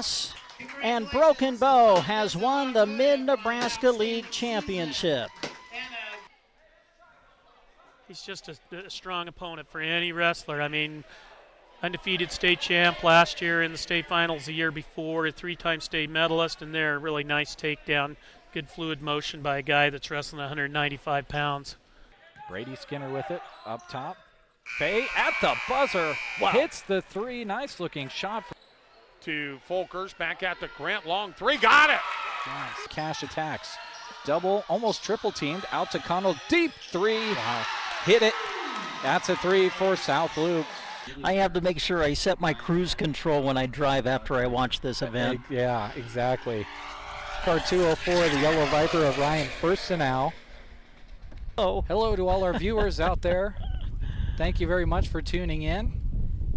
class, and Broken Bow has won the Mid-Nebraska League Championship. He's just a strong opponent for any wrestler. I mean, undefeated state champ last year in the state finals the year before, a three-time state medalist, and there, a really nice takedown. Good fluid motion by a guy that's wrestling 195 pounds. Brady Skinner with it, up top. Bay at the buzzer, hits the three. Nice looking shot. To Folkers, back at the Grant, long three, got it! Nice. Cash attacks. Double, almost triple teamed, out to Connell, deep three. Wow. Hit it. That's a three for South Loop. I have to make sure I set my cruise control when I drive after I watch this event. Yeah, exactly. Car 204, the Yellow Viper of Ryan Firstenau. Oh, hello to all our viewers out there. Thank you very much for tuning in.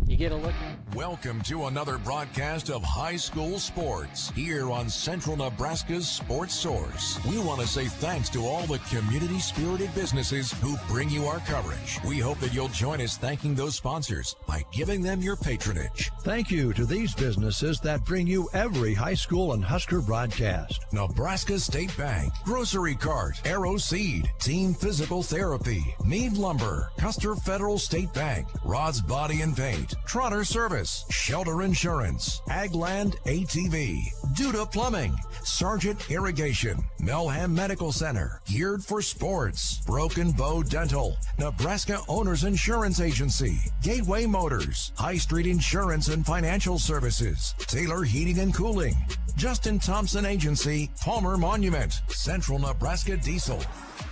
You get a look in. Welcome to another broadcast of high school sports here on Central Nebraska's Sports Source. We want to say thanks to all the community-spirited businesses who bring you our coverage. We hope that you'll join us thanking those sponsors by giving them your patronage. Thank you to these businesses that bring you every high school and Husker broadcast. Nebraska State Bank, Grocery Cart, Arrow Seed, Team Physical Therapy, Meade Lumber, Custer Federal State Bank, Rod's Body and Paint, Trotter Service, Shelter Insurance, Agland ATV, Duda Plumbing, Sargent Irrigation, Melham Medical Center, Geared for Sports, Broken Bow Dental, Nebraska Owners Insurance Agency, Gateway Motors, High Street Insurance and Financial Services, Taylor Heating and Cooling, Justin Thompson Agency, Palmer Monument, Central Nebraska Diesel.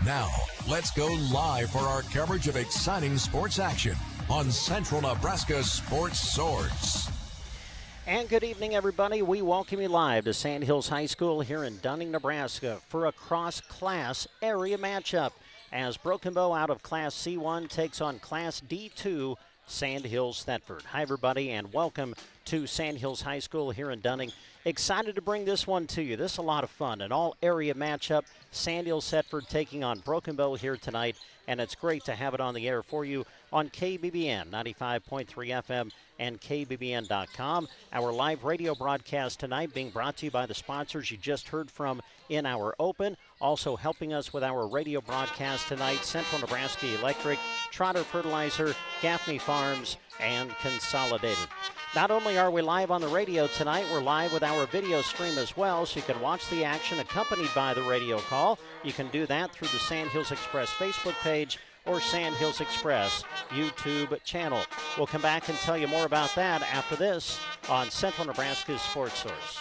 Now, let's go live for our coverage of exciting sports action on Central Nebraska Sports Source. And good evening, everybody. We welcome you live to Sandhills High School here in Dunning, Nebraska for a cross-class area matchup as Broken Bow out of Class C1 takes on Class D2 Sandhills Thedford. Hi, everybody, and welcome to Sandhills High School here in Dunning. Excited to bring this one to you. This is a lot of fun. An all-area matchup. Sandhills Thedford taking on Broken Bow here tonight, and it's great to have it on the air for you on KBBN 95.3 FM and KBBN.com. Our live radio broadcast tonight being brought to you by the sponsors you just heard from in our open. Also helping us with our radio broadcast tonight, Central Nebraska Electric, Trotter Fertilizer, Gaffney Farms, and Consolidated. Not only are we live on the radio tonight, we're live with our video stream as well, so you can watch the action accompanied by the radio call. You can do that through the Sandhills Express Facebook page or Sandhills Express YouTube channel. We'll come back and tell you more about that after this on Central Nebraska's Sports Source.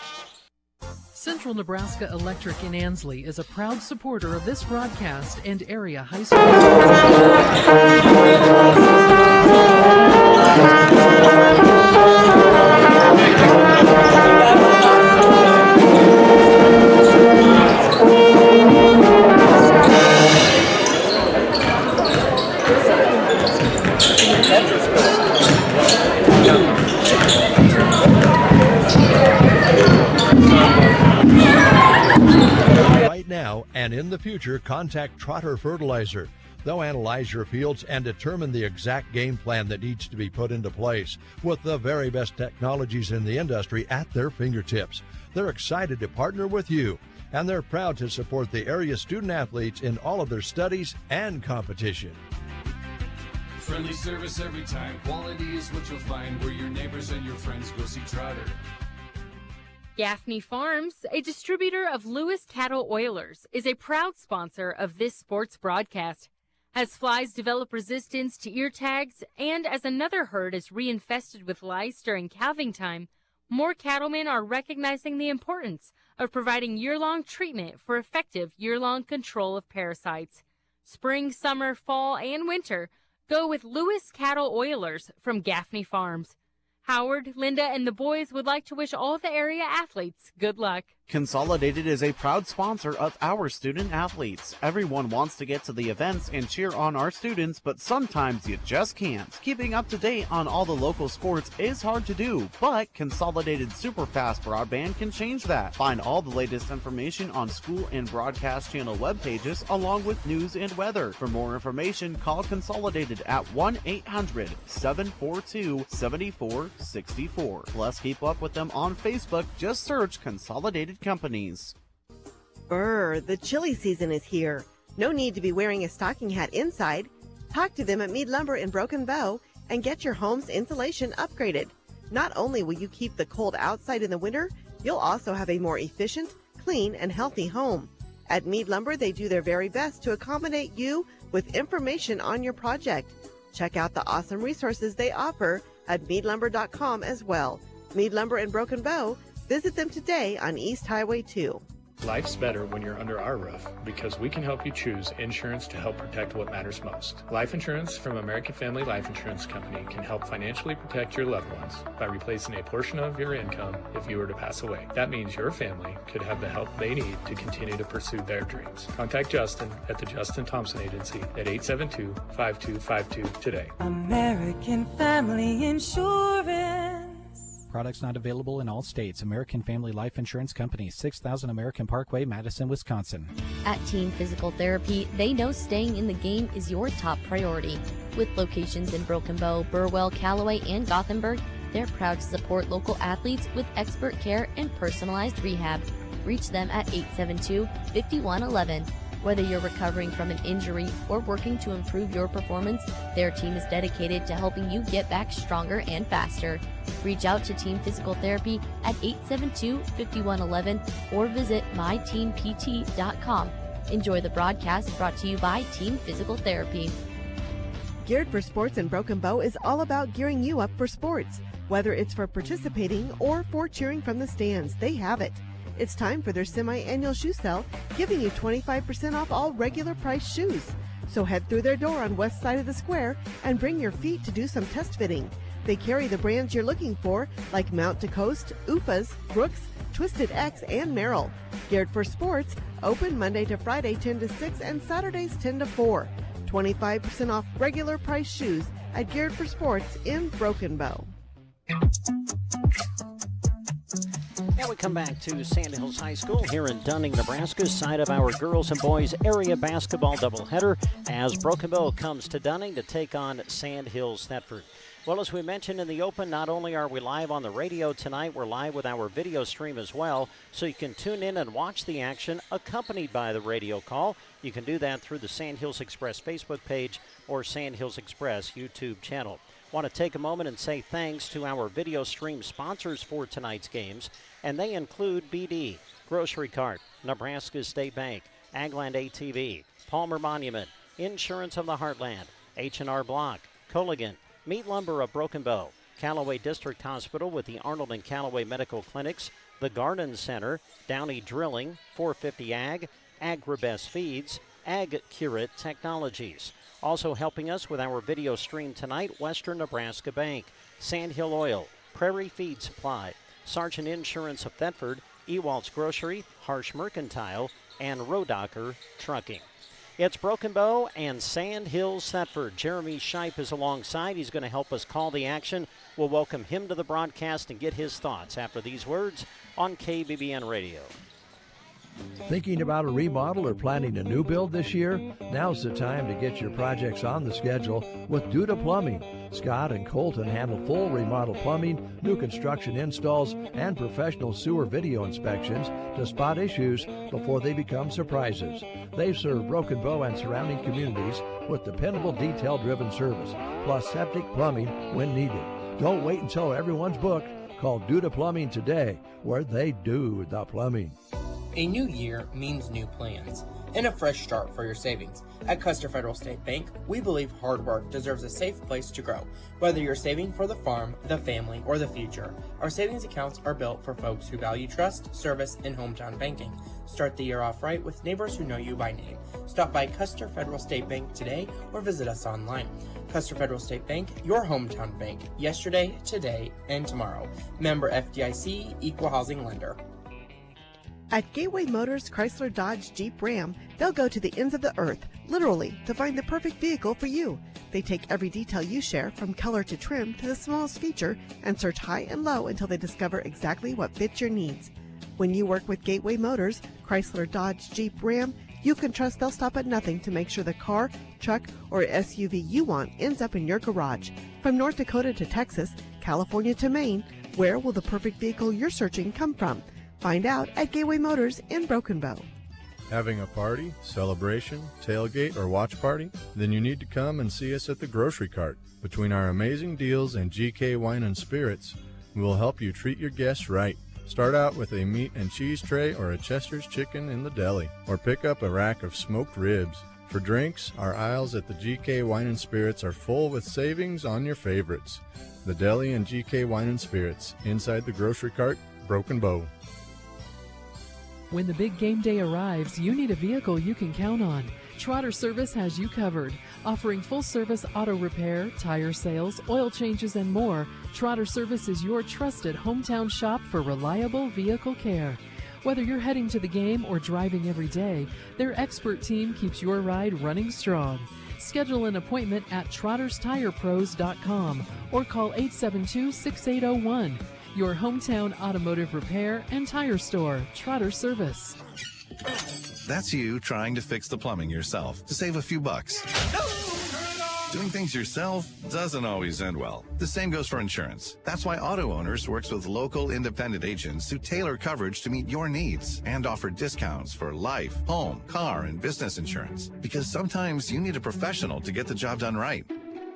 Central Nebraska Electric in Ansley is a proud supporter of this broadcast and area high school. Right now and in the future, contact Trotter Fertilizer. They'll analyze your fields and determine the exact game plan that needs to be put into place with the very best technologies in the industry at their fingertips. They're excited to partner with you, and they're proud to support the area student athletes in all of their studies and competition. Friendly service every time. Quality is what you'll find where your neighbors and your friends go see Trotter. Gaffney Farms, a distributor of Lewis Cattle Oilers, is a proud sponsor of this sports broadcast. As flies develop resistance to ear tags and as another herd is reinfested with lice during calving time, more cattlemen are recognizing the importance of providing year-long treatment for effective year-long control of parasites. Spring, summer, fall, and winter, go with Lewis Cattle Oilers from Gaffney Farms. Howard, Linda, and the boys would like to wish all the area athletes good luck. Consolidated is a proud sponsor of our student athletes. Everyone wants to get to the events and cheer on our students, but sometimes you just can't. Keeping up to date on all the local sports is hard to do, but Consolidated Superfast Broadband can change that. Find all the latest information on school and broadcast channel web pages along with news and weather. For more information, call Consolidated at 1-800-742-7464. Plus, keep up with them on Facebook. Just search Consolidated Companies. The chilly season is here. No need to be wearing a stocking hat inside. Talk to them at Mead Lumber in Broken Bow and get your home's insulation upgraded. Not only will you keep the cold outside in the winter, you'll also have a more efficient, clean, and healthy home. At Mead Lumber, they do their very best to accommodate you with information on your project. Check out the awesome resources they offer at meadlumber.com as well. Mead Lumber in Broken Bow. Visit them today on East Highway 2. Life's better when you're under our roof because we can help you choose insurance to help protect what matters most. Life insurance from American Family Life Insurance Company can help financially protect your loved ones by replacing a portion of your income if you were to pass away. That means your family could have the help they need to continue to pursue their dreams. Contact Justin at the Justin Thompson Agency at 872-5252 today. American Family Insurance. Products not available in all states. American Family Life Insurance Company, 6000 American Parkway, Madison, Wisconsin. At Team Physical Therapy, they know staying in the game is your top priority. With locations in Broken Bow, Burwell, Callaway, and Gothenburg, they're proud to support local athletes with expert care and personalized rehab. Reach them at 872-5111. Whether you're recovering from an injury or working to improve your performance, their team is dedicated to helping you get back stronger and faster. Reach out to Team Physical Therapy at 872-5111 or visit myteampt.com. Enjoy the broadcast brought to you by Team Physical Therapy. Geared for Sports in Broken Bow is all about gearing you up for sports. Whether it's for participating or for cheering from the stands, they have it. It's time for their semi-annual shoe sale, giving you 25% off all regular price shoes. So head through their door on west side of the square and bring your feet to do some test fitting. They carry the brands you're looking for, like Mount to Coast, Ufas, Brooks, Twisted X, and Merrill. Geared for Sports, open Monday to Friday 10 to 6 and Saturdays 10 to 4. 25% off regular price shoes at Geared for Sports in Broken Bow. Now we come back to Sandhills High School here in Dunning, Nebraska, side of our girls and boys area basketball doubleheader as Broken Bow comes to Dunning to take on Sandhills Thedford. Well, as we mentioned in the open, not only are we live on the radio tonight, we're live with our video stream as well, so you can tune in and watch the action accompanied by the radio call. You can do that through the Sandhills Express Facebook page or Sandhills Express YouTube channel. Want to take a moment and say thanks to our video stream sponsors for tonight's games, and they include BD, Grocery Cart, Nebraska State Bank, Agland ATV, Palmer Monument, Insurance of the Heartland, H&R Block, Colligan, Meat Lumber of Broken Bow, Callaway District Hospital with the Arnold and Callaway Medical Clinics, the Garden Center, Downey Drilling, 450 Ag, Agribest Feeds, Ag Curate Technologies. Also helping us with our video stream tonight, Western Nebraska Bank, Sandhill Oil, Prairie Feed Supply, Sargent Insurance of Thedford, Ewalt's Grocery, Harsh Mercantile, and Rodocker Trucking. It's Broken Bow and Sandhills Thedford. Jeremy Shipe is alongside. He's going to help us call the action. We'll welcome him to the broadcast and get his thoughts after these words on KBBN Radio. Thinking about a remodel or planning a new build this year? Now's the time to get your projects on the schedule with Duda Plumbing. Scott and Colton handle full remodel plumbing, new construction installs, and professional sewer video inspections to spot issues before they become surprises. They serve Broken Bow and surrounding communities with dependable, detail-driven service, plus septic plumbing when needed. Don't wait until everyone's booked. Call Duda Plumbing today, where they do the plumbing. A new year means new plans and a fresh start for your savings. At Custer Federal State Bank, we believe hard work deserves a safe place to grow. Whether you're saving for the farm, the family, or the future, our savings accounts are built for folks who value trust, service, and hometown banking. Start the year off right with neighbors who know you by name. Stop by Custer Federal State Bank today or visit us online. Custer Federal State Bank, your hometown bank, yesterday, today, and tomorrow. Member FDIC, Equal Housing Lender. At Gateway Motors, Chrysler, Dodge, Jeep, Ram, they'll go to the ends of the earth, literally, to find the perfect vehicle for you. They take every detail you share, from color to trim to the smallest feature, and search high and low until they discover exactly what fits your needs. When you work with Gateway Motors, Chrysler, Dodge, Jeep, Ram, you can trust they'll stop at nothing to make sure the car, truck, or SUV you want ends up in your garage. From North Dakota to Texas, California to Maine, where will the perfect vehicle you're searching come from? Find out at Gateway Motors in Broken Bow. Having a party, celebration, tailgate, or watch party? Then you need to come and see us at the Grocery Cart. Between our amazing deals and GK Wine and Spirits, we will help you treat your guests right. Start out with a meat and cheese tray or a Chester's chicken in the deli, or pick up a rack of smoked ribs. For drinks, our aisles at the GK Wine and Spirits are full with savings on your favorites. The Deli and GK Wine and Spirits, inside the Grocery Cart, Broken Bow. When the big game day arrives, you need a vehicle you can count on. Trotter Service has you covered. Offering full-service auto repair, tire sales, oil changes, and more, Trotter Service is your trusted hometown shop for reliable vehicle care. Whether you're heading to the game or driving every day, their expert team keeps your ride running strong. Schedule an appointment at trotterstirepros.com or call 872-6801. Your hometown automotive repair and tire store, Trotter Service. That's you trying to fix the plumbing yourself to save a few bucks. Doing things yourself doesn't always end well. The same goes for insurance. That's why Auto Owners works with local independent agents who tailor coverage to meet your needs and offer discounts for life, home, car, and business insurance. Because sometimes you need a professional to get the job done right.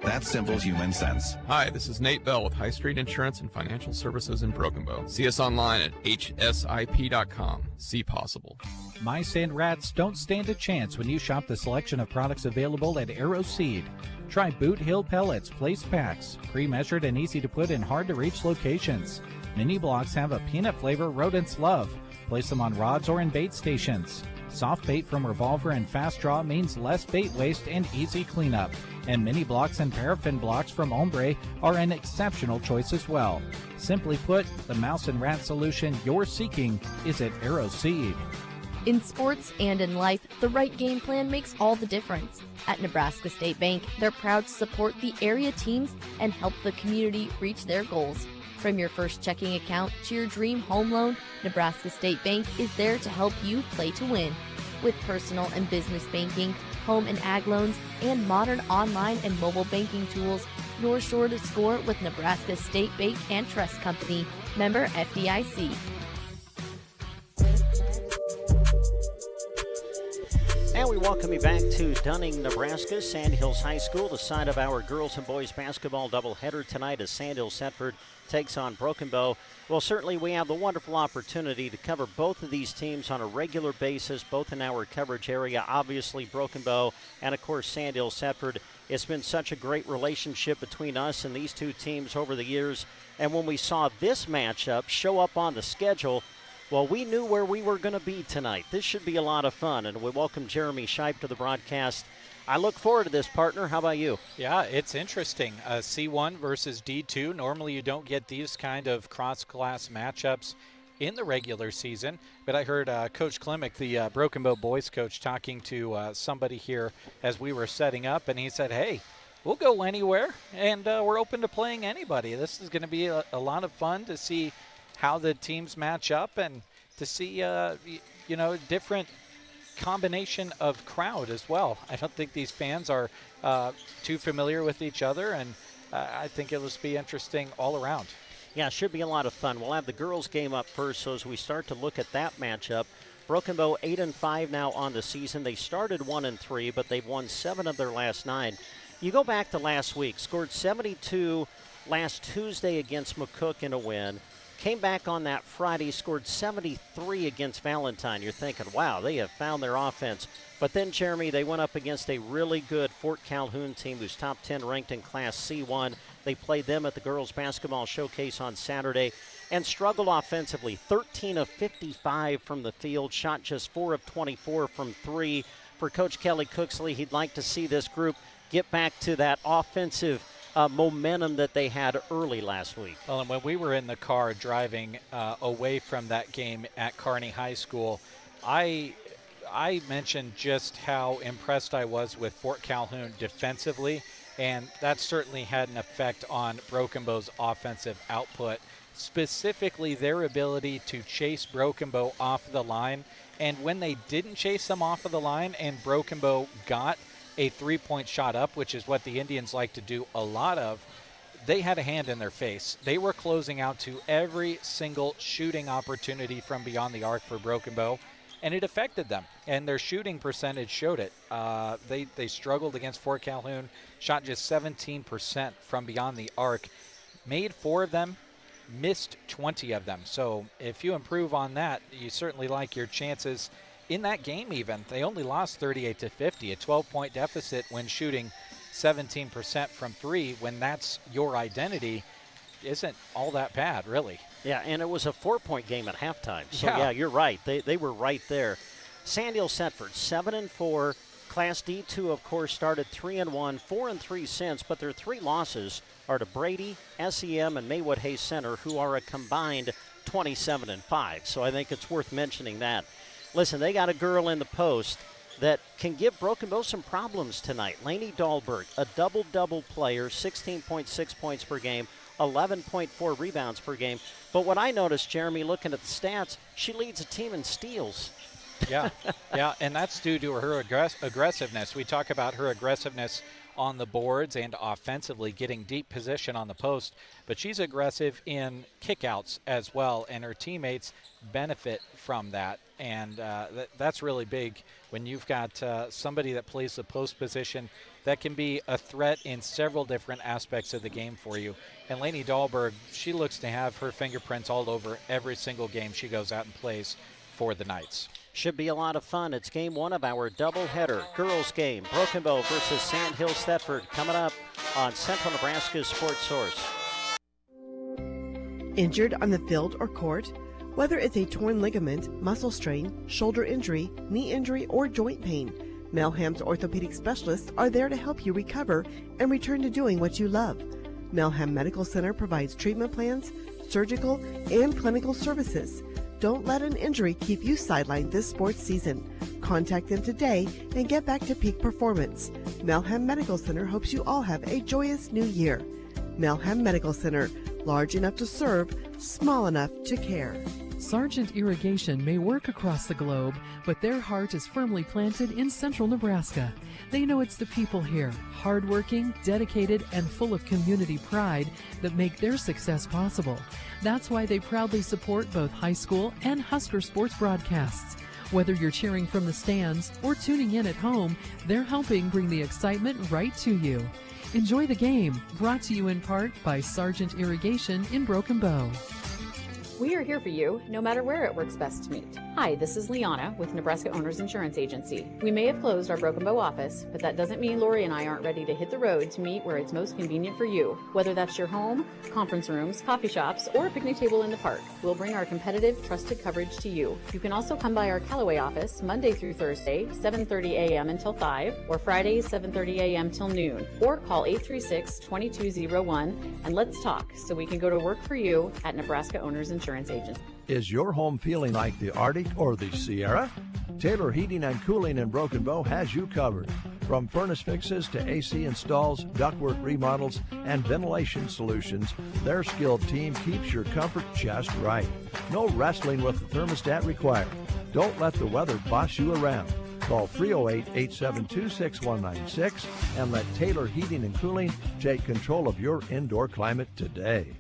That's simple human sense. Hi, this is Nate Bell with High Street Insurance and Financial Services in Broken Bow. See us online at hsip.com. See possible. Mice and rats don't stand a chance when you shop the selection of products available at Arrow Seed. Try Boot Hill Pellets, Place Packs, pre-measured and easy to put in hard-to-reach locations. Mini blocks have a peanut flavor rodents love. Place them on rods or in bait stations. Soft bait from Revolver and Fast Draw means less bait waste and easy cleanup. And mini blocks and paraffin blocks from Ombre are an exceptional choice as well. Simply put, the mouse and rat solution you're seeking is at Arrow Seed. In sports and in life, the right game plan makes all the difference. At Nebraska State Bank, they're proud to support the area teams and help the community reach their goals. From your first checking account to your dream home loan, Nebraska State Bank is there to help you play to win. With personal and business banking, home and ag loans, and modern online and mobile banking tools, you're sure to score with Nebraska State Bank and Trust Company, member FDIC. And we welcome you back to Dunning, Nebraska, Sandhills High School. The side of our girls and boys basketball doubleheader tonight as Sandhills Thedford takes on Broken Bow. Well, certainly we have the wonderful opportunity to cover both of these teams on a regular basis, both in our coverage area. Obviously, Broken Bow and, of course, Sandhills Thedford. It's been such a great relationship between us and these two teams over the years. And when we saw this matchup show up on the schedule, well, we knew where we were going to be tonight. This should be a lot of fun, and we welcome Jeremy Shipe to the broadcast. I look forward to this, partner. How about you? Yeah, it's interesting. C1 versus D2. Normally you don't get these kind of cross-class matchups in the regular season, but I heard Coach Klimek, the Broken Bow boys coach, talking to somebody here as we were setting up, and he said, hey, we'll go anywhere, and we're open to playing anybody. This is going to be a lot of fun to see how the teams match up and to see, different combination of crowd as well. I don't think these fans are too familiar with each other, and I think it'll just be interesting all around. Yeah, it should be a lot of fun. We'll have the girls' game up first, so as we start to look at that matchup, Broken Bow 8-5 now on the season. They started 1-3, but they've won 7 of their last 9. You go back to last week, scored 72 last Tuesday against McCook in a win. Came back on that Friday, scored 73 against Valentine. You're thinking, wow, they have found their offense. But then, Jeremy, they went up against a really good Fort Calhoun team who's top 10 ranked in Class C1. They played them at the Girls Basketball Showcase on Saturday and struggled offensively. 13 of 55 from the field, shot just 4 of 24 from 3. For Coach Kelly Cooksley, he'd like to see this group get back to that offensive momentum that they had early last week. Well, and when we were in the car driving away from that game at Kearney High School, I mentioned just how impressed I was with Fort Calhoun defensively, and that certainly had an effect on Broken Bow's offensive output, specifically their ability to chase Broken Bow off the line. And when they didn't chase them off of the line and Broken Bow got a three-point shot up, which is what the Indians like to do a lot of, they had a hand in their face. They were closing out to every single shooting opportunity from beyond the arc for Broken Bow, and it affected them, and their shooting percentage showed it. They struggled against Fort Calhoun, shot just 17% from beyond the arc, made 4 of them, missed 20 of them. So if you improve on that, you certainly like your chances in that game even. They only lost 38-50, a 12-point deficit when shooting 17% from 3. When that's your identity, isn't all that bad, really. Yeah, and it was a 4-point game at halftime. So, yeah, you're right. They were right there. Sandhills Thedford, 7-4. Class D2, of course, started 3-1, 4-3 since, but their 3 losses are to Brady, SEM, and Maywood Hayes Center, who are a combined 27-5. So I think it's worth mentioning that. Listen, they got a girl in the post that can give Broken Bow some problems tonight. Lainey Dahlberg, a double-double player, 16.6 points per game, 11.4 rebounds per game. But what I noticed, Jeremy, looking at the stats, she leads a team in steals. Yeah, and that's due to her aggressiveness. We talk about her aggressiveness on the boards and offensively getting deep position on the post, but she's aggressive in kickouts as well, and her teammates benefit from that. And that's really big when you've got somebody that plays the post position that can be a threat in several different aspects of the game for you. And Lainey Dahlberg, she looks to have her fingerprints all over every single game she goes out and plays for the Knights. Should be a lot of fun. It's game 1 of our doubleheader girls game. Broken Bow versus Sandhills Thedford coming up on Central Nebraska's Sports Source. Injured on the field or court? Whether it's a torn ligament, muscle strain, shoulder injury, knee injury, or joint pain, Melham's orthopedic specialists are there to help you recover and return to doing what you love. Melham Medical Center provides treatment plans, surgical, and clinical services. Don't let an injury keep you sidelined this sports season. Contact them today and get back to peak performance. Melham Medical Center hopes you all have a joyous new year. Melham Medical Center, large enough to serve, small enough to care. Sargent Irrigation may work across the globe, but their heart is firmly planted in central Nebraska. They know it's the people here, hardworking, dedicated, and full of community pride, that make their success possible. That's why they proudly support both high school and Husker sports broadcasts. Whether you're cheering from the stands or tuning in at home, they're helping bring the excitement right to you. Enjoy the game, brought to you in part by Sargent Irrigation in Broken Bow. We are here for you, no matter where it works best to meet. Hi, this is Liana with Nebraska Owners Insurance Agency. We may have closed our Broken Bow office, but that doesn't mean Lori and I aren't ready to hit the road to meet where it's most convenient for you. Whether that's your home, conference rooms, coffee shops, or a picnic table in the park, we'll bring our competitive, trusted coverage to you. You can also come by our Callaway office Monday through Thursday, 7:30 a.m. until 5, or Fridays, 7:30 a.m. till noon, or call 836-2201 and let's talk so we can go to work for you at Nebraska Owners Insurance Agency. Is your home feeling like the Arctic or the Sierra? Taylor Heating and Cooling in Broken Bow has you covered. From furnace fixes to AC installs, ductwork remodels, and ventilation solutions, their skilled team keeps your comfort just right. No wrestling with the thermostat required. Don't let the weather boss you around. Call 308-872-6196 and let Taylor Heating and Cooling take control of your indoor climate today.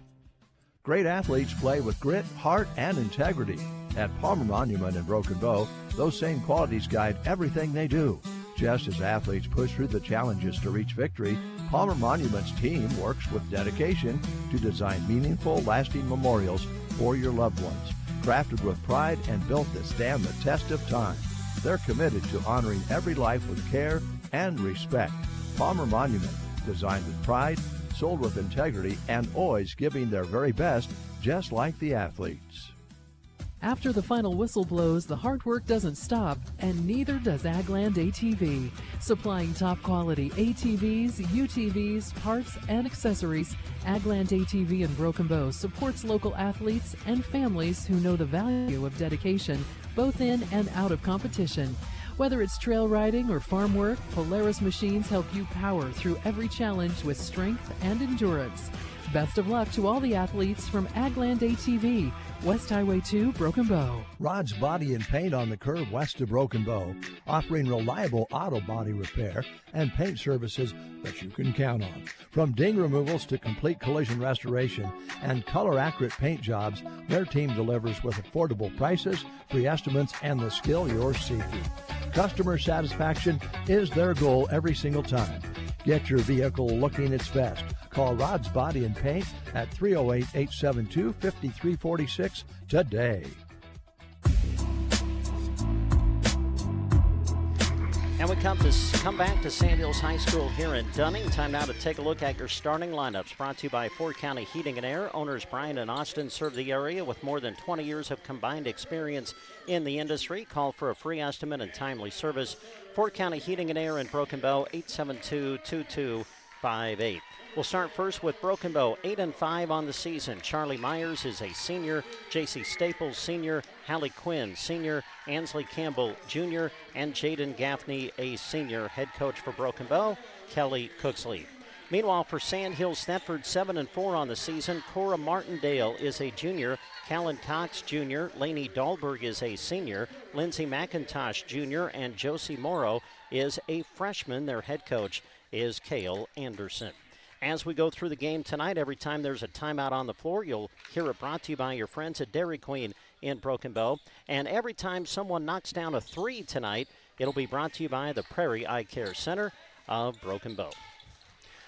Great athletes play with grit, heart, and integrity. At Palmer Monument in Broken Bow, those same qualities guide everything they do. Just as athletes push through the challenges to reach victory, Palmer Monument's team works with dedication to design meaningful, lasting memorials for your loved ones, crafted with pride and built that stand the test of time. They're committed to honoring every life with care and respect. Palmer Monument, designed with pride, sold with integrity, and always giving their very best, just like the athletes. After the final whistle blows, the hard work doesn't stop, and neither does Agland ATV. Supplying top quality ATVs, UTVs, parts, and accessories, Agland ATV in Broken Bow supports local athletes and families who know the value of dedication, both in and out of competition. Whether it's trail riding or farm work, Polaris machines help you power through every challenge with strength and endurance. Best of luck to all the athletes from Agland ATV, West Highway 2, Broken Bow. Rod's Body and Paint on the curve west of Broken Bow, offering reliable auto body repair and paint services that you can count on. From ding removals to complete collision restoration and color-accurate paint jobs, their team delivers with affordable prices, free estimates, and the skill you're seeking. Customer satisfaction is their goal every single time. Get your vehicle looking its best. Call Rod's Body and Paint at 308-872-5346 today. And we come back to Sandhills High School here in Dunning. Time now to take a look at your starting lineups. Brought to you by Ford County Heating and Air. Owners Brian and Austin serve the area with more than 20 years of combined experience in the industry. Call for a free estimate and timely service. Ford County Heating and Air in Broken Bow, 872-2258. We'll start first with Broken Bow, 8-5 on the season. Charlie Myers is a senior, J.C. Staples, senior, Hallie Quinn, senior, Ansley Campbell, junior, and Jaden Gaffney, a senior. Head coach for Broken Bow, Kelly Cooksley. Meanwhile, for Sandhills, Thedford, 7-4 on the season. Cora Martindale is a junior, Callan Cox, junior, Lainey Dahlberg is a senior, Lindsay McIntosh, junior, and Josie Morrow is a freshman. Their head coach is Cale Anderson. As we go through the game tonight, every time there's a timeout on the floor, you'll hear it brought to you by your friends at Dairy Queen in Broken Bow. And every time someone knocks down a three tonight, it'll be brought to you by the Prairie Eye Care Center of Broken Bow.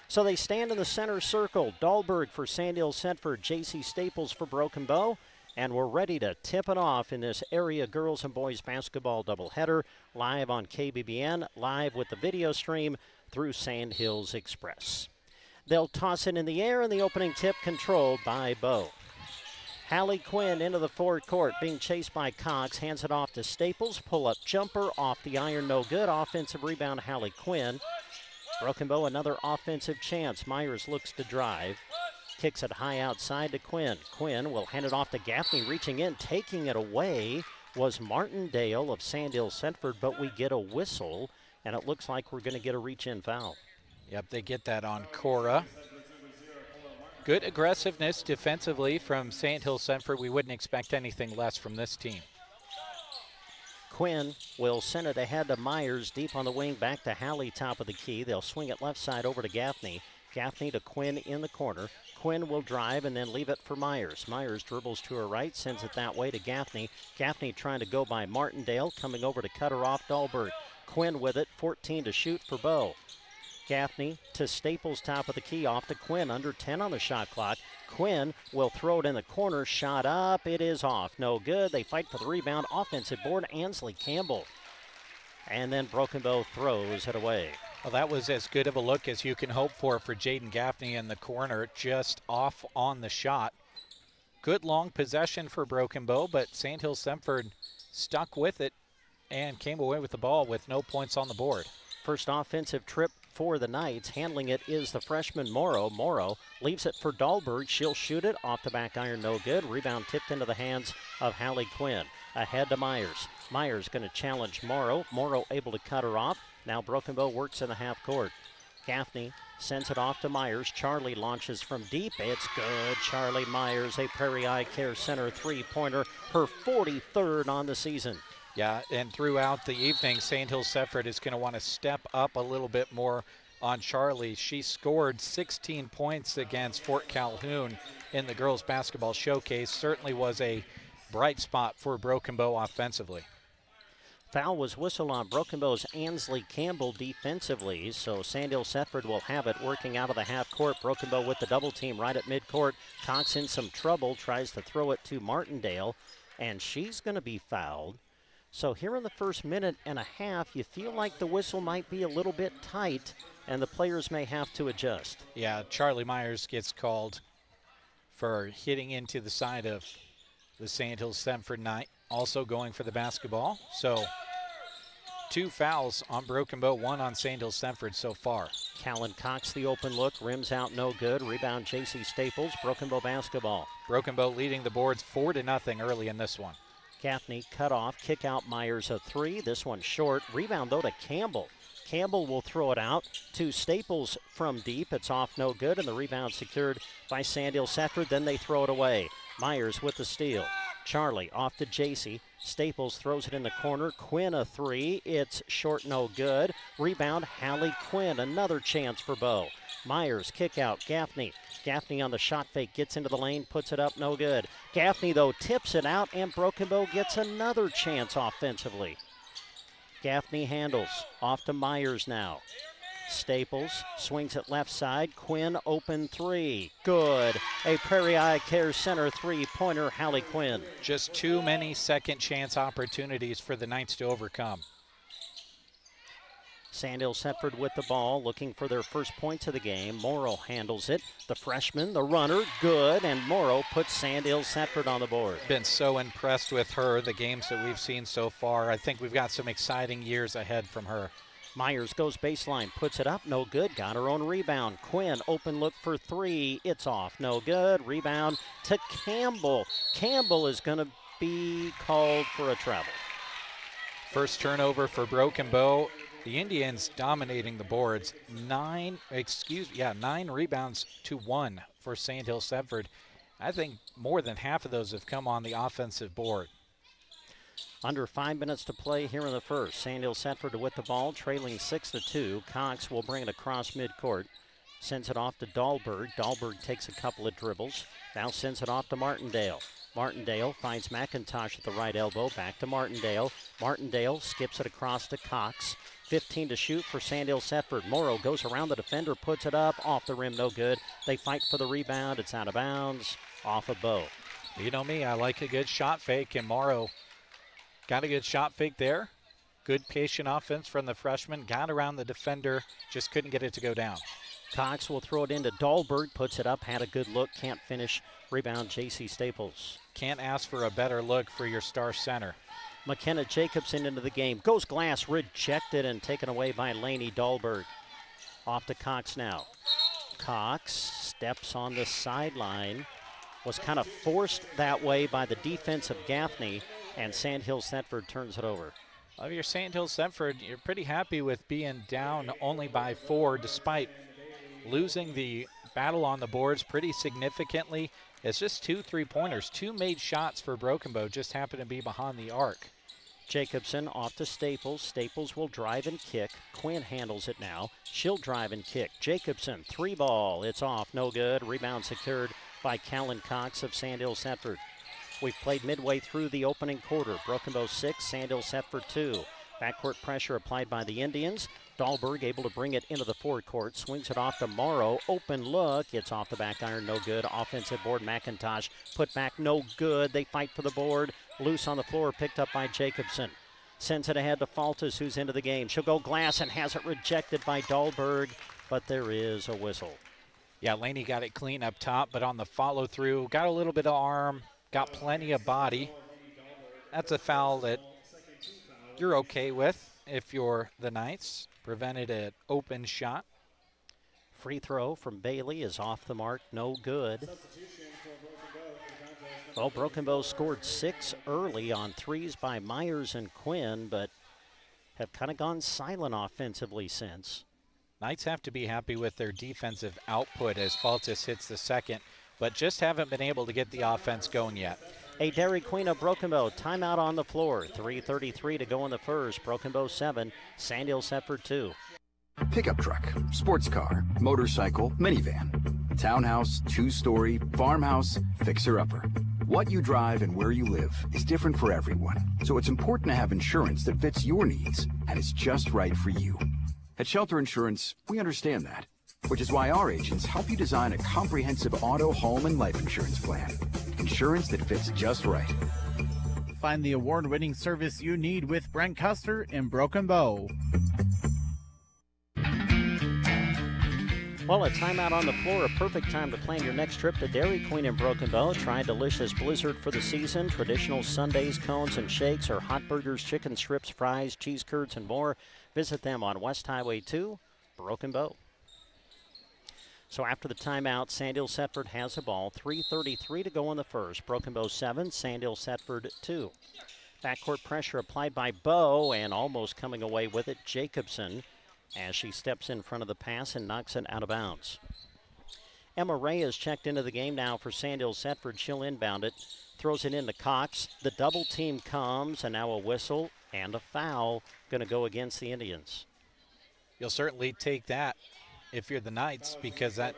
So they stand in the center circle. Dahlberg for Sandhills Thedford, J.C. Staples for Broken Bow. And we're ready to tip it off in this area girls and boys basketball doubleheader, live on KBBN, live with the video stream through Sandhills Express. They'll toss it in the air, and the opening tip controlled by Bow. Hallie Quinn into the forward court, being chased by Cox, hands it off to Staples. Pull-up jumper off the iron, no good. Offensive rebound, Hallie Quinn. Broken Bow, another offensive chance. Myers looks to drive. Kicks it high outside to Quinn. Quinn will hand it off to Gaffney, reaching in, taking it away was Martindale of Sandhills Thedford, but we get a whistle, and it looks like we're going to get a reach-in foul. Yep, they get that on Cora. Good aggressiveness defensively from Sandhills Thedford. We wouldn't expect anything less from this team. Quinn will send it ahead to Myers, deep on the wing, back to Hallie, top of the key. They'll swing it left side over to Gaffney. Gaffney to Quinn in the corner. Quinn will drive and then leave it for Myers. Myers dribbles to her right, sends it that way to Gaffney. Gaffney trying to go by Martindale, coming over to cut her off Dahlberg. Quinn with it, 14 to shoot for Bow. Gaffney to Staples, top of the key, off to Quinn, under 10 on the shot clock. Quinn will throw it in the corner, shot up, it is off, no good. They fight for the rebound, offensive board, Ansley Campbell. And then Broken Bow throws it away. Well, that was as good of a look as you can hope for Jaden Gaffney in the corner, just off on the shot. Good long possession for Broken Bow, but Sandhills Thedford stuck with it and came away with the ball with no points on the board. First offensive trip for the Knights. Handling it is the freshman Morrow. Morrow leaves it for Dahlberg. She'll shoot it off the back iron, no good. Rebound tipped into the hands of Hallie Quinn. Ahead to Myers. Myers going to challenge Morrow. Morrow able to cut her off. Now Broken Bow works in the half court. Gaffney sends it off to Myers. Charlie launches from deep. It's good. Charlie Myers, a Prairie Eye Care Center three-pointer, her 43rd on the season. Yeah, and throughout the evening, Sandhills Thedford is going to want to step up a little bit more on Charlie. She scored 16 points against Fort Calhoun in the girls basketball showcase. Certainly was a bright spot for Broken Bow offensively. Foul was whistled on Broken Bow's Ansley Campbell defensively, so Sandhills Thedford will have it working out of the half court. Broken Bow with the double team right at midcourt. Cox in some trouble, tries to throw it to Martindale, and she's going to be fouled. So here in the first minute and a half, you feel like the whistle might be a little bit tight, and the players may have to adjust. Yeah, Charlie Myers gets called for hitting into the side of the Sandhills Thedford Knight also going for the basketball. So 2 fouls on Broken Bow, 1 on Sandhills Thedford so far. Callan Cox, the open look, rims out no good. Rebound J.C. Staples, Broken Bow basketball. Broken Bow leading the boards 4-0 early in this one. Gaffney cut off, kick out Myers a 3. This one short. Rebound though to Campbell. Campbell will throw it out to Staples from deep. It's off no good, and the rebound secured by Sandhills Thedford. Then they throw it away. Myers with the steal. Charlie off to J.C. Staples throws it in the corner. Quinn a 3. It's short, no good. Rebound, Hallie Quinn. Another chance for Bow. Myers kick out. Gaffney. Gaffney on the shot fake. Gets into the lane. Puts it up, no good. Gaffney, though, tips it out, and Broken Bow gets another chance offensively. Gaffney handles. Off to Myers now. Staples swings it left side. Quinn open 3. Good. A Prairie Eye Care Center 3-pointer, Hallie Quinn. Just too many second chance opportunities for the Knights to overcome. Sandhills Thedford with the ball, looking for their first points of the game. Morrow handles it. The freshman, the runner, good, and Morrow puts Sandhills Thedford on the board. Been so impressed with her, the games that we've seen so far. I think we've got some exciting years ahead from her. Myers goes baseline, puts it up, no good, got her own rebound. Quinn, open look for 3, it's off, no good. Rebound to Campbell. Campbell is going to be called for a travel. First turnover for Broken Bow. The Indians dominating the boards. 9 rebounds to 1 for Sandhills Thedford. I think more than half of those have come on the offensive board. Under 5 minutes to play here in the first. Sandhills Thedford with the ball, trailing 6-2. Cox will bring it across midcourt. Sends it off to Dahlberg. Dahlberg takes a couple of dribbles. Now sends it off to Martindale. Martindale finds McIntosh at the right elbow. Back to Martindale. Martindale skips it across to Cox. 15 to shoot for Sandhills Thedford. Morrow goes around the defender, puts it up. Off the rim, no good. They fight for the rebound. It's out of bounds. Off a Bow. You know me, I like a good shot fake, and Morrow got a good shot fake there. Good patient offense from the freshman. Got around the defender, just couldn't get it to go down. Cox will throw it into Dahlberg, puts it up, had a good look, can't finish. Rebound, J.C. Staples. Can't ask for a better look for your star center. McKenna Jacobson into the game. Goes glass, rejected and taken away by Laney Dahlberg. Off to Cox now. Cox steps on the sideline. Was kind of forced that way by the defense of Gaffney, and Sandhills Thedford turns it over. Well, if you're Sandhills Thedford, you're pretty happy with being down only by 4 despite losing the battle on the boards pretty significantly. It's just 2 3-pointers. 2 made shots for Broken Bow, just happen to be behind the arc. Jacobson off to Staples. Staples will drive and kick. Quinn handles it now. She'll drive and kick. Jacobson, 3-ball. It's off, no good. Rebound secured by Callan Cox of Sandhills Thedford. We've played midway through the opening quarter. Broken Bow 6, Sandhills Thedford 2. Backcourt pressure applied by the Indians. Dahlberg able to bring it into the forecourt. Swings it off to Morrow. Open look. It's off the back iron. No good. Offensive board. McIntosh put back. No good. They fight for the board. Loose on the floor. Picked up by Jacobson. Sends it ahead to Faltis, who's into the game. She'll go glass and has it rejected by Dahlberg, but there is a whistle. Yeah, Laney got it clean up top, but on the follow through, got a little bit of arm, got plenty of body. That's a foul that you're okay with if you're the Knights. Prevented an open shot. Free throw from Bailey is off the mark, no good. Well, Broken Bow scored 6 early on 3s by Myers and Quinn, but have kind of gone silent offensively since. Knights have to be happy with their defensive output as Faltis hits the second, but just haven't been able to get the offense going yet. A Dairy Queen of Broken Bow timeout on the floor. 3:33 to go in the first. Broken Bow 7, Sandhills Thedford 2. Pickup truck, sports car, motorcycle, minivan, townhouse, 2-story, farmhouse, fixer-upper. What you drive and where you live is different for everyone, so it's important to have insurance that fits your needs and is just right for you. At Shelter Insurance, we understand that, which is why our agents help you design a comprehensive auto, home, and life insurance plan. Insurance that fits just right. Find the award-winning service you need with Brent Custer in Broken Bow. Well, a timeout on the floor, a perfect time to plan your next trip to Dairy Queen in Broken Bow. Try a delicious blizzard for the season. Traditional sundaes, cones, and shakes, or hot burgers, chicken strips, fries, cheese curds, and more. Visit them on West Highway 2, Broken Bow. So after the timeout, Sandhills Thedford has the ball. 3:33 to go in the first. Broken Bow 7, Sandhills Thedford 2. Backcourt pressure applied by Bow, and almost coming away with it, Jacobson, as she steps in front of the pass and knocks it out of bounds. Emma Ray is checked into the game now for Sandhills Thedford. She'll inbound it, throws it into Cox. The double team comes, and now a whistle and a foul going to go against the Indians. You'll certainly take that if you're the Knights, because that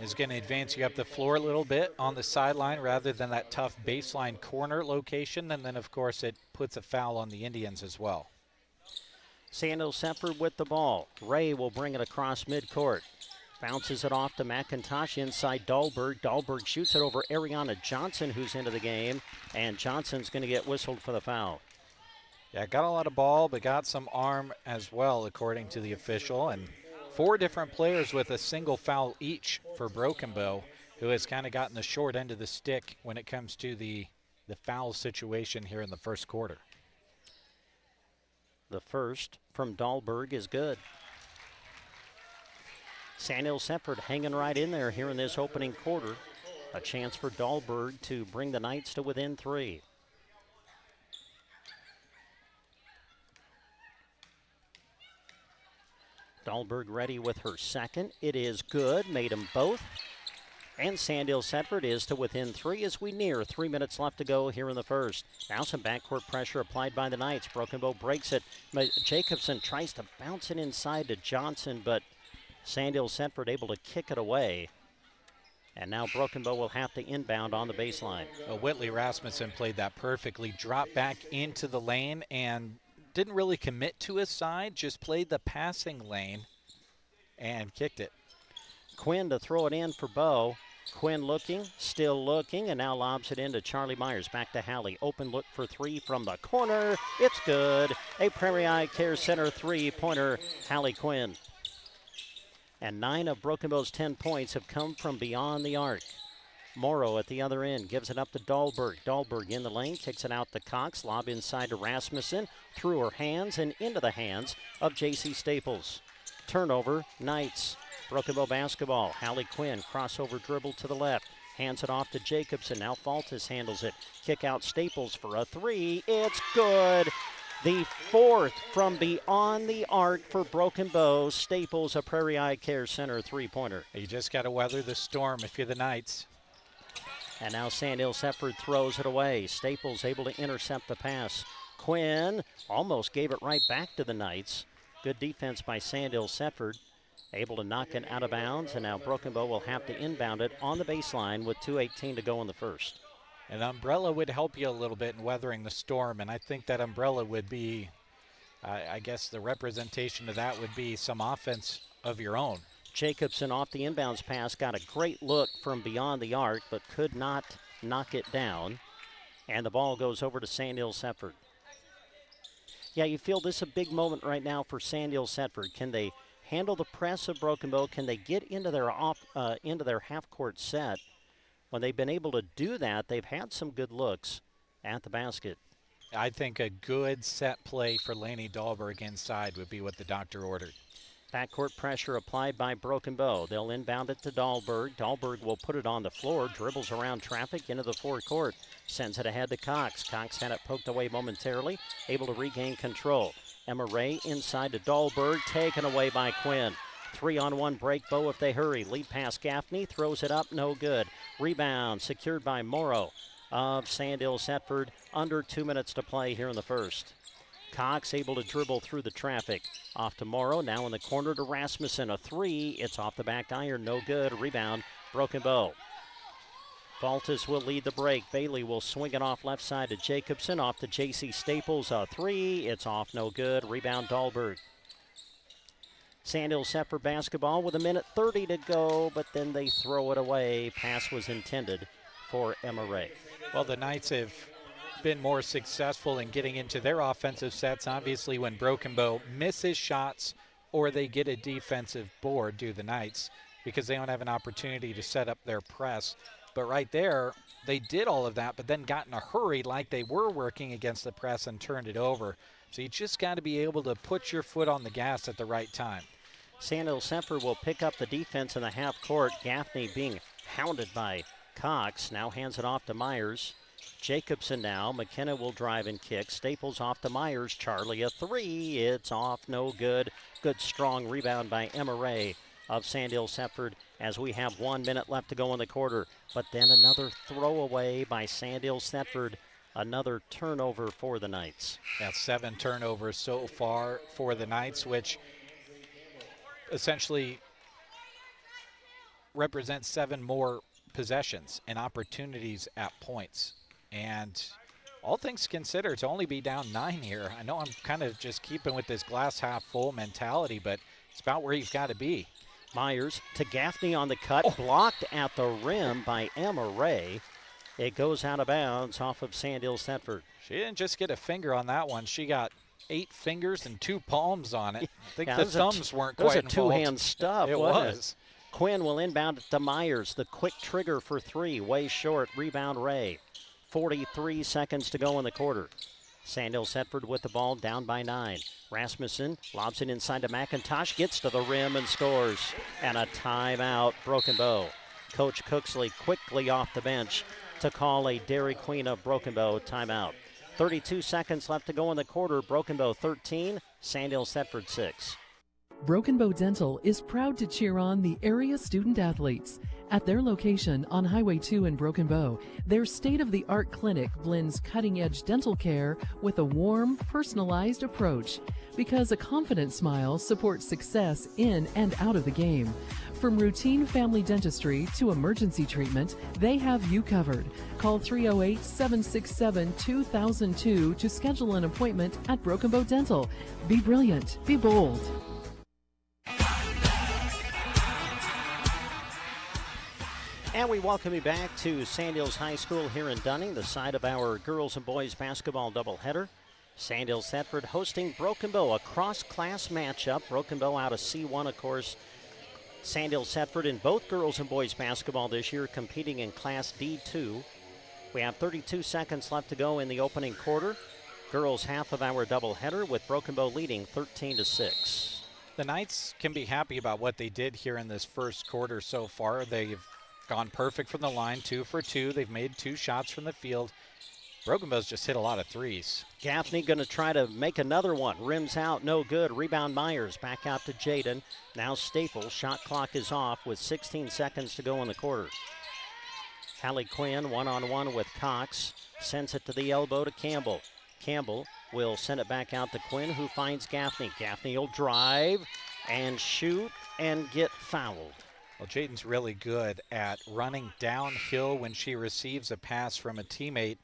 is going to advance you up the floor a little bit on the sideline rather than that tough baseline corner location. And then, of course, it puts a foul on the Indians as well. Sandhills Thedford with the ball. Ray will bring it across midcourt. Bounces it off to McIntosh inside Dahlberg. Dahlberg shoots it over Ariana Johnson, who's into the game, and Johnson's going to get whistled for the foul. Yeah, got a lot of ball, but got some arm as well, according to the official. And 4 different players with a single foul each for Broken Bow, who has kind of gotten the short end of the stick when it comes to the foul situation here in the first quarter. The first from Dahlberg is good. Sandhills Thedford hanging right in there here in this opening quarter. A chance for Dahlberg to bring the Knights to within 3. Dahlberg ready with her second. It is good. Made them both. And Sandhills Thedford is to within 3 as we near 3 minutes left to go here in the first. Now some backcourt pressure applied by the Knights. Broken Bow breaks it. Jacobson tries to bounce it inside to Johnson, but Sandhills Thedford able to kick it away. And now Broken Bow will have to inbound on the baseline. Well, Whitley Rasmussen played that perfectly. Dropped back into the lane and didn't really commit to his side, just played the passing lane and kicked it. Quinn to throw it in for Bow. Quinn looking, still looking, and now lobs it into Charlie Myers. Back to Hallie. Open look for 3 from the corner. It's good. A Prairie Eye Care Center 3-pointer, Hallie Quinn. And 9 of Broken Bow's 10 points have come from beyond the arc. Morrow at the other end gives it up to Dahlberg. Dahlberg in the lane, kicks it out to Cox. Lob inside to Rasmussen, through her hands and into the hands of J.C. Staples. Turnover, Knights. Broken Bow basketball. Hallie Quinn, crossover dribble to the left. Hands it off to Jacobson. Now Faltis handles it. Kick out Staples for a 3. It's good. The 4th from beyond the arc for Broken Bow. Staples, a Prairie Eye Care Center 3-pointer. You just got to weather the storm if you're the Knights. And now Sandhills Thedford throws it away. Staples able to intercept the pass. Quinn almost gave it right back to the Knights. Good defense by Sandhills Thedford. Able to knock it out of bounds, and now Broken Bow will have to inbound it on the baseline with 2:18 to go in the first. An umbrella would help you a little bit in weathering the storm, and I think that umbrella would be, I guess the representation of that would be some offense of your own. Jacobson off the inbounds pass, got a great look from beyond the arc, but could not knock it down. And the ball goes over to Sandhills Thedford. Yeah, you feel this is a big moment right now for Sandhills Thedford. Can they handle the press of Broken Bow? Can they get into their half-court set? When they've been able to do that, they've had some good looks at the basket. I think a good set play for Lainey Dahlberg inside would be what the doctor ordered. Backcourt pressure applied by Broken Bow. They'll inbound it to Dahlberg. Dahlberg will put it on the floor, dribbles around traffic into the forecourt, sends it ahead to Cox. Cox had it poked away momentarily, able to regain control. Emma Ray inside to Dahlberg, taken away by Quinn. 3-on-1 break, Bow if they hurry. Lead pass Gaffney, throws it up, no good. Rebound secured by Morrow of Sandhills Thedford. Under 2 minutes to play here in the first. Cox able to dribble through the traffic. Off to Morrow, now in the corner to Rasmussen. A 3, it's off the back iron, no good. Rebound, Broken Bow. Faltis will lead the break. Bailey will swing it off left side to Jacobson. Off to J.C. Staples. A 3, it's off, no good. Rebound, Dahlberg. Sandhills Thedford basketball with 1:30 to go, but then they throw it away. Pass was intended for Emma Ray. Well, the Knights have been more successful in getting into their offensive sets. Obviously, when Broken Bow misses shots or they get a defensive board, do the Knights, because they don't have an opportunity to set up their press. But right there, they did all of that, but then got in a hurry like they were working against the press and turned it over. So you just got to be able to put your foot on the gas at the right time. Sandhills Thedford will pick up the defense in the half court. Gaffney being hounded by Cox. Now hands it off to Myers. Jacobson now. McKenna will drive and kick. Staples off to Myers. Charlie a three. It's off. No good. Good strong rebound by Emma Ray of Sandhills Thedford as we have 1 minute left to go in the quarter. But then another throwaway by Sandhills Thedford. Another turnover for the Knights. Yeah, 7 turnovers so far for the Knights, which essentially represents 7 more possessions and opportunities at points. And all things considered, to only be down 9 here, I know I'm kind of just keeping with this glass half full mentality, but it's about where you've got to be. Myers to Gaffney on the cut, blocked at the rim by Emma Ray. It goes out of bounds off of Sandhills Thedford. She didn't just get a finger on that one. She got 8 fingers and 2 palms on it. I think the thumbs weren't quite involved. Those are two-hand stuff, It was. Quinn will inbound it to Myers. The quick trigger for 3, way short. Rebound Ray. 43 seconds to go in the quarter. Sandhills Thedford with the ball, down by 9. Rasmussen lobs it inside to McIntosh, gets to the rim and scores. And a timeout, Broken Bow. Coach Cooksley quickly off the bench to call a Dairy Queen of Broken Bow timeout. 32 seconds left to go in the quarter. Broken Bow 13, Sandhills Thedford 6. Broken Bow Dental is proud to cheer on the area student athletes. At their location on Highway 2 in Broken Bow, their state-of-the-art clinic blends cutting-edge dental care with a warm, personalized approach, because a confident smile supports success in and out of the game. From routine family dentistry to emergency treatment, they have you covered. Call 308-767-2002 to schedule an appointment at Broken Bow Dental. Be brilliant. Be bold. And we welcome you back to Sandhills High School here in Dunning, the site of our girls and boys basketball doubleheader. Sandhills Thedford hosting Broken Bow, a cross-class matchup. Broken Bow out of C1, of course. Sandhills Thedford in both girls and boys basketball this year, competing in Class D2. We have 32 seconds left to go in the opening quarter. Girls half of our doubleheader with Broken Bow leading 13-6. The Knights can be happy about what they did here in this first quarter so far. They've gone perfect from the line, 2 for 2. They've made 2 shots from the field. Broken Bow's just hit a lot of threes. Gaffney going to try to make another one. Rims out, no good. Rebound Myers, back out to Jaden. Now Staples, shot clock is off with 16 seconds to go in the quarter. Hallie Quinn one-on-one with Cox. Sends it to the elbow to Campbell. Campbell will send it back out to Quinn, who finds Gaffney. Gaffney will drive and shoot and get fouled. Well, Jaden's really good at running downhill when she receives a pass from a teammate,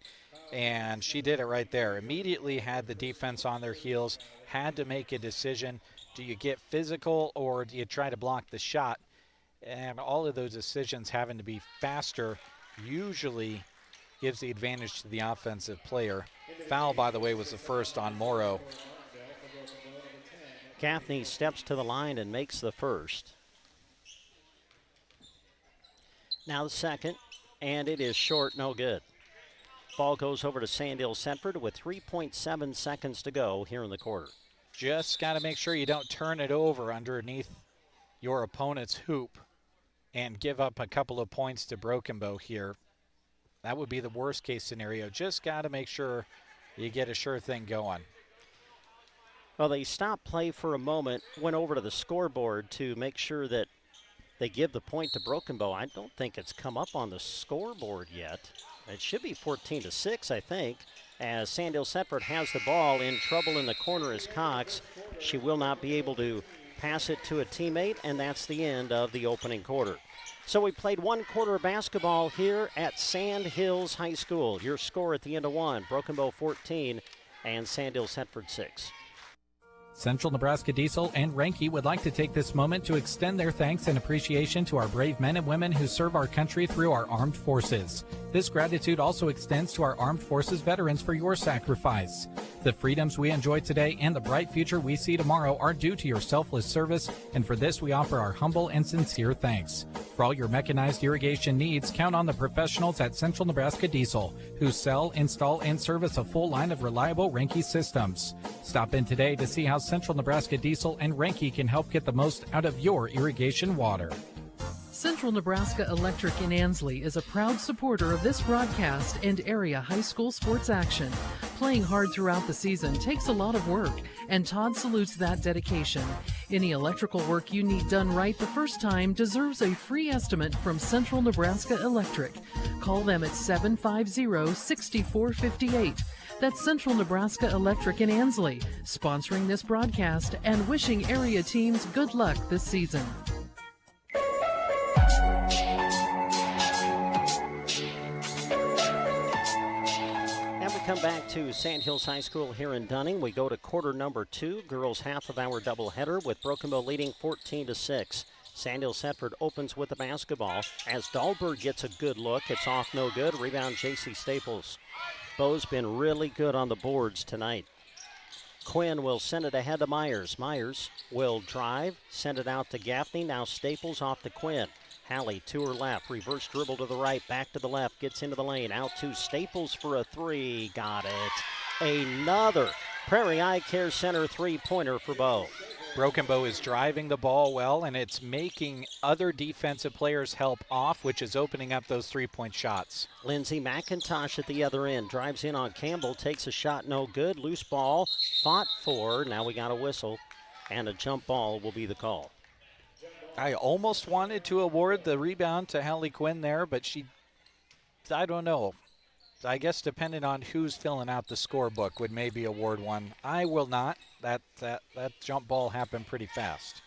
and she did it right there. Immediately had the defense on their heels, had to make a decision. Do you get physical or do you try to block the shot? And all of those decisions having to be faster usually gives the advantage to the offensive player. Foul, by the way, was the first on Morrow. Gaffney steps to the line and makes the first. Now the second, and it is short, no good. Ball goes over to Sandhills Thedford with 3.7 seconds to go here in the quarter. Just got to make sure you don't turn it over underneath your opponent's hoop and give up a couple of points to Broken Bow here. That would be the worst case scenario. Just got to make sure you get a sure thing going. Well, they stopped play for a moment, went over to the scoreboard to make sure that they give the point to Broken Bow. I don't think it's come up on the scoreboard yet. It should be 14-6, I think, as Sandhills Thedford has the ball. In trouble in the corner is Cox. She will not be able to pass it to a teammate, and that's the end of the opening quarter. So we played 1 quarter of basketball here at Sandhills High School. Your score at the end of 1, Broken Bow 14 and Sandhills Thedford 6. Central Nebraska Diesel and Ranke would like to take this moment to extend their thanks and appreciation to our brave men and women who serve our country through our armed forces. This gratitude also extends to our armed forces veterans for your sacrifice. The freedoms we enjoy today and the bright future we see tomorrow are due to your selfless service, and for this we offer our humble and sincere thanks. For all your mechanized irrigation needs, count on the professionals at Central Nebraska Diesel, who sell, install, and service a full line of reliable Renke systems. Stop in today to see how Central Nebraska Diesel and Renke can help get the most out of your irrigation water. Central Nebraska Electric in Ansley is a proud supporter of this broadcast and area high school sports action. Playing hard throughout the season takes a lot of work, and Todd salutes that dedication. Any electrical work you need done right the first time deserves a free estimate from Central Nebraska Electric. Call them at 750-6458. That's Central Nebraska Electric in Ansley, sponsoring this broadcast and wishing area teams good luck this season. Come back to Sandhills High School here in Dunning. We go to quarter number 2, girls half of our doubleheader with Broken Bow leading 14-6. Sandhills Thedford opens with the basketball as Dahlberg gets a good look. It's off, no good. Rebound, J.C. Staples. Bo's been really good on the boards tonight. Quinn will send it ahead to Myers. Myers will drive, send it out to Gaffney. Now Staples off to Quinn. Hallie to her left, reverse dribble to the right, back to the left, gets into the lane, out to Staples for a 3, got it. Another Prairie Eye Care Center three-pointer for Bo. Broken Bow is driving the ball well, and it's making other defensive players help off, which is opening up those three-point shots. Lindsay McIntosh at the other end, drives in on Campbell, takes a shot, no good, loose ball, fought for, now we got a whistle, and a jump ball will be the call. I almost wanted to award the rebound to Hallie Quinn there, but I don't know. I guess depending on who's filling out the scorebook would maybe award one. I will not. That jump ball happened pretty fast.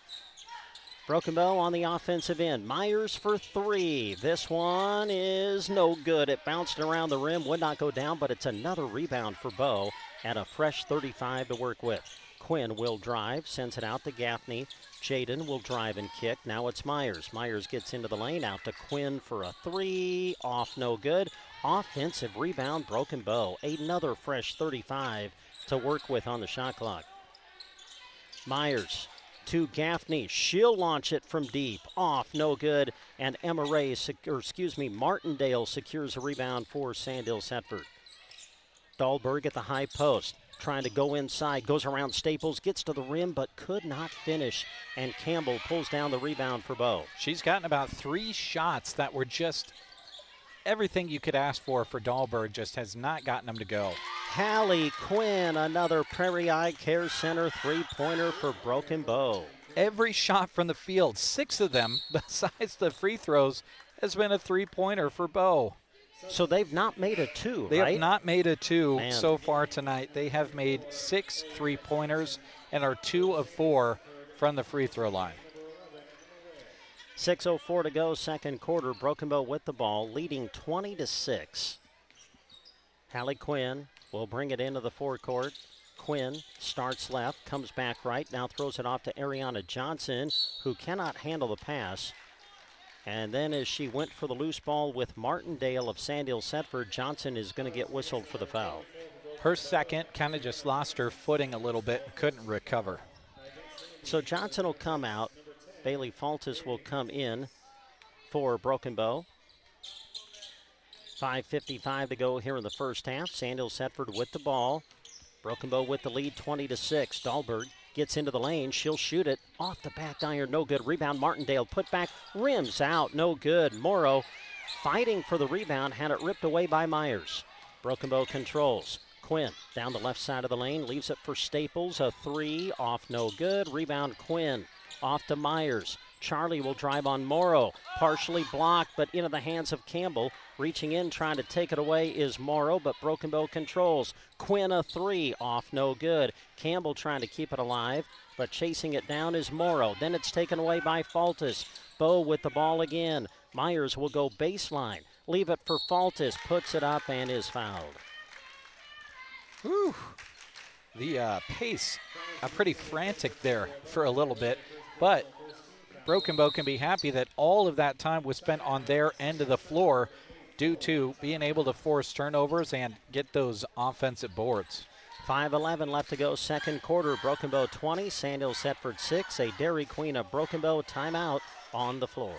Broken Bow on the offensive end. Myers for 3. This one is no good. It bounced around the rim, would not go down, but it's another rebound for Bow and a fresh 35 to work with. Quinn will drive, sends it out to Gaffney. Jaden will drive and kick. Now it's Myers. Myers gets into the lane, out to Quinn for a 3. Off, no good. Offensive rebound, Broken Bow. Another fresh 35 to work with on the shot clock. Myers to Gaffney. She'll launch it from deep. Off, no good. And Martindale secures a rebound for Sandhills Thedford. Dahlberg at the high post. Trying to go inside, goes around Staples, gets to the rim, but could not finish. And Campbell pulls down the rebound for Bo. She's gotten about 3 shots that were just everything you could ask for Dahlberg, just has not gotten them to go. Hallie Quinn, another Prairie Eye Care Center three-pointer for Broken Bow. Every shot from the field, 6 of them, besides the free throws, has been a three-pointer for Bo. So they've not made a 2, They right? have not made a 2 so far tonight. They have made 6 three-pointers and are 2 of 4 from the free throw line. 6:04 to go, second quarter. Broken Bow with the ball, leading 20-6. Hallie Quinn will bring it into the forecourt. Quinn starts left, comes back right, now throws it off to Ariana Johnson, who cannot handle the pass. And then as she went for the loose ball with Martindale of Sandhills Thedford, Johnson is going to get whistled for the foul. Her second kind of just lost her footing a little bit and couldn't recover. So Johnson will come out. Bailey Faltis will come in for Broken Bow. 5:55 to go here in the first half. Sandhills Thedford with the ball. Broken Bow with the lead, 20-6. Dahlberg gets into the lane. She'll shoot it off the back iron. No good. Rebound, Martindale. Put back. Rims out. No good. Morrow fighting for the rebound. Had it ripped away by Myers. Broken Bow controls. Quinn down the left side of the lane. Leaves it for Staples. A 3. Off. No good. Rebound, Quinn. Off to Myers. Charlie will drive on Morrow. Partially blocked, but into the hands of Campbell. Reaching in, trying to take it away is Morrow, but Broken Bow controls. Quinn a 3, off, no good. Campbell trying to keep it alive, but chasing it down is Morrow. Then it's taken away by Faltis. Bow with the ball again. Myers will go baseline. Leave it for Faltis. Puts it up and is fouled. Whew. The pace, pretty frantic there for a little bit, but Broken Bow can be happy that all of that time was spent on their end of the floor due to being able to force turnovers and get those offensive boards. 5:11 left to go, second quarter. Broken Bow 20, Sandhills Thedford 6. A Dairy Queen of Broken Bow timeout on the floor.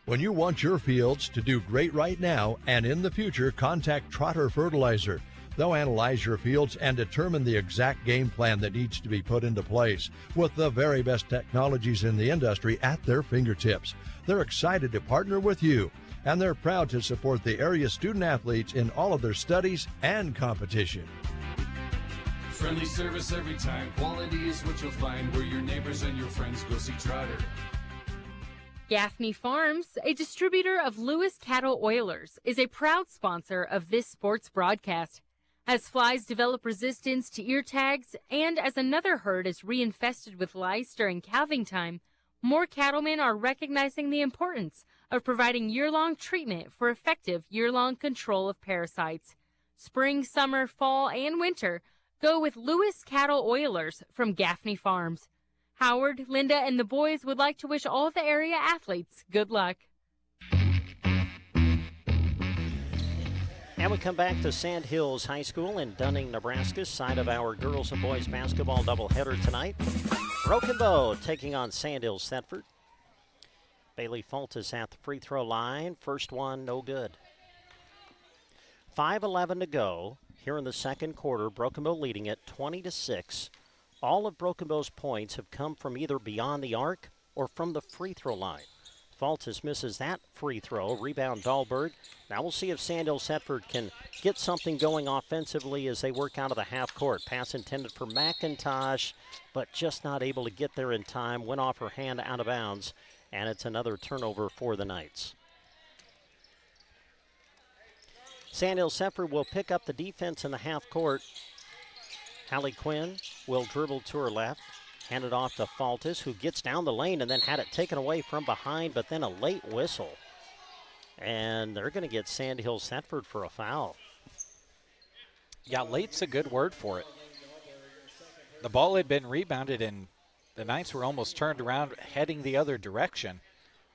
When you want your fields to do great right now and in the future, contact Trotter Fertilizer. They'll analyze your fields and determine the exact game plan that needs to be put into place with the very best technologies in the industry at their fingertips. They're excited to partner with you, and they're proud to support the area student athletes in all of their studies and competition. Friendly service every time. Quality is what you'll find where your neighbors and your friends go see Trotter. Gaffney Farms, a distributor of Lewis cattle oilers, is a proud sponsor of this sports broadcast. As flies develop resistance to ear tags and as another herd is reinfested with lice during calving time, more cattlemen are recognizing the importance of providing year-long treatment for effective year-long control of parasites. Spring, summer, fall, and winter go with Lewis cattle oilers from Gaffney Farms. Howard, Linda, and the boys would like to wish all the area athletes good luck. And we come back to Sandhills High School in Dunning, Nebraska, side of our girls and boys basketball doubleheader tonight. Broken Bow taking on Sandhills Thedford. Bailey Fultis at the free throw line. First one, no good. 5:11 to go here in the second quarter. Broken Bow leading it 20-6. All of Broken Bow's points have come from either beyond the arc or from the free throw line. Fultis misses that free throw. Rebound Dahlberg. Now we'll see if Sandhills Thedford can get something going offensively as they work out of the half court. Pass intended for McIntosh, but just not able to get there in time. Went off her hand out of bounds, and it's another turnover for the Knights. Sandhills Thedford will pick up the defense in the half court. Hallie Quinn will dribble to her left. Hand it off to Fultis, who gets down the lane and then had it taken away from behind, but then a late whistle. And they're going to get Sandhills Thedford for a foul. Yeah, late's a good word for it. The ball had been rebounded, and the Knights were almost turned around heading the other direction.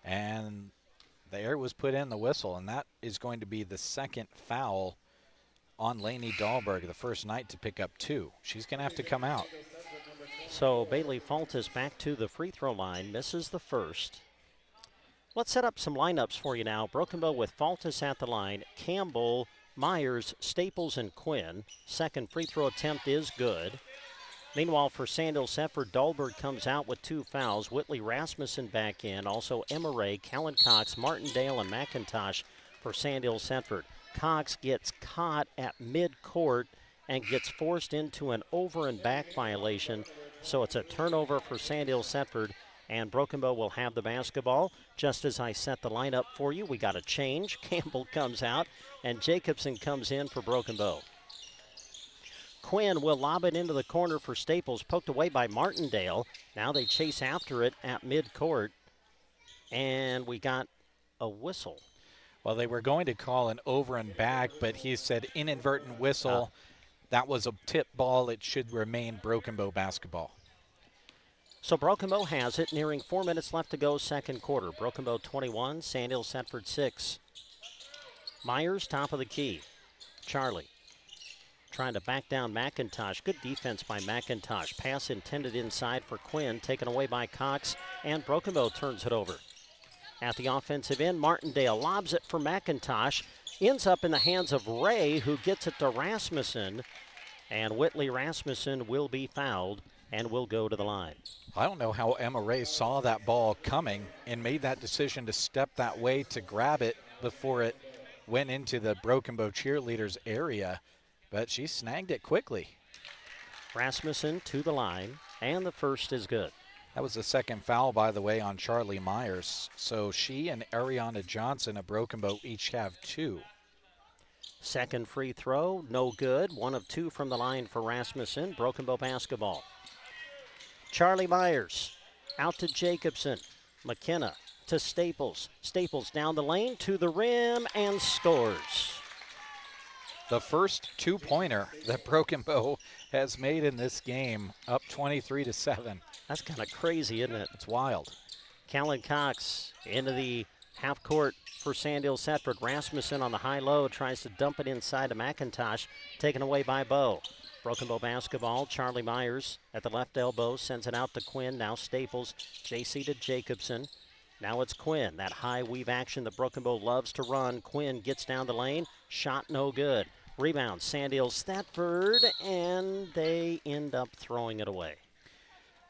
And there was put in the whistle, and that is going to be the second foul on Lainey Dahlberg, the first Knight to pick up 2. She's going to have to come out. So Bailey Fultis back to the free throw line, misses the first. Let's set up some lineups for you now. Broken Bow with Fultis at the line, Campbell, Myers, Staples, and Quinn. Second free throw attempt is good. Meanwhile, for Sandhills Thedford, Dahlberg comes out with 2 fouls. Whitley Rasmussen back in. Also Emma Ray, Callan Cox, Martindale, and McIntosh for Sandhills Thedford. Cox gets caught at midcourt and gets forced into an over and back violation. So it's a turnover for Sandhills Thedford, and Broken Bow will have the basketball. Just as I set the lineup for you, we got a change. Campbell comes out, and Jacobson comes in for Broken Bow. Quinn will lob it into the corner for Staples, poked away by Martindale. Now they chase after it at midcourt, and we got a whistle. Well, they were going to call an over and back, but he said inadvertent whistle. That was a tip ball. It should remain Broken Bow basketball. So Broken Bow has it, nearing 4 minutes left to go, second quarter. Broken Bow 21, Sandhills Thedford 6. Myers, top of the key. Charlie trying to back down McIntosh. Good defense by McIntosh. Pass intended inside for Quinn, taken away by Cox, and Broken Bow turns it over. At the offensive end, Martindale lobs it for McIntosh. Ends up in the hands of Ray, who gets it to Rasmussen. And Whitley Rasmussen will be fouled and will go to the line. I don't know how Emma Ray saw that ball coming and made that decision to step that way to grab it before it went into the Broken Bow cheerleaders area, but she snagged it quickly. Rasmussen to the line, and the first is good. That was the second foul, by the way, on Charlie Myers. So she and Ariana Johnson of Broken Bow each have 2. Second free throw, no good. 1 of 2 from the line for Rasmussen. Broken Bow basketball. Charlie Myers out to Jacobson. McKenna to Staples. Staples down the lane to the rim and scores. The first 2-pointer that Broken Bow has made in this game, up 23-7. That's kind of crazy, isn't it? It's wild. Callan Cox into the Half court for Sandhills Thedford. Rasmussen on the high-low tries to dump it inside to McIntosh, taken away by Bow. Broken Bow basketball. Charlie Myers at the left elbow sends it out to Quinn. Now Staples. JC to Jacobson. Now it's Quinn. That high weave action that Broken Bow loves to run. Quinn gets down the lane. Shot no good. Rebound, Sandhills Thedford, and they end up throwing it away.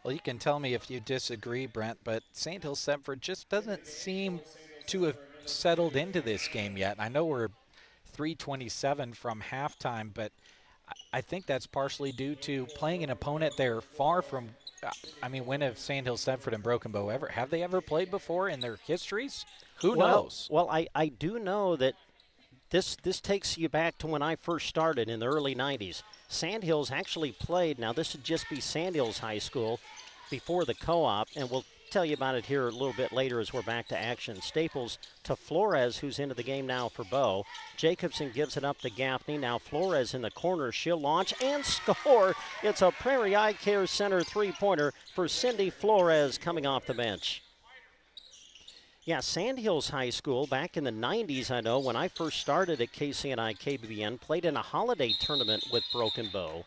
Well, you can tell me if you disagree, Brent, but Sandhills Thedford just doesn't seem to have settled into this game yet. I know we're 3:27 from halftime, but I think that's partially due to playing an opponent they're far from. I mean, when have Sandhills Thedford and Broken Bow have they ever played before in their histories? Who knows? Well, I do know that this takes you back to when I first started in the early 90s. Sandhills actually played, now this would just be Sandhills High School before the co-op, and we'll tell you about it here a little bit later as we're back to action. Staples to Flores, who's into the game now for Bow. Jacobson gives it up to Gaffney. Now Flores in the corner. She'll launch and score. It's a Prairie Eye Care Center three-pointer for Cindy Flores coming off the bench. Yeah, Sandhills High School back in the 90s, I know, when I first started at KCNI KBBN, played in a holiday tournament with Broken Bow.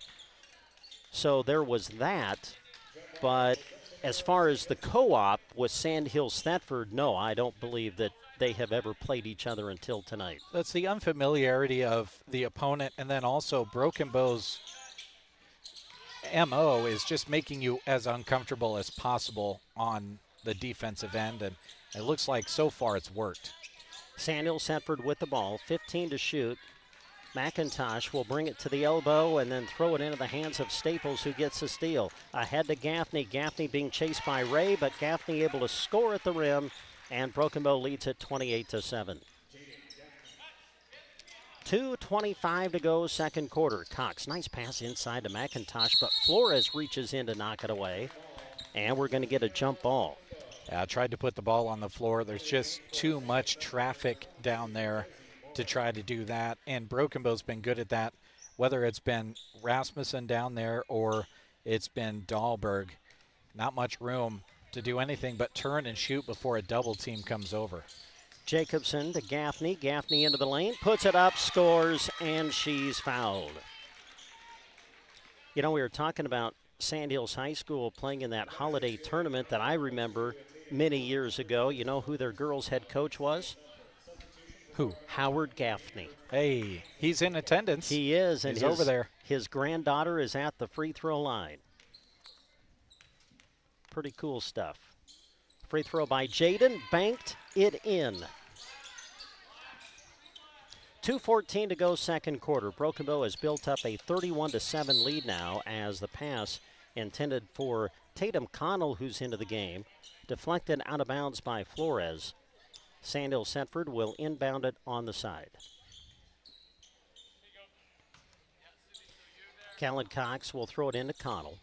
So there was that, but as far as the co-op with Sandhills Thedford, no, I don't believe that they have ever played each other until tonight. That's the unfamiliarity of the opponent, and then also Broken Bow's MO is just making you as uncomfortable as possible on the defensive end, and it looks like so far it's worked. Sandhills Thedford with the ball, 15 to shoot. McIntosh will bring it to the elbow and then throw it into the hands of Staples, who gets the steal. Ahead to Gaffney. Gaffney being chased by Ray, but Gaffney able to score at the rim, and Broken Bow leads it 28-7. 2:25 to go, second quarter. Cox, nice pass inside to McIntosh, but Flores reaches in to knock it away, and we're going to get a jump ball. Yeah, I tried to put the ball on the floor. There's just too much traffic down there to try to do that, and Broken Bow's been good at that, whether it's been Rasmussen down there or it's been Dahlberg. Not much room to do anything but turn and shoot before a double team comes over. Jacobson to Gaffney. Gaffney into the lane, puts it up, scores, and she's fouled. You know, we were talking about Sandhills High School playing in that holiday tournament that I remember many years ago. You know who their girls' head coach was? Who? Howard Gaffney. Hey, he's in attendance. He is, and he's over there. His granddaughter is at the free throw line. Pretty cool stuff. Free throw by Jaden, banked it in. 2:14 to go, second quarter. Broken Bow has built up a 31-7 lead now, as the pass intended for Tatum Connell, who's into the game, deflected out of bounds by Flores. Sandhills Thedford will inbound it on the side. Callan Cox will throw it into Connell.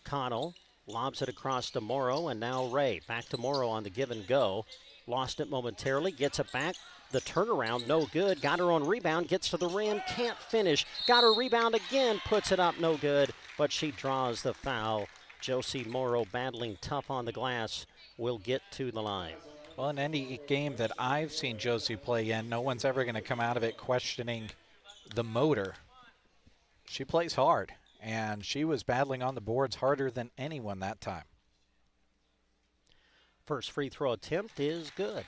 Connell lobs it across to Morrow, and now Ray. Back to Morrow on the give and go. Lost it momentarily, gets it back. The turnaround, no good. Got her on rebound, gets to the rim, can't finish. Got her rebound again, puts it up, no good, but she draws the foul. Josie Morrow, battling tough on the glass, will get to the line. Well, in any game that I've seen Josie play in, no one's ever going to come out of it questioning the motor. She plays hard, and she was battling on the boards harder than anyone that time. First free throw attempt is good.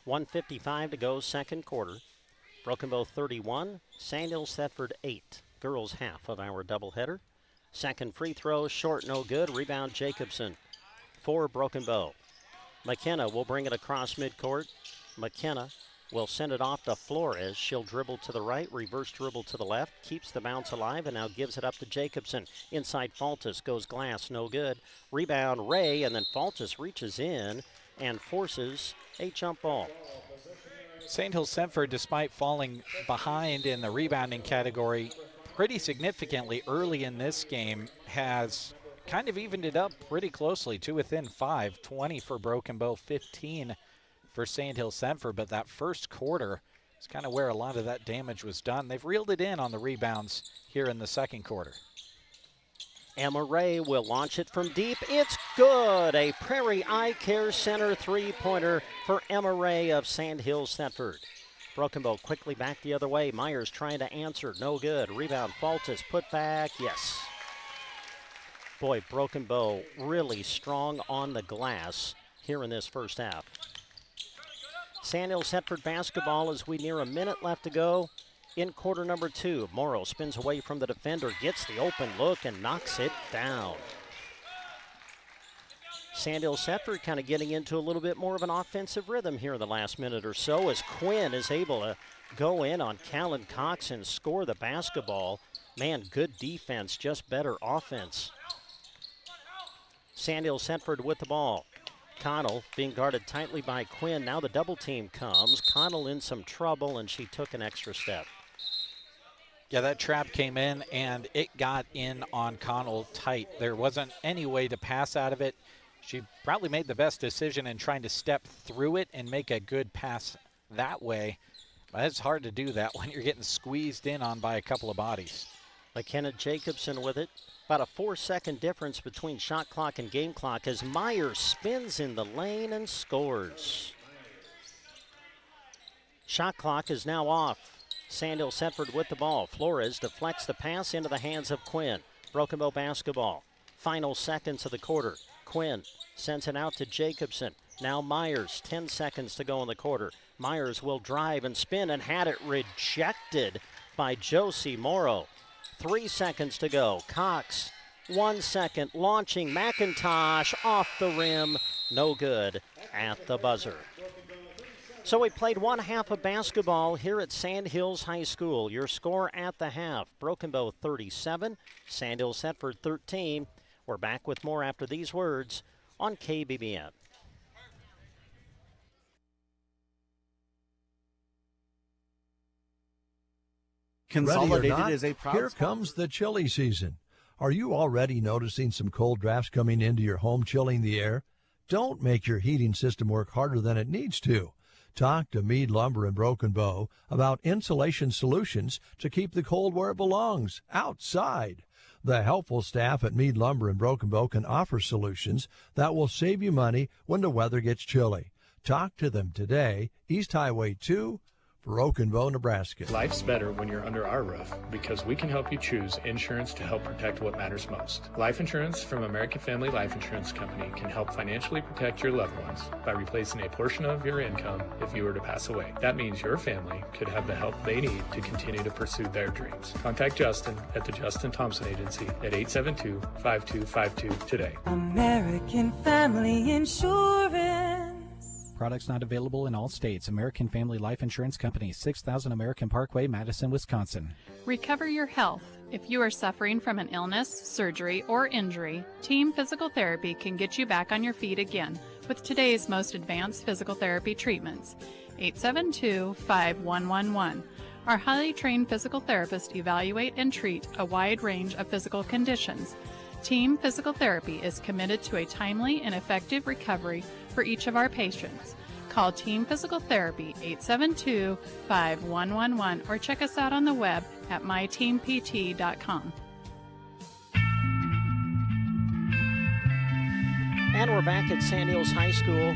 1:55 to go, second quarter. Broken Bow 31, Sandhills Thedford 8. Girls half of our doubleheader. Second free throw, short, no good. Rebound Jacobson for Broken Bow. McKenna will bring it across midcourt. McKenna will send it off to Flores. She'll dribble to the right, reverse dribble to the left, keeps the bounce alive, and now gives it up to Jacobson. Inside Faltis, goes glass, no good. Rebound Ray, and then Faltis reaches in and forces a jump ball. Sandhills Thedford, despite falling behind in the rebounding category pretty significantly early in this game, has kind of evened it up pretty closely to within 5. 20 for Broken Bow, 15 for Sandhills Thedford, but that first quarter is kind of where a lot of that damage was done. They've reeled it in on the rebounds here in the second quarter. Emma Ray will launch it from deep. It's good. A Prairie Eye Care Center three-pointer for Emma Ray of Sandhills, Thedford. Broken Bow quickly back the other way. Myers trying to answer. No good. Rebound. Faltis put back. Yes. Boy, Broken Bow really strong on the glass here in this first half. Sandhills Thedford basketball as we near a minute left to go in quarter number 2. Morrow spins away from the defender, gets the open look and knocks it down. Sandhills Thedford kind of getting into a little bit more of an offensive rhythm here in the last minute or so as Quinn is able to go in on Callan Cox and score the basketball. Man, good defense, just better offense. Sandhills Thedford with the ball. Connell being guarded tightly by Quinn. Now the double team comes. Connell in some trouble, and she took an extra step. Yeah, that trap came in, and it got in on Connell tight. There wasn't any way to pass out of it. She probably made the best decision in trying to step through it and make a good pass that way. But it's hard to do that when you're getting squeezed in on by a couple of bodies. McKenna Jacobson with it. About a 4-second difference between shot clock and game clock as Myers spins in the lane and scores. Shot clock is now off. Sandhills Thedford with the ball. Flores deflects the pass into the hands of Quinn. Broken Bow basketball. Final seconds of the quarter. Quinn sends it out to Jacobson. Now Myers, 10 seconds to go in the quarter. Myers will drive and spin and had it rejected by Josie Morrow. 3 seconds to go. Cox, 1 second, launching McIntosh off the rim. No good at the buzzer. So we played one half of basketball here at Sandhills High School. Your score at the half, Broken Bow 37, Sandhills Thedford 13. We're back with more after these words on KBBN. Consolidated Ready or not, is a proud Here sponsor. comes the chilly season. Are you already noticing some cold drafts coming into your home, chilling the air? Don't make your heating system work harder than it needs to. Talk to Mead Lumber and Broken Bow about insulation solutions to keep the cold where it belongs, outside. The helpful staff at Mead Lumber and Broken Bow can offer solutions that will save you money when the weather gets chilly. Talk to them today, East Highway 2, Broken Bow, Nebraska. Life's better when you're under our roof because we can help you choose insurance to help protect what matters most. Life insurance from American Family Life Insurance Company can help financially protect your loved ones by replacing a portion of your income if you were to pass away. That means your family could have the help they need to continue to pursue their dreams. Contact Justin at the Justin Thompson Agency at 872-5252 today. American Family Insurance. Products not available in all states. American Family Life Insurance Company, 6000 American Parkway, Madison, Wisconsin. Recover your health. If you are suffering from an illness, surgery, or injury, Team Physical Therapy can get you back on your feet again with today's most advanced physical therapy treatments. 872-5111. Our highly trained physical therapists evaluate and treat a wide range of physical conditions. Team Physical Therapy is committed to a timely and effective recovery for each of our patients. Call Team Physical Therapy 872-5111 or check us out on the web at myteampt.com. And we're back at Sandhills High School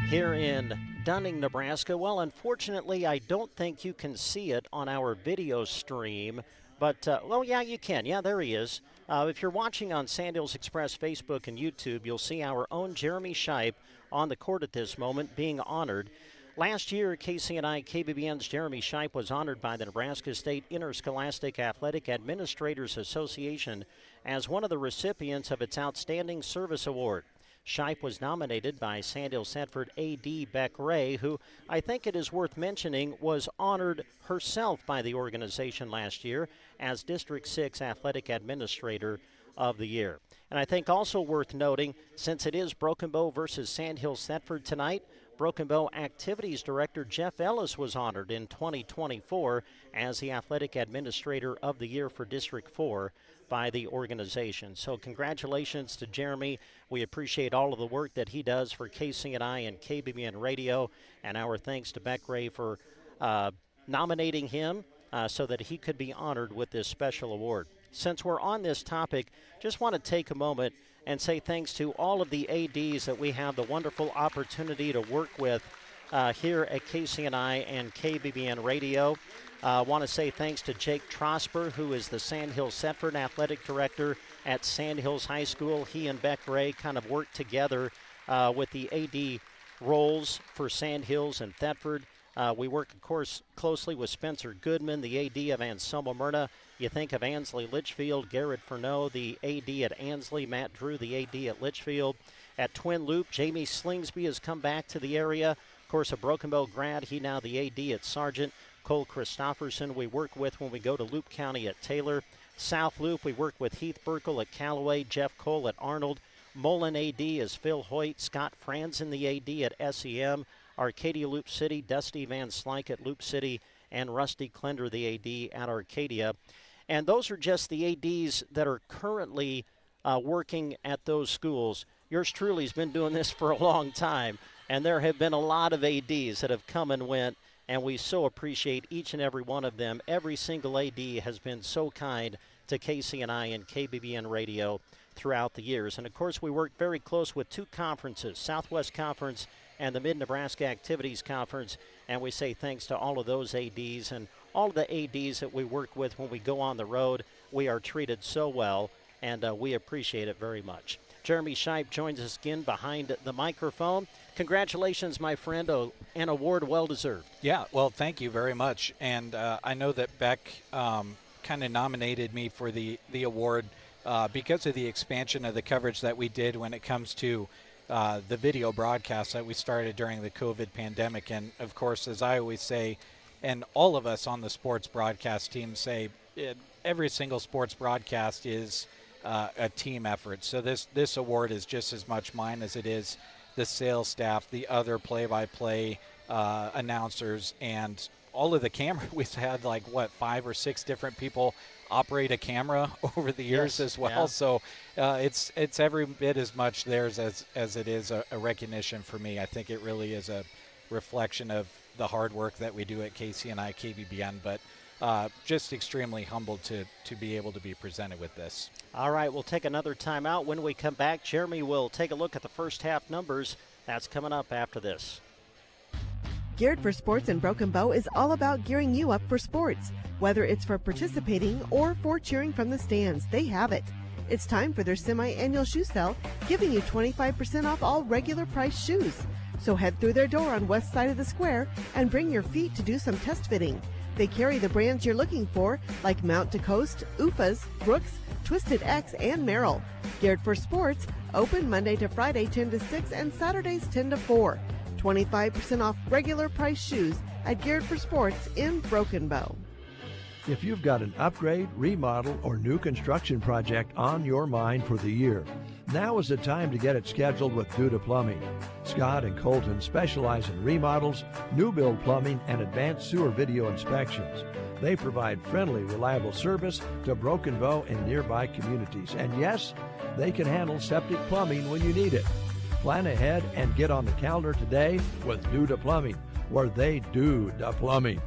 here in Dunning, Nebraska. Well, unfortunately, I don't think you can see it on our video stream. But, well, yeah, you can. Yeah, there he is. If you're watching on Sandhills Express Facebook and YouTube, you'll see our own Jeremy Shipe on the court at this moment being honored. Last year, KCNI KBBN's Jeremy Shipe was honored by the Nebraska State Interscholastic Athletic Administrators Association as one of the recipients of its Outstanding Service Award. Shipe was nominated by Sandhills Thedford A.D. Beck Ray, who I think it is worth mentioning was honored herself by the organization last year as District 6 Athletic Administrator of the Year. And I think also worth noting, since it is Broken Bow versus Sandhills Thedford tonight, Broken Bow Activities Director Jeff Ellis was honored in 2024 as the Athletic Administrator of the Year for District 4 by the organization. So congratulations to Jeremy. We appreciate all of the work that he does for KCNI and KBBN Radio, and our thanks to Beck Ray for nominating him so that he could be honored with this special award. since we're on this topic, just want to take a moment and say thanks to all of the ADs that we have the wonderful opportunity to work with here at KCNI and KBBN Radio. I want to say thanks to Jake Trosper, who is the Sandhills Thedford Athletic Director at Sandhills High School. He and Beck Ray kind of work together with the AD roles for Sandhills and Thedford. We work, of course, closely with Spencer Goodman, the AD of Anselmo Myrna. You think of Ansley Litchfield, Garrett Furneaux, the AD at Ansley, Matt Drew, the AD at Litchfield. At Twin Loop, Jamie Slingsby has come back to the area. Of course, a Broken Bow grad, he now the AD at Sargent. Cole Christofferson we work with when we go to Loop County at Taylor. South Loop, we work with Heath Burkle at Callaway, Jeff Cole at Arnold. Mullen AD is Phil Hoyt, Scott Franzen, the AD at SEM. Arcadia Loop City, Dusty Van Slyke at Loop City, and Rusty Klender, the AD at Arcadia. And those are just the ADs that are currently working at those schools. Yours truly has been doing this for a long time, and there have been a lot of ADs that have come and went, and we so appreciate each and every one of them. Every single AD has been so kind to KCNI and KBBN Radio throughout the years. And, of course, we work very close with two conferences, Southwest Conference and the Mid-Nebraska Activities Conference, and we say thanks to all of those ADs and all of the ADs that we work with when we go on the road. We are treated so well, and we appreciate it very much. Jeremy Scheib joins us again behind the microphone. Congratulations, my friend, an award well-deserved. Yeah, well, thank you very much. And I know that Beck kind of nominated me for the award because of the expansion of the coverage that we did when it comes to the video broadcast that we started during the COVID pandemic. And, of course, as I always say, and all of us on the sports broadcast team say, every single sports broadcast is a team effort. So this award is just as much mine as it is the sales staff, the other play-by-play announcers, and all of the camera. We've had 5 or 6 different people operate a camera over the years as well. Yeah. So it's every bit as much theirs as it is a recognition for me. I think it really is a reflection of the hard work that we do at KCNI, KBBN, but just extremely humbled to be able to be presented with this. All right, we'll take another timeout. When we come back, Jeremy will take a look at the first half numbers. That's coming up after this. Geared for Sports in Broken Bow is all about gearing you up for sports. Whether it's for participating or for cheering from the stands, they have it. It's time for their semi-annual shoe sale, giving you 25% off all regular price shoes. So head through their door on west side of the square and bring your feet to do some test fitting. They carry the brands you're looking for, like Mount to Coast, Ufas, Brooks, Twisted X, and Merrill. Geared for Sports, open Monday to Friday 10 to 6 and Saturdays 10 to 4. 25% off regular price shoes at Geared for Sports in Broken Bow. If you've got an upgrade, remodel, or new construction project on your mind for the year, now is the time to get it scheduled with Duda Plumbing. Scott and Colton specialize in remodels, new build plumbing, and advanced sewer video inspections. They provide friendly, reliable service to Broken Bow and nearby communities. And yes, they can handle septic plumbing when you need it. Plan ahead and get on the calendar today with Duda Plumbing, where they do the plumbing.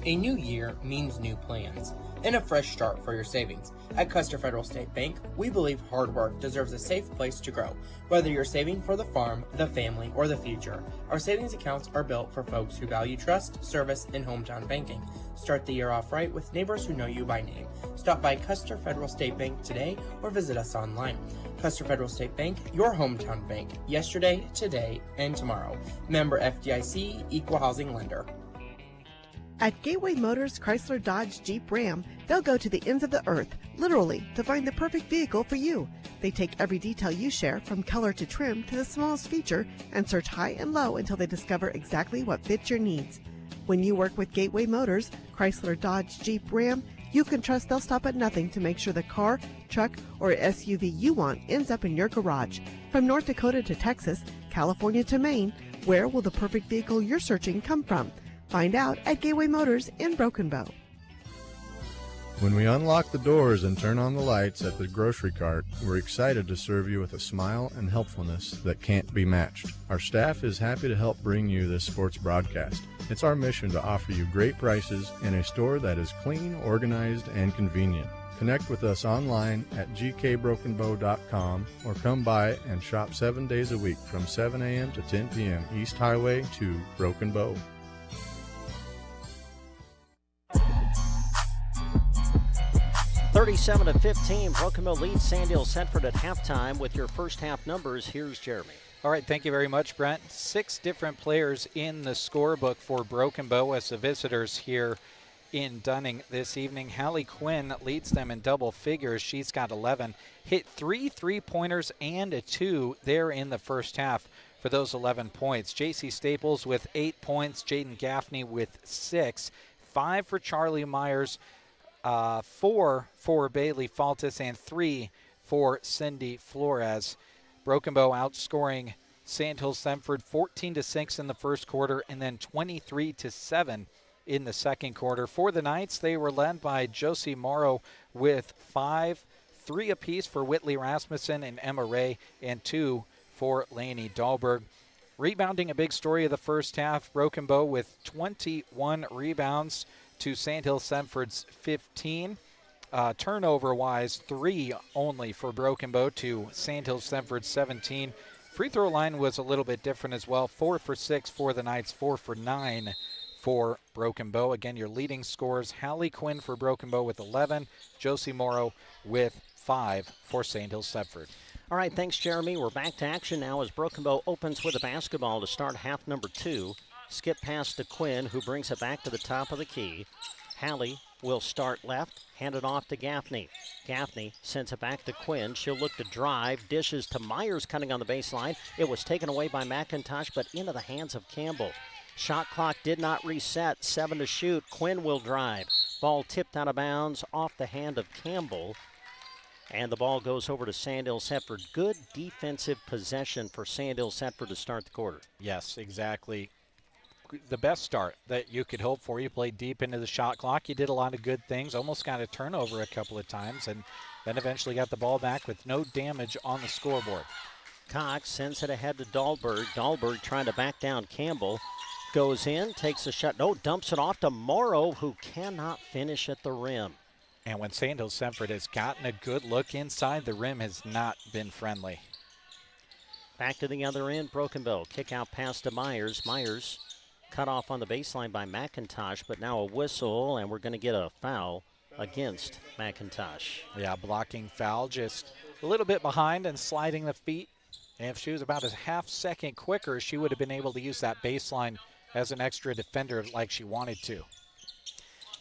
A new year means new plans and a fresh start for your savings. At Custer Federal State Bank, we believe hard work deserves a safe place to grow. Whether you're saving for the farm, the family, or the future, our savings accounts are built for folks who value trust, service, and hometown banking. Start the year off right with neighbors who know you by name. Stop by Custer Federal State Bank today or visit us online. Custer Federal State Bank, your hometown bank, yesterday, today, and tomorrow. Member FDIC, Equal Housing Lender. At Gateway Motors, Chrysler, Dodge, Jeep, Ram, they'll go to the ends of the earth, literally, to find the perfect vehicle for you. They take every detail you share, from color to trim to the smallest feature, and search high and low until they discover exactly what fits your needs. When you work with Gateway Motors, Chrysler, Dodge, Jeep, Ram, you can trust they'll stop at nothing to make sure the car, truck, or SUV you want ends up in your garage. From North Dakota to Texas, California to Maine, where will the perfect vehicle you're searching come from? Find out at Gateway Motors in Broken Bow. When we unlock the doors and turn on the lights at the grocery cart, we're excited to serve you with a smile and helpfulness that can't be matched. Our staff is happy to help bring you this sports broadcast. It's our mission to offer you great prices in a store that is clean, organized, and convenient. Connect with us online at gkbrokenbow.com or come by and shop 7 days a week from 7 a.m. to 10 p.m. East Highway to Broken Bow. (37-15). Broken Bow leads Sandhills Thedford at halftime. With your first half numbers, here's Jeremy. All right, thank you very much, Brent. 6 different players in the scorebook for Broken Bow as the visitors here in Dunning this evening. Hallie Quinn leads them in double figures. She's got 11. Hit 3 3-pointers and a 2 there in the first half for those 11 points. J.C. Staples with 8 points. Jaden Gaffney with 6. 5 for Charlie Myers. 4 for Bailey Faltis, and 3 for Cindy Flores. Broken Bow outscoring Sandhills Thedford 14-6 in the first quarter and then 23-7 in the second quarter. For the Knights, they were led by Josie Morrow with 5, 3 apiece for Whitley Rasmussen and Emma Ray, and 2 for Lainey Dahlberg. Rebounding, a big story of the first half. Broken Bow with 21 rebounds to Sandhills Thedford's 15. Turnover-wise, 3 only for Broken Bow to Sandhills Thedford's 17. Free throw line was a little bit different as well. 4 for 6 for the Knights, 4 for 9 for Broken Bow. Again, your leading scorers, Hallie Quinn for Broken Bow with 11, Josie Morrow with 5 for Sandhills Thedford. All right, thanks, Jeremy. We're back to action now as Broken Bow opens with a basketball to start half number 2. Skip pass to Quinn, who brings it back to the top of the key. Hallie will start left, hand it off to Gaffney. Gaffney sends it back to Quinn. She'll look to drive, dishes to Myers cutting on the baseline. It was taken away by McIntosh, but into the hands of Campbell. Shot clock did not reset. 7 to shoot. Quinn will drive. Ball tipped out of bounds off the hand of Campbell. And the ball goes over to Sandhills Thedford. Good defensive possession for Sandhills Thedford to start the quarter. Yes, exactly. The best start that you could hope for. You played deep into the shot clock. You did a lot of good things. Almost got a turnover a couple of times, and then eventually got the ball back with no damage on the scoreboard. Cox sends it ahead to Dahlberg. Dahlberg trying to back down Campbell. Goes in, takes a shot. No, dumps it off to Morrow, who cannot finish at the rim. And when Sandhills Thedford has gotten a good look inside, the rim has not been friendly. Back to the other end, Broken Bow. Kick out pass to Myers. Myers cut off on the baseline by McIntosh, but now a whistle, and we're going to get a foul against McIntosh. Yeah, blocking foul, just a little bit behind and sliding the feet. And if she was about a half second quicker, she would have been able to use that baseline as an extra defender like she wanted to.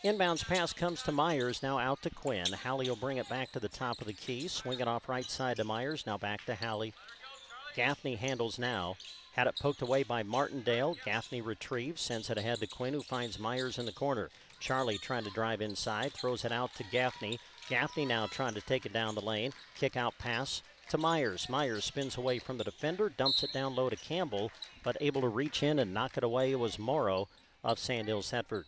Inbounds pass comes to Myers, now out to Quinn. Hallie will bring it back to the top of the key. Swing it off right side to Myers, now back to Hallie. Gaffney handles now. Had it poked away by Martindale. Gaffney retrieves, sends it ahead to Quinn, who finds Myers in the corner. Charlie trying to drive inside, throws it out to Gaffney. Gaffney now trying to take it down the lane. Kick out pass to Myers. Myers spins away from the defender, dumps it down low to Campbell, but able to reach in and knock it away. It was Morrow of Sandhills Thedford.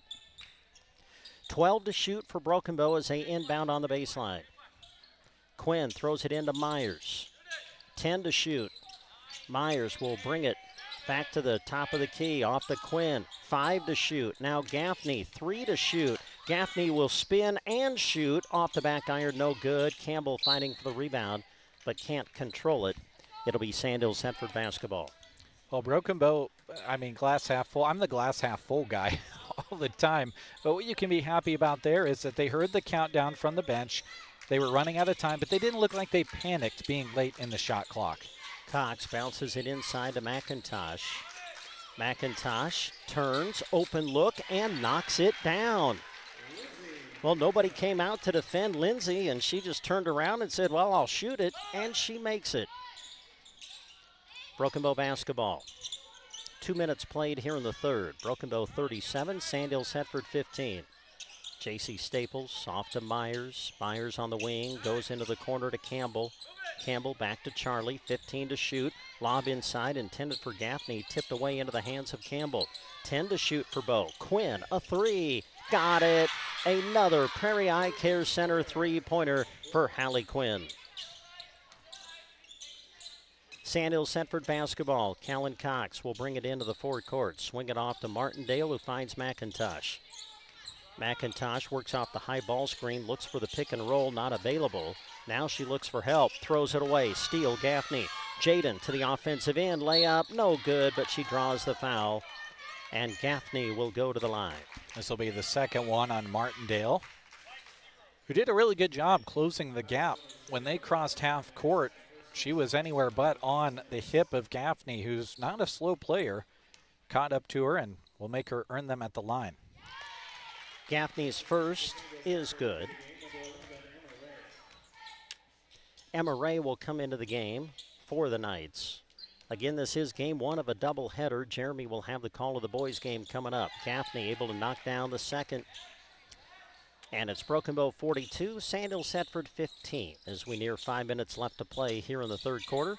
12 to shoot for Broken Bow as they inbound on the baseline. Quinn throws it into Myers. 10 to shoot. Myers will bring it back to the top of the key, off to Quinn. 5 to shoot. Now Gaffney, 3 to shoot. Gaffney will spin and shoot off the back iron, no good. Campbell fighting for the rebound, but can't control it. It'll be Sandhills Thedford basketball. Well, Broken Bow, glass half full. I'm the glass half full guy all the time. But what you can be happy about there is that they heard the countdown from the bench. They were running out of time, but they didn't look like they panicked being late in the shot clock. Cox bounces it inside to McIntosh. McIntosh turns, open look, and knocks it down. Well, nobody came out to defend Lindsay, and she just turned around and said, well, I'll shoot it, and she makes it. Broken Bow basketball. 2 minutes played here in the third. Broken Bow 37, Sandhills Thedford 15. J.C. Staples off to Myers. Myers on the wing, goes into the corner to Campbell. Campbell back to Charlie, 15 to shoot. Lob inside, intended for Gaffney, tipped away into the hands of Campbell. 10 to shoot for Bow. Quinn, a 3. Got it. Another Prairie Eye Care Center three-pointer for Hallie Quinn. Sandhills Thedford basketball. Callan Cox will bring it into the forecourt. Swing it off to Martindale, who finds McIntosh. McIntosh works off the high ball screen, looks for the pick and roll, not available. Now she looks for help, throws it away. Steele, Gaffney. Jaden to the offensive end, layup, no good, but she draws the foul. And Gaffney will go to the line. This will be the second one on Martindale, who did a really good job closing the gap. When they crossed half court, she was anywhere but on the hip of Gaffney, who's not a slow player. Caught up to her and will make her earn them at the line. Gaffney's first is good. Emma Ray will come into the game for the Knights. Again, this is game one of a doubleheader. Jeremy will have the call of the boys' game coming up. Gaffney able to knock down the second. And it's Broken Bow 42, Sandhills Thedford 15 as we near 5 minutes left to play here in the third quarter.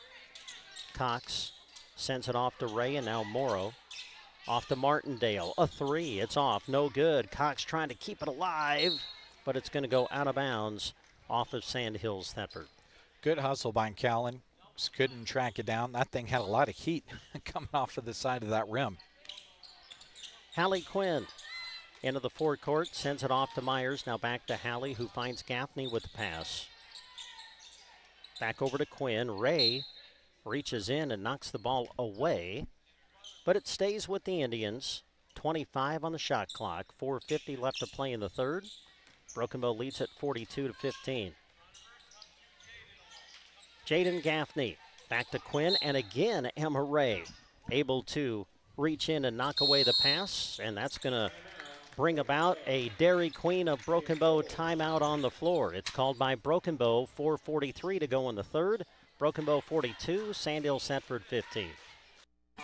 Cox sends it off to Ray, and now Morrow. Off to Martindale, a three, it's off, no good. Cox trying to keep it alive, but it's going to go out of bounds off of Sandhills Thedford. Good hustle by Callan. Just couldn't track it down. That thing had a lot of heat coming off of the side of that rim. Hallie Quinn into the forecourt, sends it off to Myers. Now back to Hallie, who finds Gaffney with the pass. Back over to Quinn. Ray reaches in and knocks the ball away, but it stays with the Indians. 25 on the shot clock, 4:50 left to play in the third. Broken Bow leads at 42-15. Jaden Gaffney back to Quinn, and again Emma Ray able to reach in and knock away the pass, and that's going to bring about a Dairy Queen of Broken Bow timeout on the floor. It's called by Broken Bow, 4:43 to go in the third. Broken Bow 42, Sandhills Thedford 15.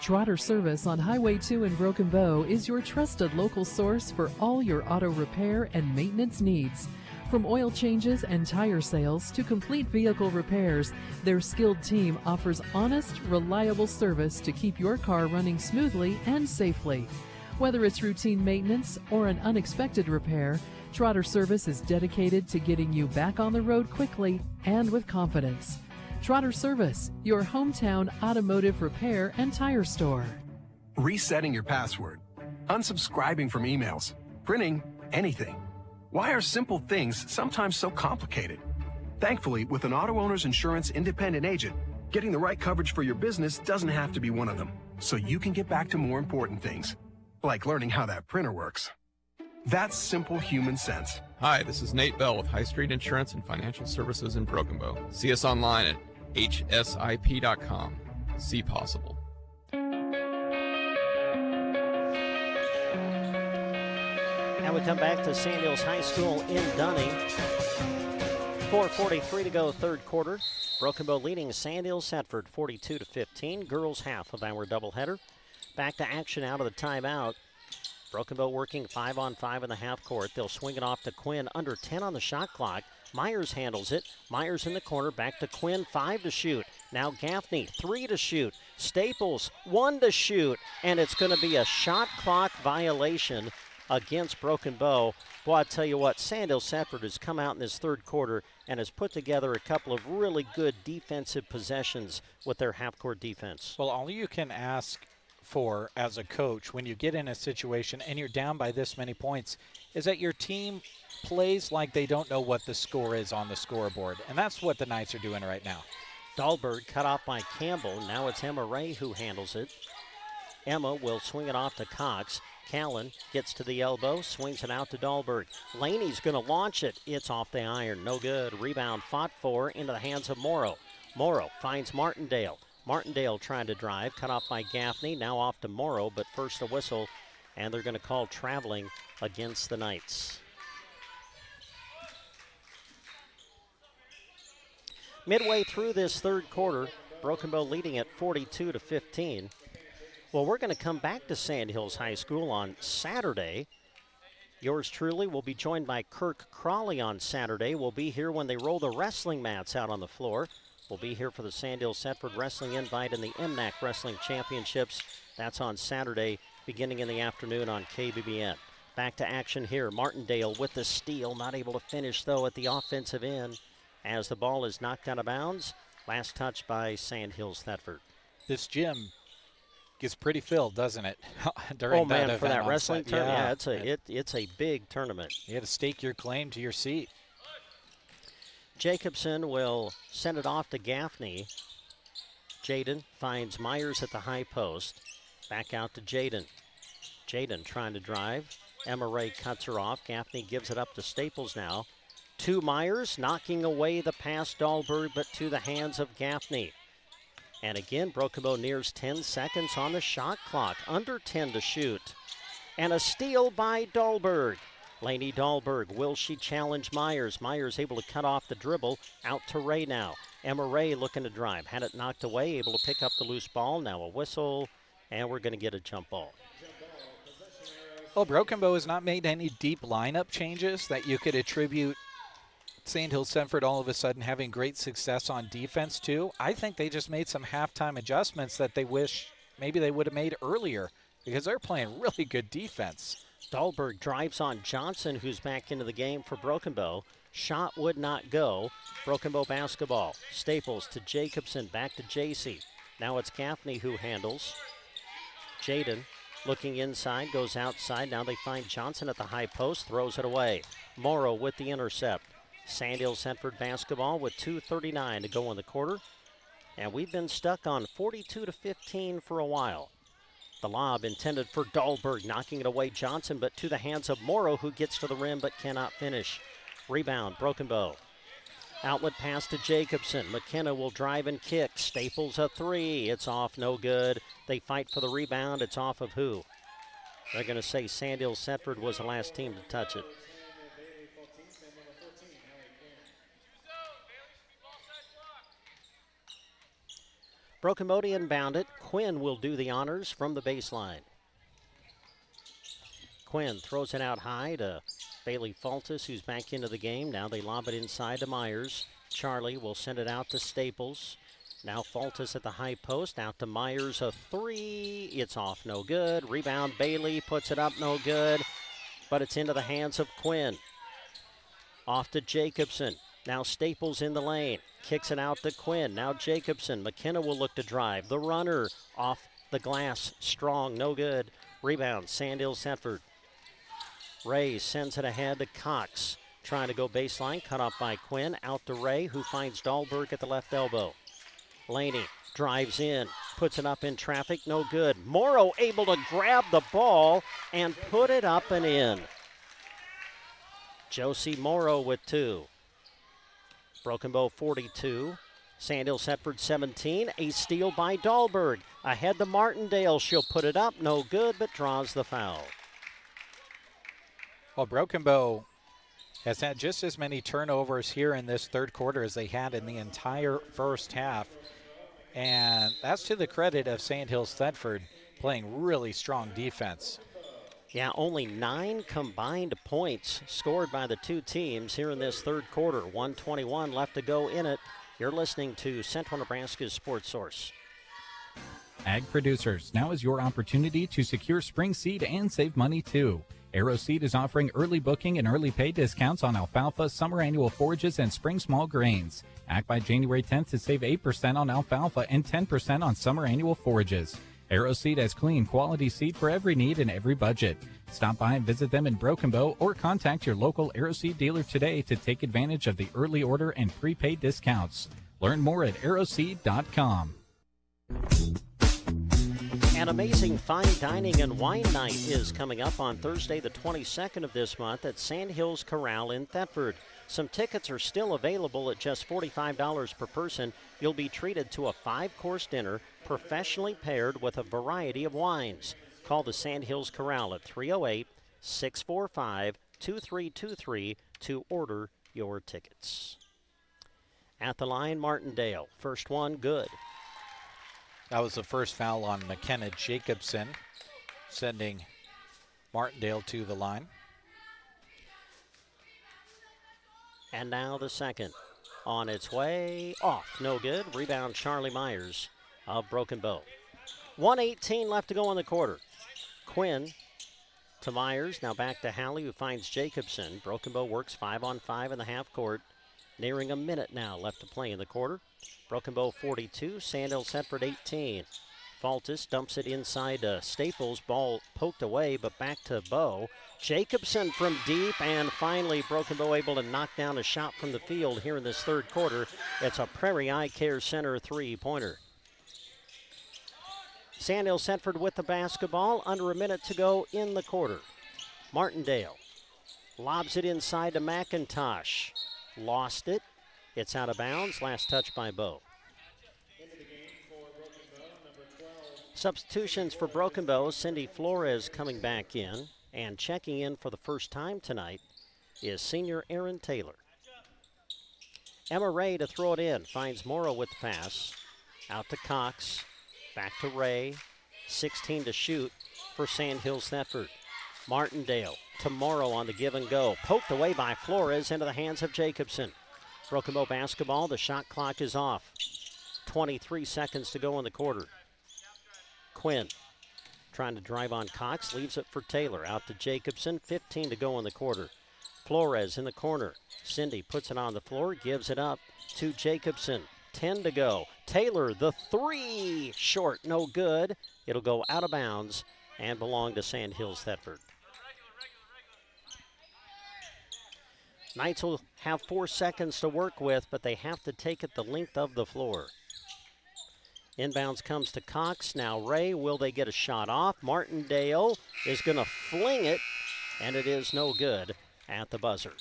Trotter Service on Highway 2 in Broken Bow is your trusted local source for all your auto repair and maintenance needs. From oil changes and tire sales to complete vehicle repairs, their skilled team offers honest, reliable service to keep your car running smoothly and safely. Whether it's routine maintenance or an unexpected repair, Trotter Service is dedicated to getting you back on the road quickly and with confidence. Trotter Service, your hometown automotive repair and tire store. Resetting your password, unsubscribing from emails, printing anything. Why are simple things sometimes so complicated? Thankfully, with an auto owner's insurance independent agent, getting the right coverage for your business doesn't have to be one of them, so you can get back to more important things, like learning how that printer works. That's simple human sense. Hi, this is Nate Bell with High Street Insurance and Financial Services in Broken Bow. See us online at hsip.com. See possible. Now we come back to Sandhills High School in Dunning. 4:43 to go, third quarter. Broken Bow leading Sandhills Thedford 42-15. Girls half of our doubleheader. Back to action out of the timeout. Broken Bow working 5-on-5 in the half court. They'll swing it off to Quinn. Under 10 on the shot clock. Myers handles it. Myers in the corner. Back to Quinn. 5 to shoot. Now Gaffney. 3 to shoot. Staples. 1 to shoot. And it's going to be a shot clock violation against Broken Bow. Well, I tell you what, Sandhills Thedford has come out in this third quarter and has put together a couple of really good defensive possessions with their half-court defense. Well, all you can ask for as a coach when you get in a situation and you're down by this many points is that your team plays like they don't know what the score is on the scoreboard. And that's what the Knights are doing right now. Dahlberg cut off by Campbell. Now it's Emma Ray who handles it. Emma will swing it off to Cox. Callan gets to the elbow, swings it out to Dahlberg. Laney's going to launch it. It's off the iron. No good. Rebound fought for into the hands of Morrow. Morrow finds Martindale. Martindale trying to drive. Cut off by Gaffney. Now off to Morrow, but first a whistle, and they're going to call traveling against the Knights. Midway through this third quarter, Broken Bow leading at 42-15. Well, we're going to come back to Sandhills High School on Saturday. Yours truly will be joined by Kirk Crawley on Saturday. We'll be here when they roll the wrestling mats out on the floor. We'll be here for the Sandhills Thedford Wrestling Invite and the MNAC Wrestling Championships. That's on Saturday, beginning in the afternoon on KBBN. Back to action here. Martindale with the steal. Not able to finish, though, at the offensive end as the ball is knocked out of bounds. Last touch by Sandhills Thedford. This gym gets pretty filled, doesn't it? During that event for that on wrestling Sunday. tournament, it's a big tournament. You had to stake your claim to your seat. Jacobson will send it off to Gaffney. Jaden finds Myers at the high post. Back out to Jaden. Jaden trying to drive. Emma Ray cuts her off. Gaffney gives it up to Staples now. To Myers, knocking away the pass Dahlberg, but to the hands of Gaffney. And again, Broken Bow nears 10 seconds on the shot clock. Under 10 to shoot. And a steal by Dahlberg. Lainey Dahlberg, will she challenge Myers? Myers able to cut off the dribble. Out to Ray now. Emma Ray looking to drive. Had it knocked away, able to pick up the loose ball. Now a whistle, and we're going to get a jump ball. Well, Broken Bow has not made any deep lineup changes that you could attribute Sandhills Thedford all of a sudden having great success on defense too. I think they just made some halftime adjustments that they wish maybe they would have made earlier because they're playing really good defense. Dahlberg drives on Johnson, who's back into the game for Broken Bow. Shot would not go. Broken Bow basketball. Staples to Jacobson, back to JC. Now it's Gaffney who handles. Jaden looking inside, goes outside. Now they find Johnson at the high post, throws it away. Morrow with the intercept. Sandhills Thedford basketball with 2:39 to go in the quarter. And we've been stuck on 42-15 for a while. The lob intended for Dahlberg, knocking it away Johnson, but to the hands of Morrow, who gets to the rim but cannot finish. Rebound, Broken Bow. Outlet pass to Jacobson. McKenna will drive and kick. Staples a three. It's off, no good. They fight for the rebound. It's off of who? They're going to say Sandhills Thedford was the last team to touch it. Broken Bow to inbound it. Quinn will do the honors from the baseline. Quinn throws it out high to Bailey Faltis, who's back into the game. Now they lob it inside to Myers. Charlie will send it out to Staples. Now Faltis at the high post. Out to Myers, a three. It's off, no good. Rebound, Bailey puts it up, no good. But it's into the hands of Quinn. Off to Jacobson. Now Staples in the lane. Kicks it out to Quinn. Now Jacobson. McKenna will look to drive. The runner off the glass. Strong, no good. Rebound, Sandhills Thedford. Ray sends it ahead to Cox. Trying to go baseline. Cut off by Quinn. Out to Ray, who finds Dahlberg at the left elbow. Laney drives in. Puts it up in traffic. No good. Morrow able to grab the ball and put it up and in. Josie Morrow with two. Broken Bow 42. Sandhills Thedford 17. A steal by Dahlberg. Ahead to Martindale. She'll put it up. No good, but draws the foul. Well, Broken Bow has had just as many turnovers here in this third quarter as they had in the entire first half. And that's to the credit of Sandhills Thedford playing really strong defense. Yeah, only 9 combined points scored by the two teams here in this third quarter. 1:21 left to go in it. You're listening to Central Nebraska's Sports Source. Ag producers, now is your opportunity to secure spring seed and save money too. Arrow Seed is offering early booking and early pay discounts on alfalfa, summer annual forages, and spring small grains. Act by January 10th to save 8% on alfalfa and 10% on summer annual forages. Arrow Seed has clean, quality seed for every need and every budget. Stop by and visit them in Broken Bow or contact your local Arrow Seed dealer today to take advantage of the early order and prepaid discounts. Learn more at arrowseed.com. An amazing fine dining and wine night is coming up on Thursday, the 22nd of this month at Sandhills Corral in Thedford. Some tickets are still available at just $45 per person. You'll be treated to a 5-course dinner, professionally paired with a variety of wines. Call the Sandhills Corral at 308-645-2323 to order your tickets. At the line, Martindale. First one, good. That was the first foul on McKenna Jacobson, sending Martindale to the line. And now the second. On its way, off, no good. Rebound, Charlie Myers of Broken Bow. 1:18 left to go in the quarter. Quinn to Myers, now back to Halley, who finds Jacobson. Broken Bow works 5-on-5 in the half court. Nearing a minute now left to play in the quarter. Broken Bow 42, Sandhills Thedford 18. Faltis dumps it inside Staples. Ball poked away, but back to Bow. Jacobson from deep, and finally Broken Bow able to knock down a shot from the field here in this third quarter. It's a Prairie Eye Care Center three-pointer. Sandhills Thedford with the basketball. Under a minute to go in the quarter. Martindale lobs it inside to McIntosh. Lost it. It's out of bounds. Last touch by Bow. Substitutions for Broken Bow. Cindy Flores coming back in, and checking in for the first time tonight is senior Aaron Taylor. Emma Ray to throw it in. Finds Morrow with the pass. Out to Cox. Back to Ray. 16 to shoot for Sandhills Thedford. Martindale to Morrow on the give and go. Poked away by Flores into the hands of Jacobson. Broken Bow basketball. The shot clock is off. 23 seconds to go in the quarter. Quinn trying to drive on Cox. Leaves it for Taylor. Out to Jacobson. 15 to go in the quarter. Flores in the corner. Cindy puts it on the floor. Gives it up to Jacobson. 10 to go. Taylor, the three. Short. No good. It'll go out of bounds and belong to Sandhills Thedford. Knights will have 4 seconds to work with, but they have to take it the length of the floor. Inbounds comes to Cox. Now Ray, will they get a shot off? Martindale is going to fling it, and it is no good at the buzzer.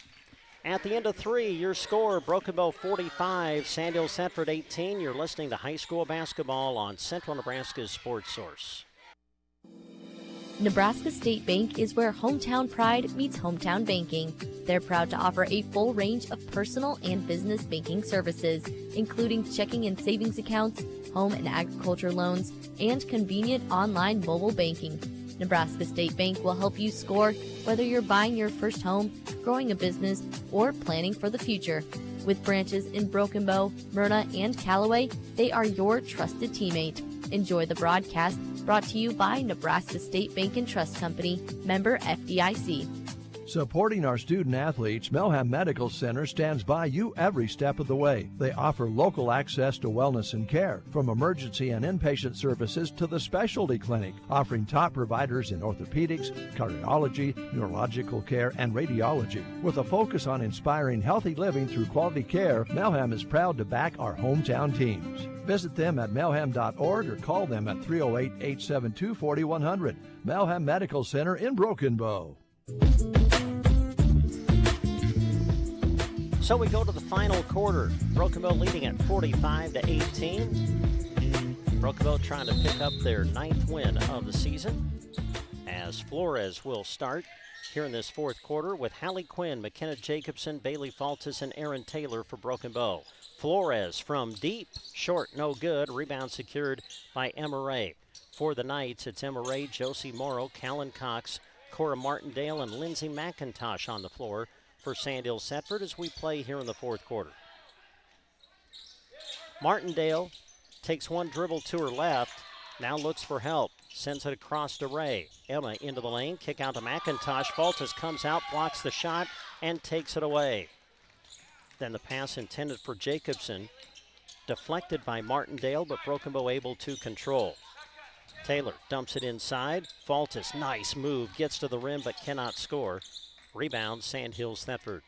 At the end of three, your score, Broken Bow 45, Sandhills Thedford 18. You're listening to high school basketball on Central Nebraska's Sports Source. Nebraska State Bank is where hometown pride meets hometown banking. They're proud to offer a full range of personal and business banking services, including checking and savings accounts, home and agriculture loans, and convenient online mobile banking. Nebraska State Bank will help you score whether you're buying your first home, growing a business, or planning for the future. With branches in Broken Bow, Myrna, and Callaway, they are your trusted teammate. Enjoy the broadcast, brought to you by Nebraska State Bank and Trust Company, member FDIC. Supporting our student athletes, Melham Medical Center stands by you every step of the way. They offer local access to wellness and care, from emergency and inpatient services to the specialty clinic, offering top providers in orthopedics, cardiology, neurological care, and radiology. With a focus on inspiring healthy living through quality care, Melham is proud to back our hometown teams. Visit them at melham.org or call them at 308-872-4100. Melham Medical Center in Broken Bow. So we go to the final quarter. Broken Bow leading at 45-18. Broken Bow trying to pick up their 9th win of the season, as Flores will start here in this fourth quarter with Hallie Quinn, McKenna Jacobson, Bailey Faltis, and Aaron Taylor for Broken Bow. Flores from deep, short, no good. Rebound secured by Emma Ray. For the Knights, it's Emma Ray, Josie Morrow, Callan Cox, Cora Martindale, and Lindsay McIntosh on the floor for Sandhills Thedford as we play here in the fourth quarter. Martindale takes one dribble to her left, now looks for help, sends it across to Ray. Emma into the lane, kick out to McIntosh. Faltis comes out, blocks the shot, and takes it away. Then the pass intended for Jacobson, deflected by Martindale, but Broken Bow able to control. Taylor dumps it inside. Faltis, nice move, gets to the rim but cannot score. Rebound, Sandhills Thedford.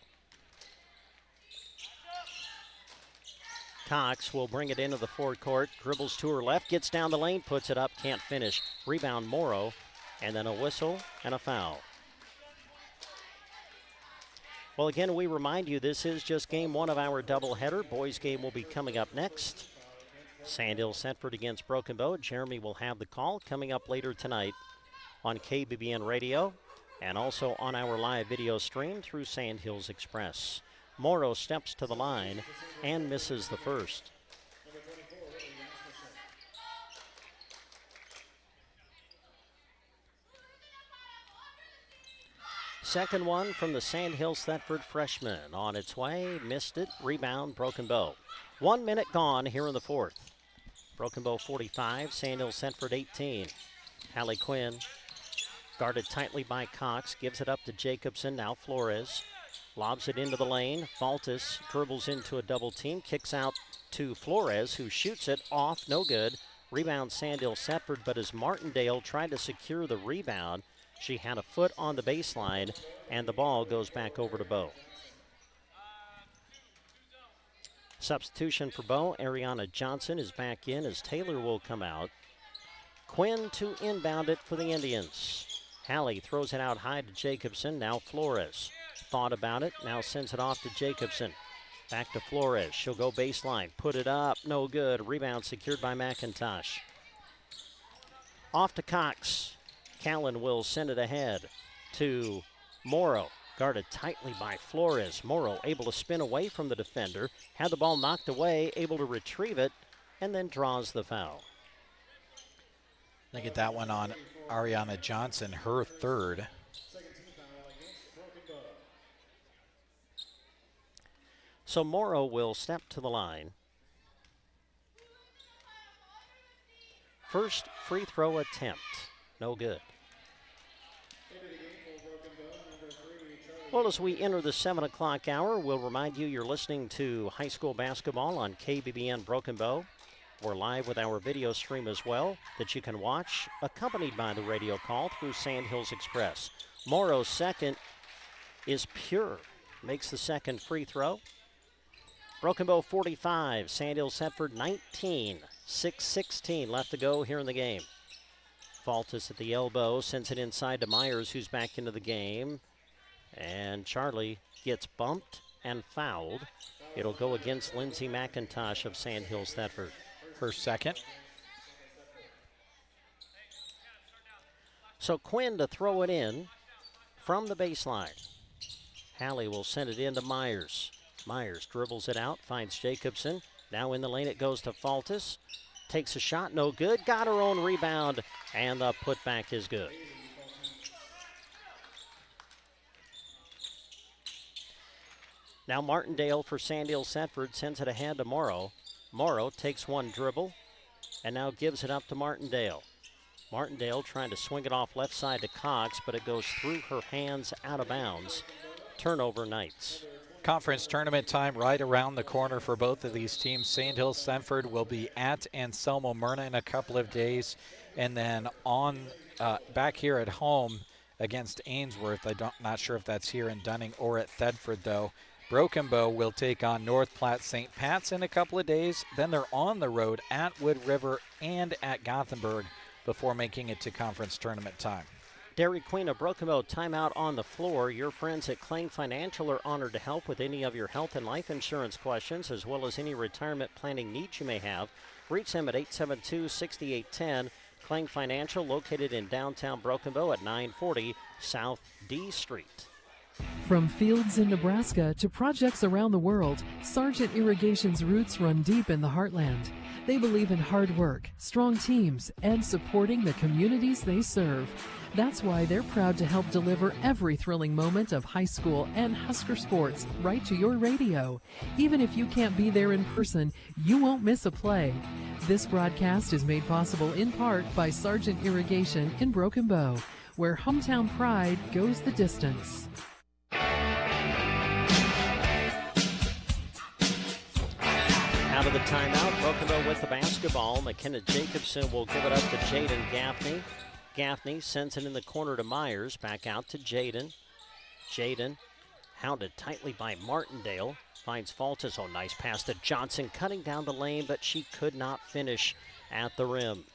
Cox will bring it into the forecourt, dribbles to her left, gets down the lane, puts it up, can't finish. Rebound, Morrow, and then a whistle and a foul. Well, again, we remind you this is just game one of our doubleheader. Boys game will be coming up next. Sandhills Thedford against Broken Bow. Jeremy will have the call coming up later tonight on KBBN Radio and also on our live video stream through Sandhills Express. Morrow steps to the line and misses the first. Second one from the Sandhills Thedford freshman. On its way, missed it. Rebound, Broken Bow. 1 minute gone here in the fourth. Broken Bow 45, Sandhills Thedford 18. Hallie Quinn guarded tightly by Cox, gives it up to Jacobson, now Flores. Lobs it into the lane. Faltis dribbles into a double team, kicks out to Flores, who shoots it off, no good. Rebound Sandhills Thetford, but as Martindale tried to secure the rebound, she had a foot on the baseline, and the ball goes back over to Bow. Substitution for Bow. Ariana Johnson is back in as Taylor will come out. Quinn to inbound it for the Indians. Hallie throws it out high to Jacobson. Now Flores. Thought about it. Now sends it off to Jacobson. Back to Flores. She'll go baseline. Put it up. No good. Rebound secured by McIntosh. Off to Cox. Callan will send it ahead to Morrow. Guarded tightly by Flores. Morrow able to spin away from the defender. Had the ball knocked away. Able to retrieve it. And then draws the foul. They get that one on Ariana Johnson, her third. So Morrow will step to the line. First free throw attempt. No good. Well, as we enter the 7 o'clock hour, we'll remind you you're listening to high school basketball on KBBN Broken Bow. We're live with our video stream as well that you can watch, accompanied by the radio call through Sandhills Express. Morrow's second is pure. Makes the second free throw. Broken Bow 45, Sandhills Thetford 19. 6:16 left to go here in the game. Faltis at the elbow, sends it inside to Myers, who's back into the game. And Charlie gets bumped and fouled. It'll go against Lindsay McIntosh of Sandhills Thetford. Her second. So Quinn to throw it in from the baseline. Hallie will send it in to Myers. Myers dribbles it out, finds Jacobson. Now in the lane it goes to Faltis. Takes a shot, no good. Got her own rebound, and the putback is good. Now Martindale for Sandhills Thetford sends it ahead to Morrow. Morrow takes one dribble and now gives it up to Martindale. Martindale trying to swing it off left side to Cox, but it goes through her hands out of bounds. Turnover Knights. Conference tournament time right around the corner for both of these teams. Sandhills Thetford will be at Anselmo Myrna in a couple of days, and then on back here at home against Ainsworth. Not sure if that's here in Dunning or at Thedford though. Broken Bow will take on North Platte St. Pat's in a couple of days. Then they're on the road at Wood River and at Gothenburg before making it to conference tournament time. Dairy Queen of Broken Bow timeout on the floor. Your friends at Klang Financial are honored to help with any of your health and life insurance questions, as well as any retirement planning needs you may have. Reach them at 872-6810. Klang Financial, located in downtown Broken Bow at 940 South D Street. From fields in Nebraska to projects around the world, Sargent Irrigation's roots run deep in the heartland. They believe in hard work, strong teams, and supporting the communities they serve. That's why they're proud to help deliver every thrilling moment of high school and Husker sports right to your radio. Even if you can't be there in person, you won't miss a play. This broadcast is made possible in part by Sargent Irrigation in Broken Bow, where hometown pride goes the distance. Out of the timeout, Broken Bow with the basketball. McKenna Jacobson will give it up to Jaden Gaffney. Gaffney sends it in the corner to Myers. Back out to Jaden. Jaden hounded tightly by Martindale. Finds Faltis. Oh, nice pass to Johnson, cutting down the lane, but she could not finish at the rim.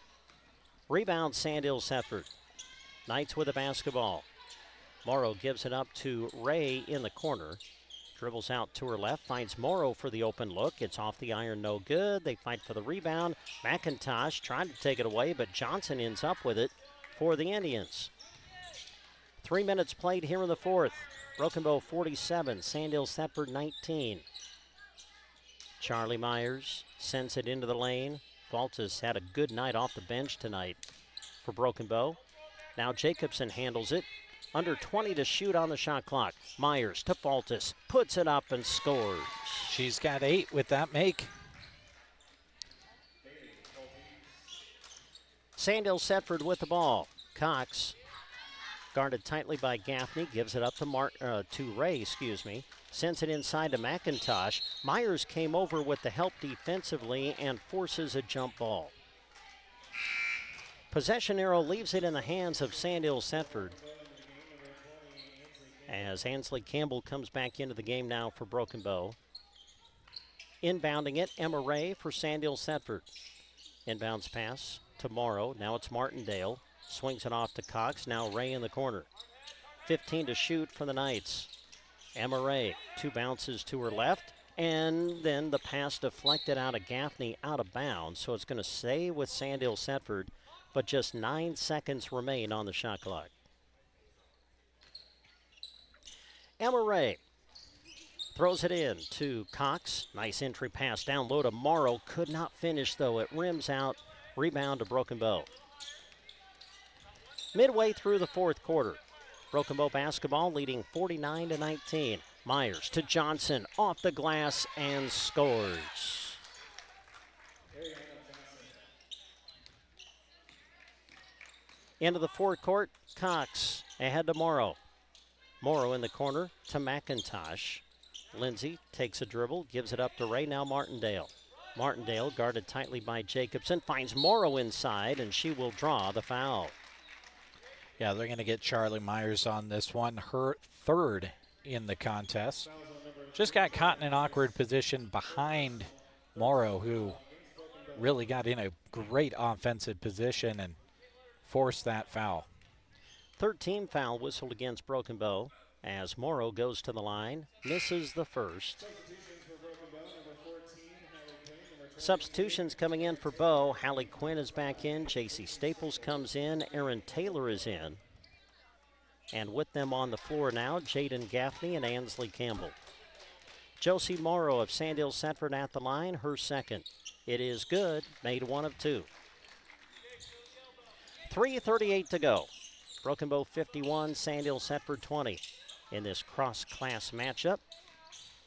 Rebound Sandhills Thetford. Knights with the basketball. Morrow gives it up to Ray in the corner. Dribbles out to her left, finds Morrow for the open look. It's off the iron, no good. They fight for the rebound. McIntosh tried to take it away, but Johnson ends up with it for the Indians. 3 minutes played here in the fourth. Broken Bow 47, Sandhills Thetford 19. Charlie Myers sends it into the lane. Faltis had a good night off the bench tonight for Broken Bow. Now Jacobson handles it. Under 20 to shoot on the shot clock. Myers to Faltis, puts it up and scores. She's got 8 with that make. Sandhills Thetford with the ball. Cox Guarded tightly by Gaffney, gives it up to Ray, Sends it inside to McIntosh. Myers came over with the help defensively and forces a jump ball. Possession arrow leaves it in the hands of Sandhills Thedford. As Ansley Campbell comes back into the game now for Broken Bow. Inbounding it, Emma Ray for Sandhills Thedford. Inbounds pass to Morrow. Now it's Martindale. Swings it off to Cox. Now Ray in the corner. 15 to shoot for the Knights. Emma Ray, 2 bounces to her left. And then the pass deflected out of Gaffney out of bounds. So it's going to stay with Sandhills Thedford, but just 9 seconds remain on the shot clock. Emma Ray throws it in to Cox. Nice entry pass down low to Morrow. Could not finish, though. It rims out. Rebound to Broken Bow. Midway through the fourth quarter, Broken Bow basketball leading 49-19. Myers to Johnson, off the glass, and scores. Into the forecourt, Cox ahead to Morrow. Morrow in the corner to McIntosh. Lindsay takes a dribble, gives it up to Ray, now Martindale. Martindale, guarded tightly by Jacobson, finds Morrow inside, and she will draw the foul. Yeah, they're going to get Charlie Myers on this one, her third in the contest. Just got caught in an awkward position behind Morrow, who really got in a great offensive position and forced that foul. 13 foul whistled against Broken Bow as Morrow goes to the line, misses the first. Substitutions coming in for Bow. Hallie Quinn is back in. J.C. Staples comes in. Aaron Taylor is in. And with them on the floor now, Jaden Gaffney and Ansley Campbell. Josie Morrow of Sandhills Thedford at the line, her second. It is good, made 1 of 2. 3:38 to go. Broken Bow 51, Sandhills Thedford 20 in this cross-class matchup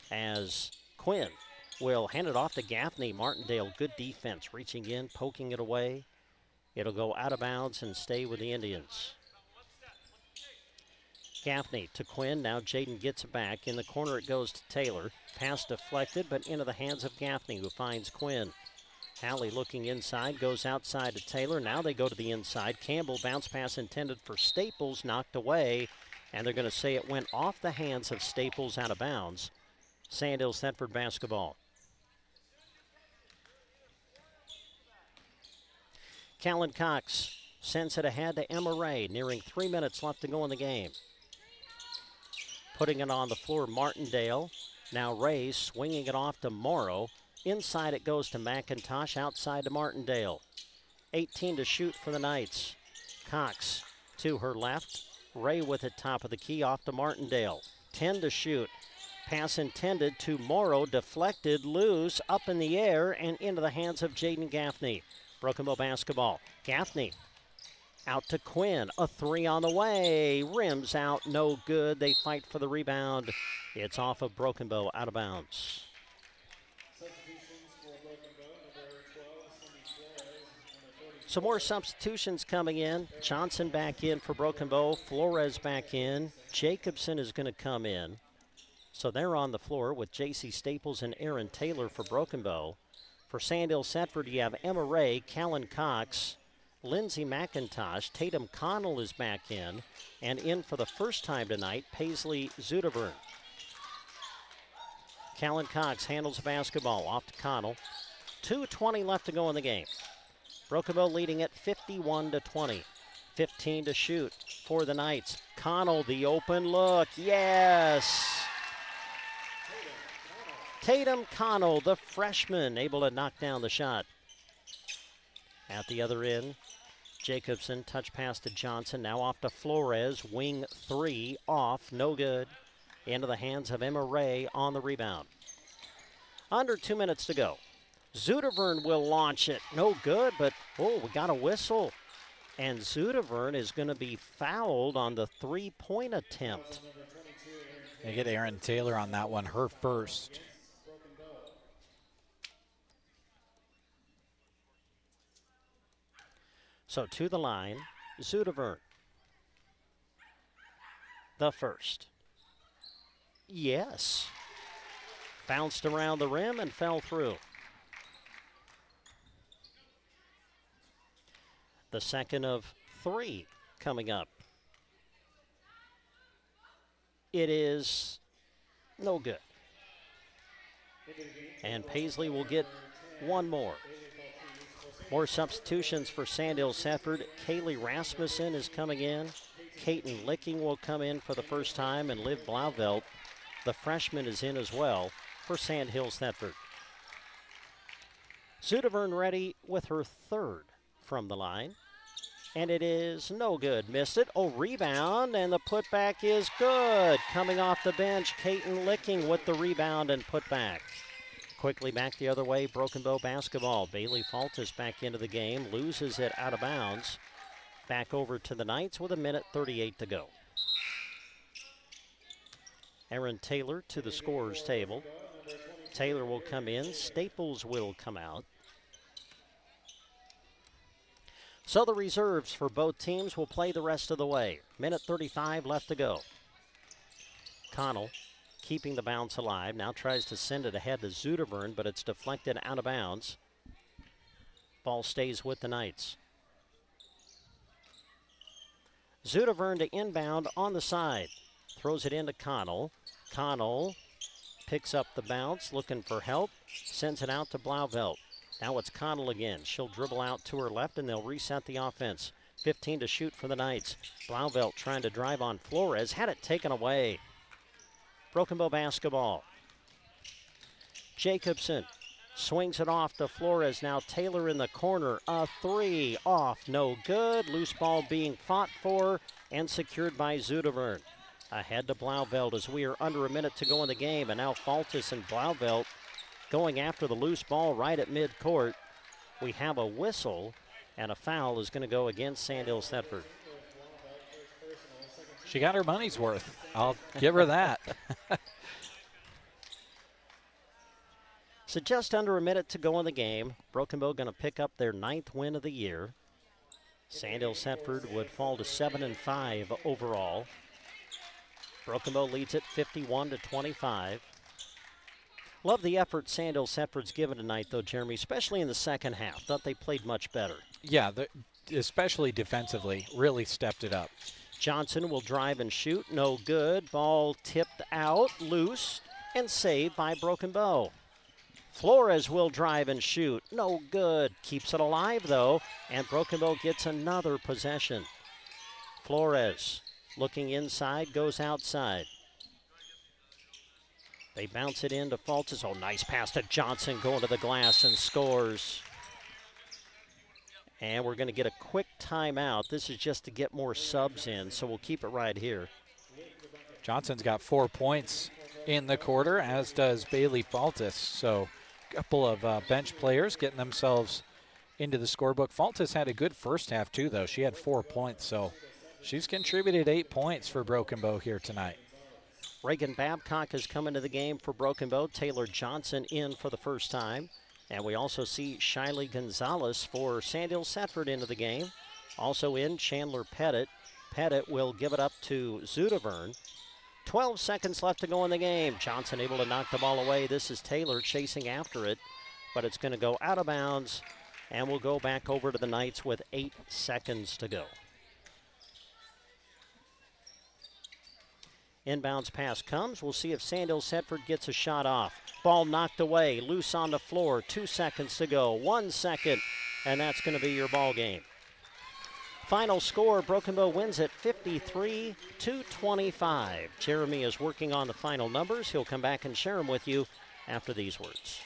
as Quinn will hand it off to Gaffney. Martindale, good defense, reaching in, poking it away. It'll go out of bounds and stay with the Indians. Gaffney to Quinn. Now Jaden gets it back. In the corner it goes to Taylor. Pass deflected, but into the hands of Gaffney, who finds Quinn. Hallie looking inside, goes outside to Taylor. Now they go to the inside. Campbell, bounce pass intended for Staples, knocked away. And they're going to say it went off the hands of Staples, out of bounds. Sandhills Thedford basketball. Callan Cox sends it ahead to Emma Ray, nearing 3 minutes left to go in the game. Putting it on the floor, Martindale. Now Ray swinging it off to Morrow. Inside it goes to McIntosh, outside to Martindale. 18 to shoot for the Knights. Cox to her left. Ray with it top of the key, off to Martindale. 10 to shoot. Pass intended to Morrow, deflected, loose, up in the air, and into the hands of Jaden Gaffney. Broken Bow basketball. Gaffney out to Quinn. A 3 on the way. Rims out, no good. They fight for the rebound. It's off of Broken Bow, out of bounds. Some more substitutions coming in. Johnson back in for Broken Bow. Flores back in. Jacobson is going to come in. So they're on the floor with J.C. Staples and Aaron Taylor for Broken Bow. For Sandhills Thedford, you have Emma Ray, Callan Cox, Lindsay McIntosh. Tatum Connell is back in. And in for the first time tonight, Paisley Zudavern. Callan Cox handles the basketball, off to Connell. 2:20 left to go in the game. Broken Bow leading at 51-20. 15 to shoot for the Knights. Connell, the open look. Yes! Tatum Connell, the freshman, able to knock down the shot. At the other end, Jacobson, touch pass to Johnson. Now off to Flores. Wing 3 off, no good. Into the hands of Emma Ray on the rebound. Under 2 minutes to go. Zudavern will launch it. No good, but, oh, we got a whistle. And Zudavern is going to be fouled on the three-point attempt. They get Aaron Taylor on that one, her first. So to the line, Zudavern. the first. Yes. Bounced around the rim and fell through. The second of 3 coming up. It is no good. And Paisley will get one more. More substitutions for Sandhills Thedford. Kaylee Rasmussen is coming in. Kaiten Licking will come in for the first time, and Liv Blauvelt, the freshman, is in as well for Sandhills Thedford. Zudevern ready with her third from the line. And it is no good. Missed it. Oh, rebound, and the putback is good. Coming off the bench, Kaiten Licking with the rebound and putback. Quickly back the other way, Broken Bow basketball. Bailey Faltis back into the game, loses it out of bounds. Back over to the Knights with 1:38 to go. Aaron Taylor to the scorer's table. Taylor will come in. Staples will come out. So the reserves for both teams will play the rest of the way. 1:35 left to go. Connell keeping the bounce alive. Now tries to send it ahead to Zudevern, but it's deflected out of bounds. Ball stays with the Knights. Zudevern to inbound on the side. Throws it into Connell. Connell picks up the bounce, looking for help. Sends it out to Blauvelt. Now it's Connell again. She'll dribble out to her left, and they'll reset the offense. 15 to shoot for the Knights. Blauvelt trying to drive on Flores. Had it taken away. Broken Bow basketball. Jacobson swings it off to Flores. Now Taylor in the corner. A 3 off. No good. Loose ball being fought for and secured by Zudevern. Ahead to Blauvelt as we are under a minute to go in the game. And now Faltis and Blauvelt going after the loose ball right at midcourt. We have a whistle, and a foul is going to go against Sandhills Thedford. She got her money's worth. I'll give her that. So just under a minute to go in the game. Broken Bow going to pick up their 9th win of the year. Sandhills Thedford would fall to 7-5 overall. Broken Bow leads it 51-25. Love the effort Sandhills Thedford's given tonight, though, Jeremy, especially in the second half. Thought they played much better. Yeah, especially defensively, really stepped it up. Johnson will drive and shoot. No good. Ball tipped out, loose, and saved by Broken Bow. Flores will drive and shoot. No good. Keeps it alive, though, and Broken Bow gets another possession. Flores looking inside, goes outside. They bounce it into Faltis. Oh, nice pass to Johnson, going to the glass and scores. And we're going to get a quick timeout. This is just to get more subs in, so we'll keep it right here. Johnson's got 4 points in the quarter, as does Bailey Faltis. So a couple of bench players getting themselves into the scorebook. Faltis had a good first half, too, though. She had 4 points, so she's contributed 8 points for Broken Bow here tonight. Reagan Babcock has come into the game for Broken Bow. Taylor Johnson in for the first time. And we also see Shiley Gonzalez for Sandhills Thedford into the game. Also in, Chandler Pettit. Pettit will give it up to Zudevern. 12 seconds left to go in the game. Johnson able to knock the ball away. This is Taylor chasing after it, but it's going to go out of bounds, and we'll go back over to the Knights with 8 seconds to go. Inbounds pass comes. We'll see if Sandhills Thedford gets a shot off. Ball knocked away, loose on the floor. 2 seconds to go. 1 second, and that's going to be your ball game. Final score, Broken Bow wins it 53-25. Jeremy is working on the final numbers. He'll come back and share them with you after these words.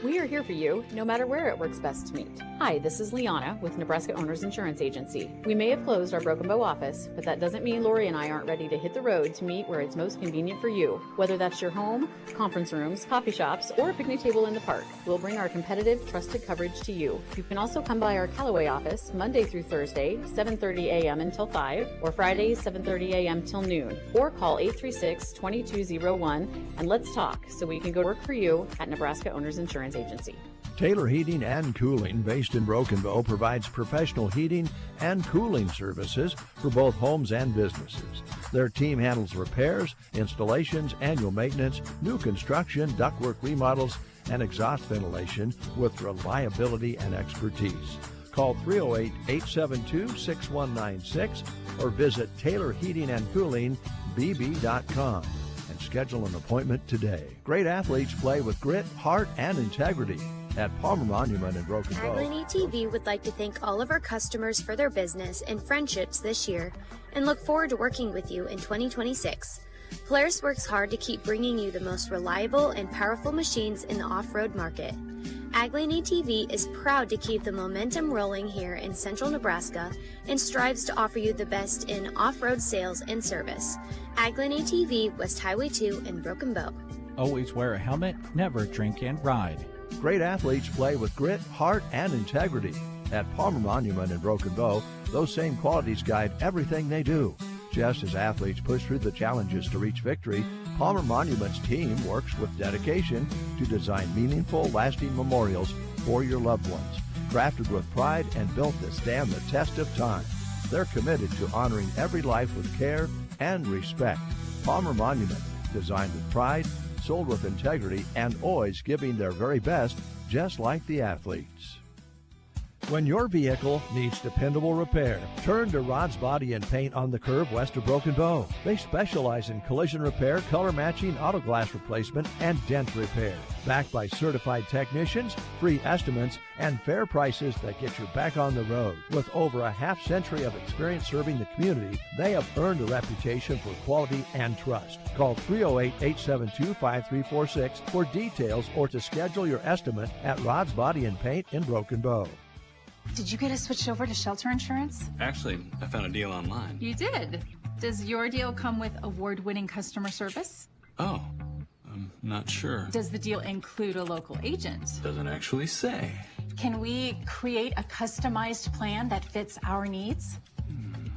We are here for you, no matter where it works best to meet. Hi, this is Liana with Nebraska Owners Insurance Agency. We may have closed our Broken Bow office, but that doesn't mean Lori and I aren't ready to hit the road to meet where it's most convenient for you. Whether that's your home, conference rooms, coffee shops, or a picnic table in the park, we'll bring our competitive, trusted coverage to you. You can also come by our Callaway office Monday through Thursday, 7:30 a.m. until 5, or Fridays, 7:30 a.m. till noon, or call 836-2201 and let's talk so we can go work for you at Nebraska Owners Insurance Agency. Taylor Heating and Cooling, based in Broken Bow, provides professional heating and cooling services for both homes and businesses. Their team handles repairs, installations, annual maintenance, new construction, ductwork remodels, and exhaust ventilation with reliability and expertise. Call 308-872-6196 or visit TaylorHeatingandCoolingBB.com and schedule an appointment today. Great athletes play with grit, heart, and integrity. At Palmer Monument in Broken Bow. Agland ATV would like to thank all of our customers for their business and friendships this year and look forward to working with you in 2026. Polaris works hard to keep bringing you the most reliable and powerful machines in the off-road market. Agland ATV is proud to keep the momentum rolling here in central Nebraska and strives to offer you the best in off-road sales and service. Agland ATV, West Highway 2 in Broken Bow. Always wear a helmet, never drink and ride. Great athletes play with grit, heart, and integrity. At Palmer Monument in Broken Bow, those same qualities guide everything they do. Just as athletes push through the challenges to reach victory, Palmer Monument's team works with dedication to design meaningful, lasting memorials for your loved ones. Crafted with pride and built to stand the test of time. They're committed to honoring every life with care and respect. Palmer Monument, designed with pride, sold with integrity, and always giving their very best, just like the athletes. When your vehicle needs dependable repair, turn to Rod's Body and Paint on the Curve west of Broken Bow. They specialize in collision repair, color matching, auto glass replacement, and dent repair. Backed by certified technicians, free estimates, and fair prices that get you back on the road. With over a half century of experience serving the community, they have earned a reputation for quality and trust. Call 308-872-5346 for details or to schedule your estimate at Rod's Body and Paint in Broken Bow. Did you get us switched over to shelter insurance? Actually, I found a deal online. You did. Does your deal come with award-winning customer service? Oh, I'm not sure. Does the deal include a local agent? Doesn't actually say. Can we create a customized plan that fits our needs?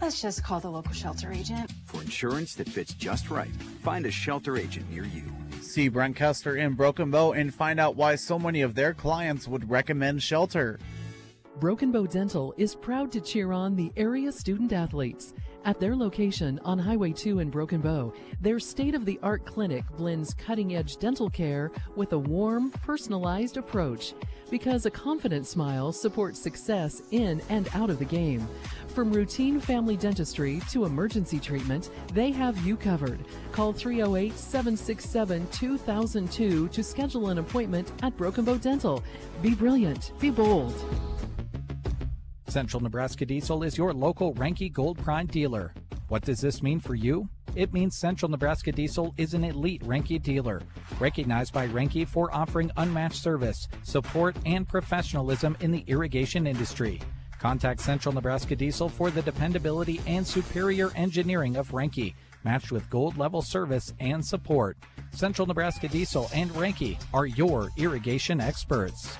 Let's just call the local shelter agent. For insurance that fits just right, find a shelter agent near you. See Brent Kester in Broken Bow and find out why so many of their clients would recommend shelter. Broken Bow Dental is proud to cheer on the area student athletes. At their location on Highway 2 in Broken Bow, their state-of-the-art clinic blends cutting-edge dental care with a warm, personalized approach. Because a confident smile supports success in and out of the game. From routine family dentistry to emergency treatment, they have you covered. Call 308-767-2002 to schedule an appointment at Broken Bow Dental. Be brilliant. Be bold. Central Nebraska Diesel is your local Renke Gold Prime dealer. What does this mean for you? It means Central Nebraska Diesel is an elite Renke dealer, recognized by Renke for offering unmatched service, support, and professionalism in the irrigation industry. Contact Central Nebraska Diesel for the dependability and superior engineering of Renke, matched with gold-level service and support. Central Nebraska Diesel and Renke are your irrigation experts.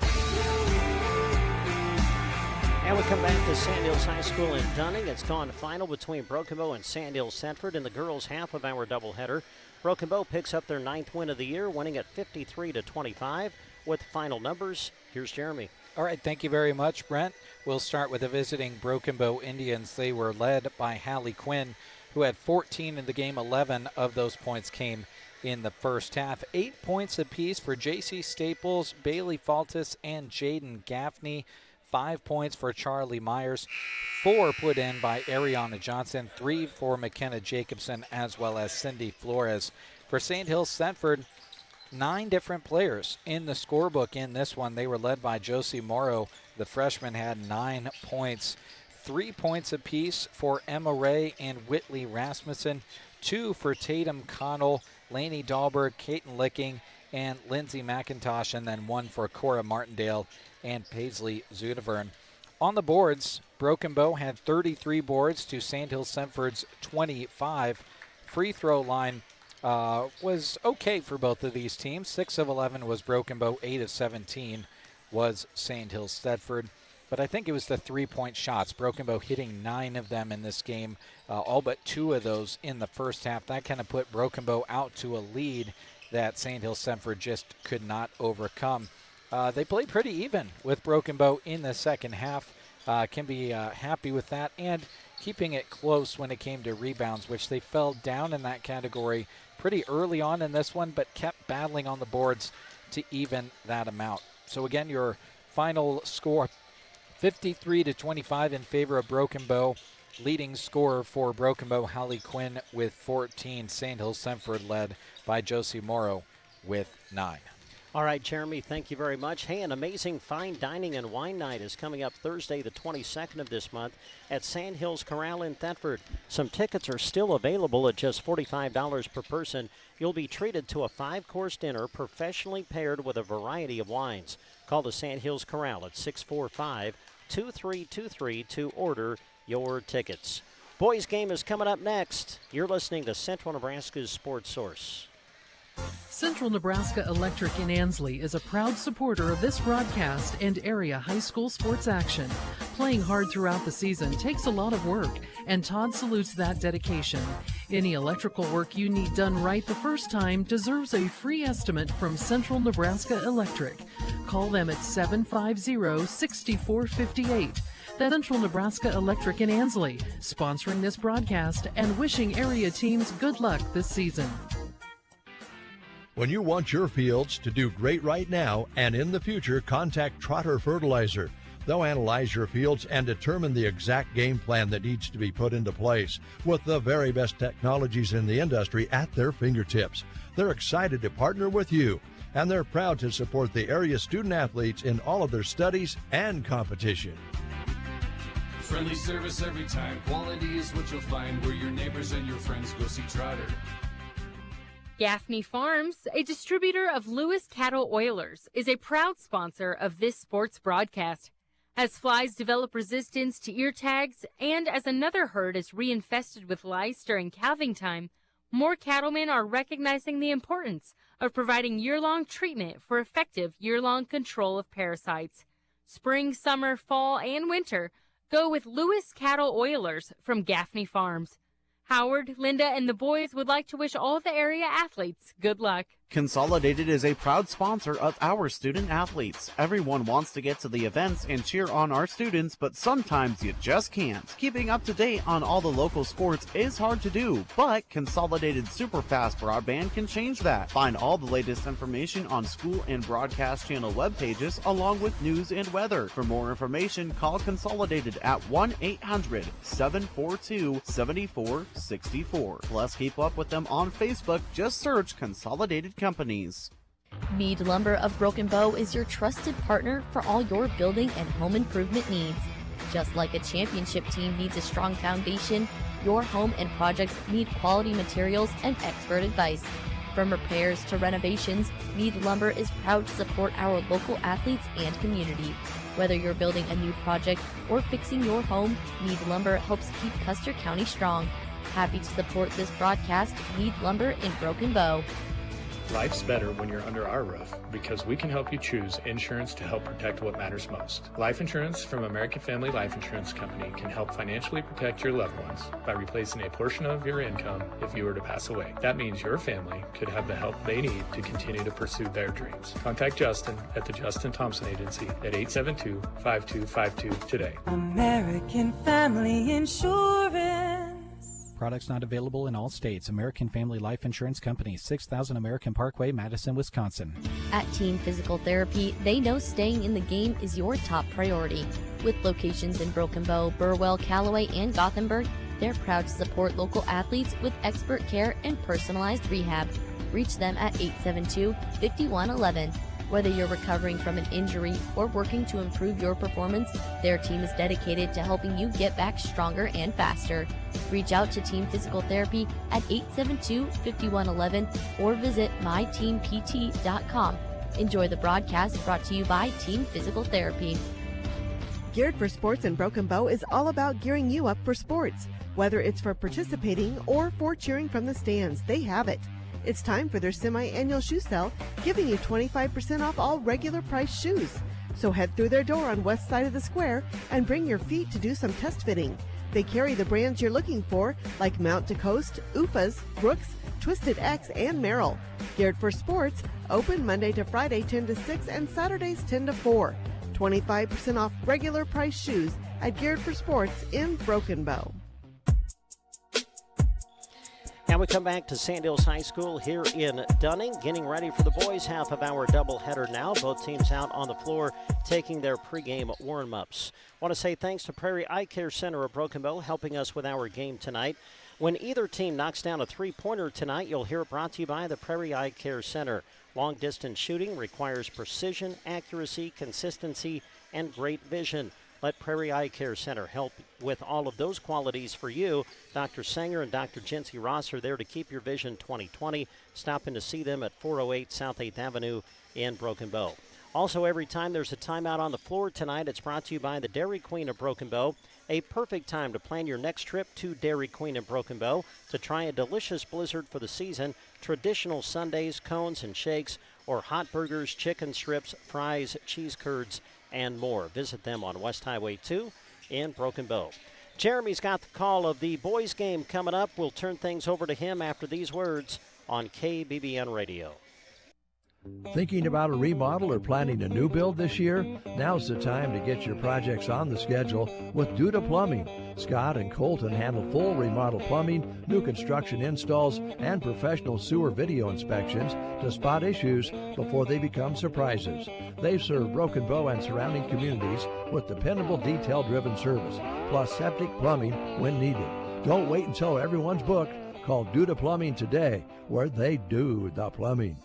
And we come back to Sandhills High School in Dunning. It's gone final between Broken Bow and Sandhills Thedford in the girls' half of our doubleheader. Broken Bow picks up their 9th win of the year, winning at 53-25. With the final numbers, here's Jeremy. All right, thank you very much, Brent. We'll start with the visiting Broken Bow Indians. They were led by Hallie Quinn, who had 14 in the game. 11 of those points came in the first half. 8 points apiece for J.C. Staples, Bailey Faltis, and Jaden Gaffney. 5 points for Charlie Myers, 4 put in by Ariana Johnson, 3 for McKenna Jacobson, as well as Cindy Flores. For Sandhills Thedford, 9 different players in the scorebook in this one. They were led by Josie Morrow. The freshman had 9 points. 3 points apiece for Emma Ray and Whitley Rasmussen, 2 for Tatum Connell, Lainey Dahlberg, Kaiten Licking, and Lindsay McIntosh, and then 1 for Cora Martindale and Paisley Zudevern. On the boards, Broken Bow had 33 boards to Sandhills Thedford's 25. Free throw line was okay for both of these teams. 6 of 11 was Broken Bow, 8 of 17 was Sandhills Thedford. But I think it was the 3-point shots. Broken Bow hitting 9 of them in this game, all but 2 of those in the first half. That kind of put Broken Bow out to a lead that Sandhills Thedford just could not overcome. they played pretty even with Broken Bow in the second half. Can be happy with that, and keeping it close when it came to rebounds, which they fell down in that category pretty early on in this one, but kept battling on the boards to even that amount. So again, your final score, 53-25 in favor of Broken Bow. Leading scorer for Broken Bow, Holly Quinn with 14. Sandhills Thedford led by Josie Morrow with 9. All right, Jeremy, thank you very much. Hey, an amazing fine dining and wine night is coming up Thursday, the 22nd of this month at Sandhills Corral in Thedford. Some tickets are still available at just $45 per person. You'll be treated to a 5-course dinner professionally paired with a variety of wines. Call the Sandhills Corral at 645-2323 to order your tickets. Boys game is coming up next. You're listening to Central Nebraska's Sports Source. Central Nebraska Electric in Ansley is a proud supporter of this broadcast and area high school sports action. Playing hard throughout the season takes a lot of work, and Todd salutes that dedication. Any electrical work you need done right the first time deserves a free estimate from Central Nebraska Electric. Call them at 750-6458. That's Central Nebraska Electric in Ansley, sponsoring this broadcast and wishing area teams good luck this season. When you want your fields to do great right now and in the future, contact Trotter Fertilizer. They'll analyze your fields and determine the exact game plan that needs to be put into place with the very best technologies in the industry at their fingertips. They're excited to partner with you, and they're proud to support the area student athletes in all of their studies and competition. Friendly service every time. Quality is what you'll find where your neighbors and your friends go see Trotter. Gaffney Farms, a distributor of Lewis Cattle Oilers, is a proud sponsor of this sports broadcast. As flies develop resistance to ear tags and as another herd is reinfested with lice during calving time, more cattlemen are recognizing the importance of providing year-long treatment for effective year-long control of parasites. Spring, summer, fall, and winter, go with Lewis Cattle Oilers from Gaffney Farms. Howard, Linda, and the boys would like to wish all the area athletes good luck. Consolidated is a proud sponsor of our student athletes. Everyone wants to get to the events and cheer on our students, but sometimes you just can't. Keeping up to date on all the local sports is hard to do, but Consolidated Superfast Broadband can change that. Find all the latest information on school and broadcast channel web pages, along with news and weather. For more information, call Consolidated at 1-800-742-7464. Plus, keep up with them on Facebook. Just search Consolidated Companies. Mead Lumber of Broken Bow is your trusted partner for all your building and home improvement needs. Just like a championship team needs a strong foundation, your home and projects need quality materials and expert advice. From repairs to renovations, Mead Lumber is proud to support our local athletes and community. Whether you're building a new project or fixing your home, Mead Lumber helps keep Custer County strong. Happy to support this broadcast, Mead Lumber in Broken Bow. Life's better when you're under our roof because we can help you choose insurance to help protect what matters most. Life insurance from American Family Life Insurance Company can help financially protect your loved ones by replacing a portion of your income if you were to pass away. That means your family could have the help they need to continue to pursue their dreams. Contact Justin at the Justin Thompson Agency at 872-5252 today. American Family Insurance. Products not available in all states. American Family Life Insurance Company, 6000 American Parkway, Madison, Wisconsin. At Team Physical Therapy, they know staying in the game is your top priority. With locations in Broken Bow, Burwell, Callaway, and Gothenburg, they're proud to support local athletes with expert care and personalized rehab. Reach them at 872-5111. Whether you're recovering from an injury or working to improve your performance, their team is dedicated to helping you get back stronger and faster. Reach out to Team Physical Therapy at 872-5111 or visit myteampt.com. Enjoy the broadcast brought to you by Team Physical Therapy. Geared for Sports in Broken Bow is all about gearing you up for sports. Whether it's for participating or for cheering from the stands, they have it. It's time for their semi-annual shoe sale, giving you 25% off all regular price shoes. So head through their door on west side of the square and bring your feet to do some test fitting. They carry the brands you're looking for, like Mount to Coast, UFAs, Brooks, Twisted X, and Merrill. Geared for Sports, Open Monday to Friday 10 to 6 and Saturdays 10 to 4. 25% off regular price shoes at Geared for Sports in Broken Bow. Now we come back to Sandhills High School here in Dunning, getting ready for the boys' half of our doubleheader now. Both teams out on the floor taking their pregame warm-ups. Want to say thanks to Prairie Eye Care Center of Broken Bow helping us with our game tonight. When either team knocks down a three-pointer tonight, you'll hear it brought to you by the Prairie Eye Care Center. Long-distance shooting requires precision, accuracy, consistency, and great vision. Let Prairie Eye Care Center help with all of those qualities for you. Dr. Sanger and Dr. Jency Ross are there to keep your vision 20/20. Stop in to see them at 408 South 8th Avenue in Broken Bow. Also, every time there's a timeout on the floor tonight, it's brought to you by the Dairy Queen of Broken Bow. A perfect time to plan your next trip to Dairy Queen in Broken Bow to try a delicious blizzard for the season, traditional sundaes, cones, and shakes, or hot burgers, chicken strips, fries, cheese curds, and more. Visit them on West Highway 2 in Broken Bow. Jeremy's got the call of the boys' game coming up. We'll turn things over to him after these words on KBBN Radio. Thinking about a remodel or planning a new build this year? Now's the time to get your projects on the schedule with Duda Plumbing. Scott and Colton handle full remodel plumbing, new construction installs, and professional sewer video inspections to spot issues before they become surprises. They serve Broken Bow and surrounding communities with dependable, detail-driven service, plus septic plumbing when needed. Don't wait until everyone's booked. Call Duda Plumbing today, where they do the plumbing.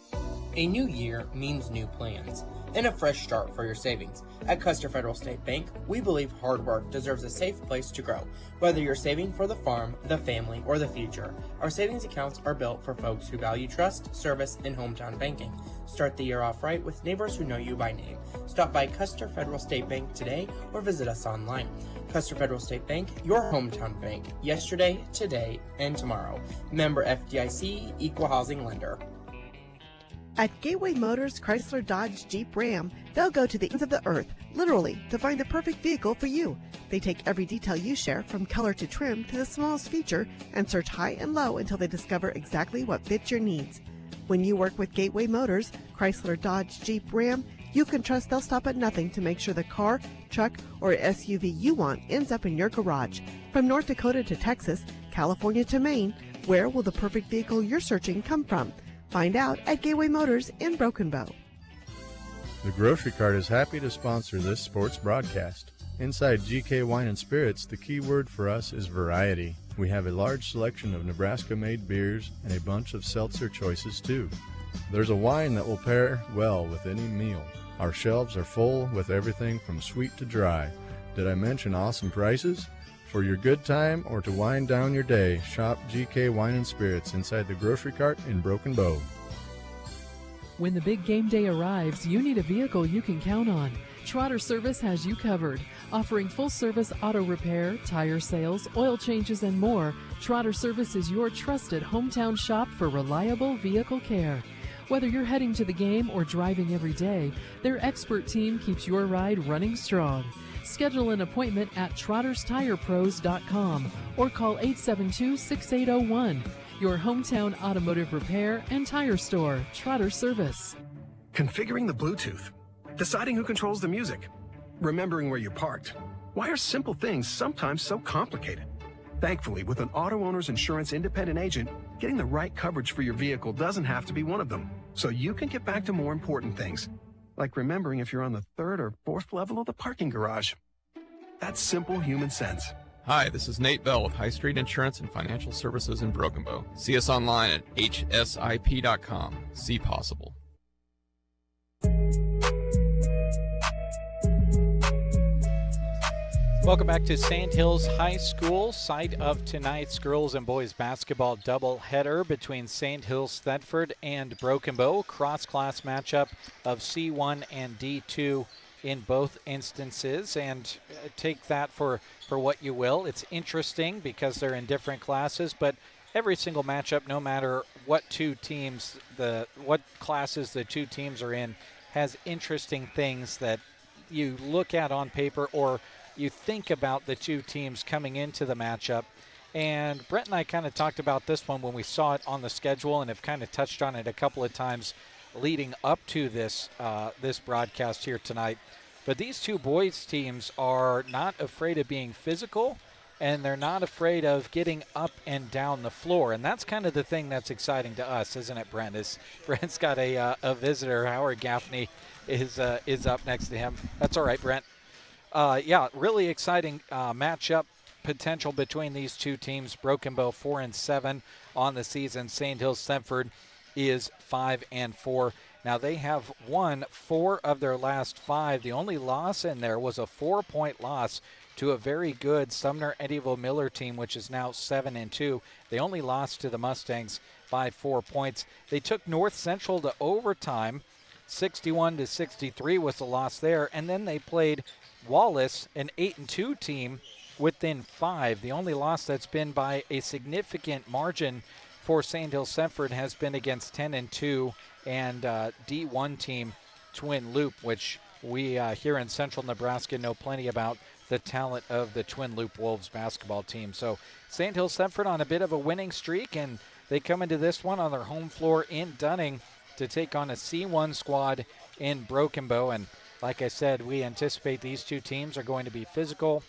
A new year means new plans and a fresh start for your savings. At Custer Federal State Bank, we believe hard work deserves a safe place to grow. Whether you're saving for the farm, the family, or the future, our savings accounts are built for folks who value trust, service, and hometown banking. Start the year off right with neighbors who know you by name. Stop by Custer Federal State Bank today or visit us online. Custer Federal State Bank, your hometown bank, yesterday, today, and tomorrow. Member FDIC, Equal Housing Lender. At Gateway Motors, Chrysler, Dodge, Jeep, Ram, they'll go to the ends of the earth, literally, to find the perfect vehicle for you. They take every detail you share, from color to trim to the smallest feature, and search high and low until they discover exactly what fits your needs. When you work with Gateway Motors, Chrysler, Dodge, Jeep, Ram, you can trust they'll stop at nothing to make sure the car, truck, or SUV you want ends up in your garage. From North Dakota to Texas, California to Maine, where will the perfect vehicle you're searching come from? Find out at Gateway Motors in Broken Bow. The Grocery Cart is happy to sponsor this sports broadcast. Inside GK Wine and Spirits, the key word for us is variety. We have a large selection of Nebraska-made beers and a bunch of seltzer choices too. There's a wine that will pair well with any meal. Our shelves are full with everything from sweet to dry. Did I mention awesome prices? For your good time or to wind down your day, shop GK Wine and Spirits inside the Grocery Cart in Broken Bow. When the big game day arrives, you need a vehicle you can count on. Trotter Service has you covered. Offering full-service auto repair, tire sales, oil changes, and more, Trotter Service is your trusted hometown shop for reliable vehicle care. Whether you're heading to the game or driving every day, their expert team keeps your ride running strong. Schedule an appointment at trotterstirepros.com or call 872-6801. Your hometown automotive repair and tire store, Trotter Service. Configuring the Bluetooth, deciding who controls the music, remembering where you parked. Why are simple things sometimes so complicated? Thankfully, with an auto owner's insurance independent agent, getting the right coverage for your vehicle doesn't have to be one of them. So you can get back to more important things, like remembering if you're on the third or fourth level of the parking garage. That's simple human sense. Hi, this is Nate Bell with High Street Insurance and Financial Services in Broken Bow. See us online at hsip.com. See possible. Welcome back to Sandhills High School, site of tonight's girls and boys basketball doubleheader between Sandhills, Thedford, and Broken Bow. Cross-class matchup of C1 and D2 in both instances, and take that for what you will. It's interesting because they're in different classes, but every single matchup, no matter what what classes the two teams are in, has interesting things that you look at on paper or you think about the two teams coming into the matchup. And Brett and I kind of talked about this one when we saw it on the schedule and have kind of touched on it a couple of times leading up to this this broadcast here tonight. But these two boys teams are not afraid of being physical, and they're not afraid of getting up and down the floor. And that's kind of the thing that's exciting to us, isn't it, Brent? Brent's got a visitor. Howard Gaffney is up next to him. That's all right, Brent. Yeah, really exciting matchup potential between these two teams. Broken Bow 4-7 on the season. Sandhills Thedford is 5-4. Now they have won 4 of their last 5. The only loss in there was a 4-point loss to a very good Sumner Eddyville Miller team, which is now 7-2. They only lost to the Mustangs by 4 points. They took North Central to overtime. 61-63 was the loss there, and then they played Wallace, an 8-2 team, within 5. The only loss that's been by a significant margin for Sandhills Thedford has been against 10-2 and D1 team Twin Loop, which we here in Central Nebraska know plenty about the talent of the Twin Loop Wolves basketball team. So Sandhills Thedford on a bit of a winning streak, and they come into this one on their home floor in Dunning to take on a C1 squad in Broken Bow. And like I said, we anticipate these two teams are going to be physical.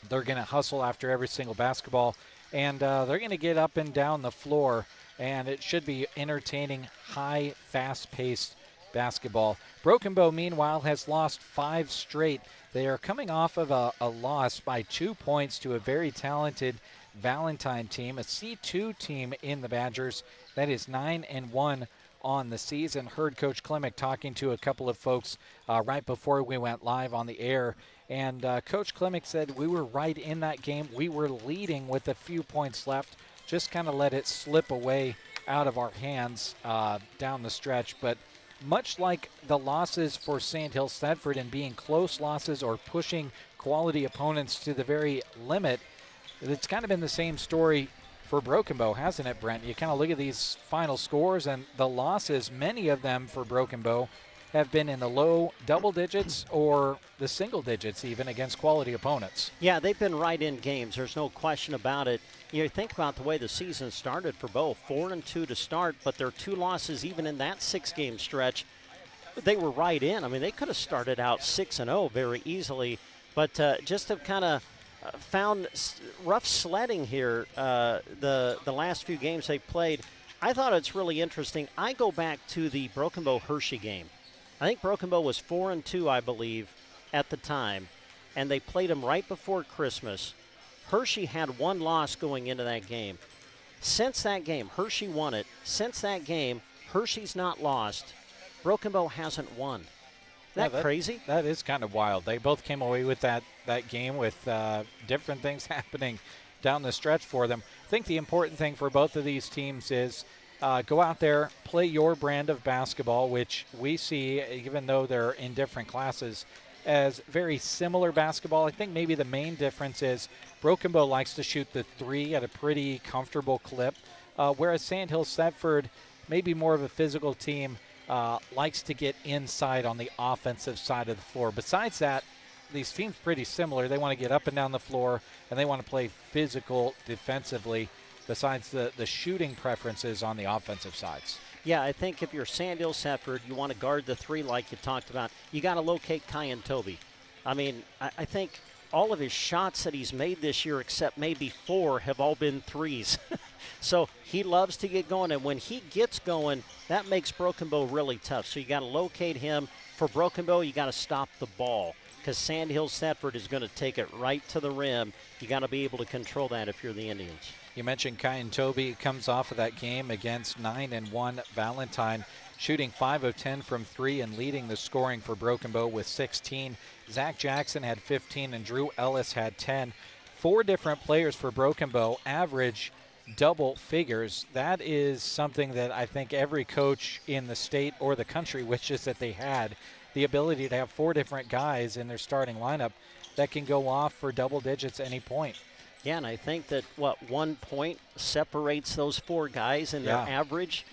They're going to hustle after every single basketball, and they're going to get up and down the floor, and it should be entertaining, high, fast-paced basketball. Broken Bow, meanwhile, has lost 5 straight. They are coming off of a loss by 2 points to a very talented Valentine team, a C2 team in the Badgers that is 9-1 on the season. Heard Coach Klimek talking to a couple of folks right before we went live on the air, and Coach Klimek said we were right in that game. We were leading with a few points left, just kind of let it slip away out of our hands down the stretch. But much like the losses for Sandhills Thedford and being close losses or pushing quality opponents to the very limit, it's kind of been the same story for Broken Bow, hasn't it, Brent? You kind of look at these final scores, and the losses, many of them for Broken Bow, have been in the low double digits or the single digits even against quality opponents. Yeah, they've been right in games. There's no question about it. You think about the way the season started for both, 4-2 to start, but their 2 losses even in that 6-game stretch, they were right in. I mean, they could have started out 6-0 very easily, but just have kind of found rough sledding here the last few games they played. I thought it's really interesting. I go back to the Broken Bow Hershey game. I think Broken Bow was 4-2, I believe, at the time, and they played them right before Christmas. Hershey had 1 loss going into that game. Since that game, Hershey won it. Since that game, Hershey's not lost. Broken Bow hasn't won. Isn't that crazy? That is kind of wild. They both came away with that game with different things happening down the stretch for them. I think the important thing for both of these teams is go out there, play your brand of basketball, which we see, even though they're in different classes, as very similar basketball. I think maybe the main difference is Broken Bow likes to shoot the 3 at a pretty comfortable clip, whereas Sandhills Thedford, maybe more of a physical team, likes to get inside on the offensive side of the floor. Besides that, these teams pretty similar. They want to get up and down the floor, and they want to play physical defensively, besides the shooting preferences on the offensive sides. Yeah, I think if you're Sandhills Thedford, you want to guard the 3 like you talked about. You got to locate Kyan Toby. I mean, I think all of his shots that he's made this year, except maybe 4, have all been 3s. So he loves to get going, and when he gets going, that makes Broken Bow really tough. So you got to locate him. For Broken Bow, you got to stop the ball, because Sandhills Thedford is going to take it right to the rim. You got to be able to control that if you're the Indians. You mentioned Kyan Toby comes off of that game against 9-1 Valentine, shooting 5 of 10 from 3 and leading the scoring for Broken Bow with 16. Zach Jackson had 15 and Drew Ellis had 10. 4 different players for Broken Bow average double figures. That is something that I think every coach in the state or the country wishes that they had, the ability to have 4 different guys in their starting lineup that can go off for double digits at any point. Yeah, and I think that, 1 point separates those 4 guys in their average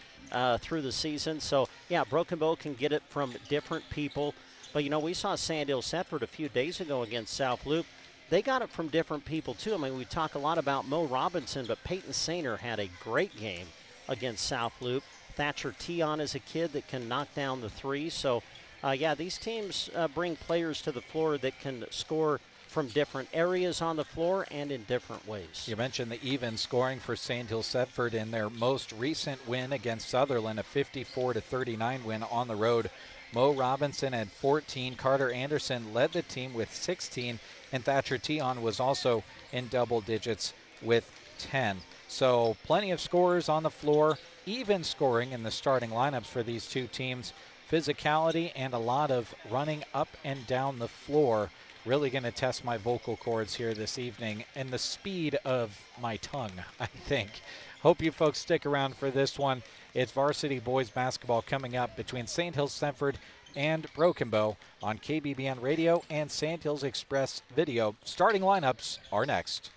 through the season. So, yeah, Broken Bow can get it from different people. But, we saw Sandhills Thedford a few days ago against South Loop. They got it from different people, too. I mean, we talk a lot about Mo Robinson, but Peyton Sainer had a great game against South Loop. Thatcher Tion is a kid that can knock down the three. So, these teams bring players to the floor that can score from different areas on the floor and in different ways. You mentioned the even scoring for Sandhills Thedford in their most recent win against Sutherland, a 54-39 win on the road. Mo Robinson had 14. Carter Anderson led the team with 16, and Thatcher Tion was also in double digits with 10. So plenty of scorers on the floor, even scoring in the starting lineups for these two teams. Physicality and a lot of running up and down the floor. Really going to test my vocal cords here this evening and the speed of my tongue, I think. Hope you folks stick around for this one. It's varsity boys basketball coming up between Sandhills Thedford and Broken Bow on KBBN Radio and Sandhills Express Video. Starting lineups are next.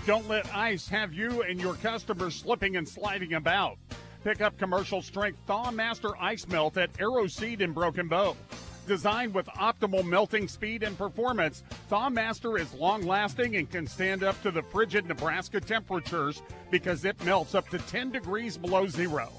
Don't let ice have you and your customers slipping and sliding about. Pick up commercial strength Thaw Master Ice Melt at Arrow Seed in Broken Bow. Designed with optimal melting speed and performance, Thaw Master is long-lasting and can stand up to the frigid Nebraska temperatures because it melts up to 10 degrees below zero.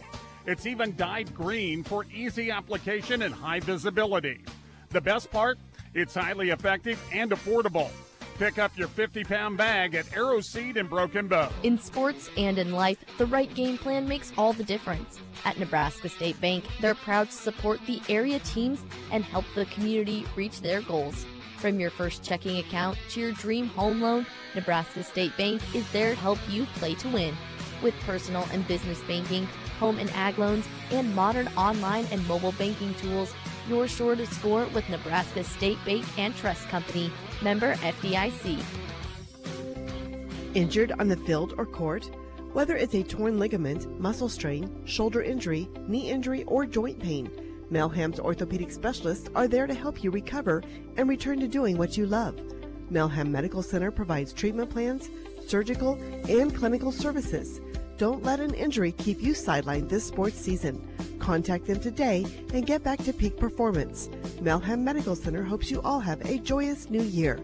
It's even dyed green for easy application and high visibility. The best part? It's highly effective and affordable. Pick up your 50-pound bag at Arrow Seed in Broken Bow. In sports and in life, the right game plan makes all the difference. At Nebraska State Bank, they're proud to support the area teams and help the community reach their goals. From your first checking account to your dream home loan, Nebraska State Bank is there to help you play to win. With personal and business banking, home and ag loans, and modern online and mobile banking tools, you're sure to score with Nebraska State Bank and Trust Company, member FDIC. Injured on the field or court? Whether it's a torn ligament, muscle strain, shoulder injury, knee injury, or joint pain, Melham's orthopedic specialists are there to help you recover and return to doing what you love. Melham Medical Center provides treatment plans, surgical, and clinical services. Don't let an injury keep you sidelined this sports season. Contact them today and get back to peak performance. Melham Medical Center hopes you all have a joyous new year.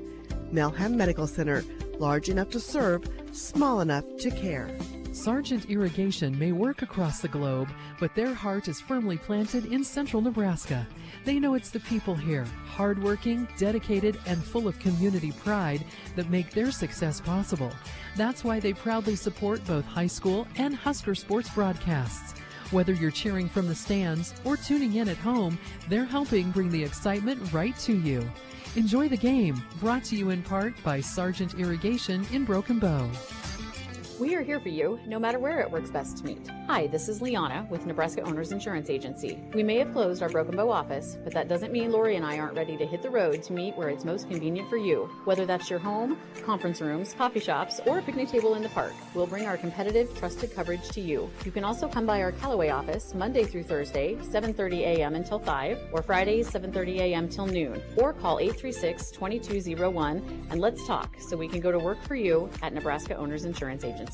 Melham Medical Center, large enough to serve, small enough to care. Sargent Irrigation may work across the globe, but their heart is firmly planted in central Nebraska. They know it's the people here, hardworking, dedicated, and full of community pride, that make their success possible. That's why they proudly support both high school and Husker sports broadcasts. Whether you're cheering from the stands or tuning in at home, they're helping bring the excitement right to you. Enjoy the game, brought to you in part by Sargent Irrigation in Broken Bow. We are here for you, no matter where it works best to meet. Hi, this is Liana with Nebraska Owners Insurance Agency. We may have closed our Broken Bow office, but that doesn't mean Lori and I aren't ready to hit the road to meet where it's most convenient for you. Whether that's your home, conference rooms, coffee shops, or a picnic table in the park, we'll bring our competitive, trusted coverage to you. You can also come by our Callaway office Monday through Thursday, 7:30 a.m. until 5, or Fridays, 7:30 a.m. till noon, or call 836-2201 and let's talk so we can go to work for you at Nebraska Owners Insurance Agency.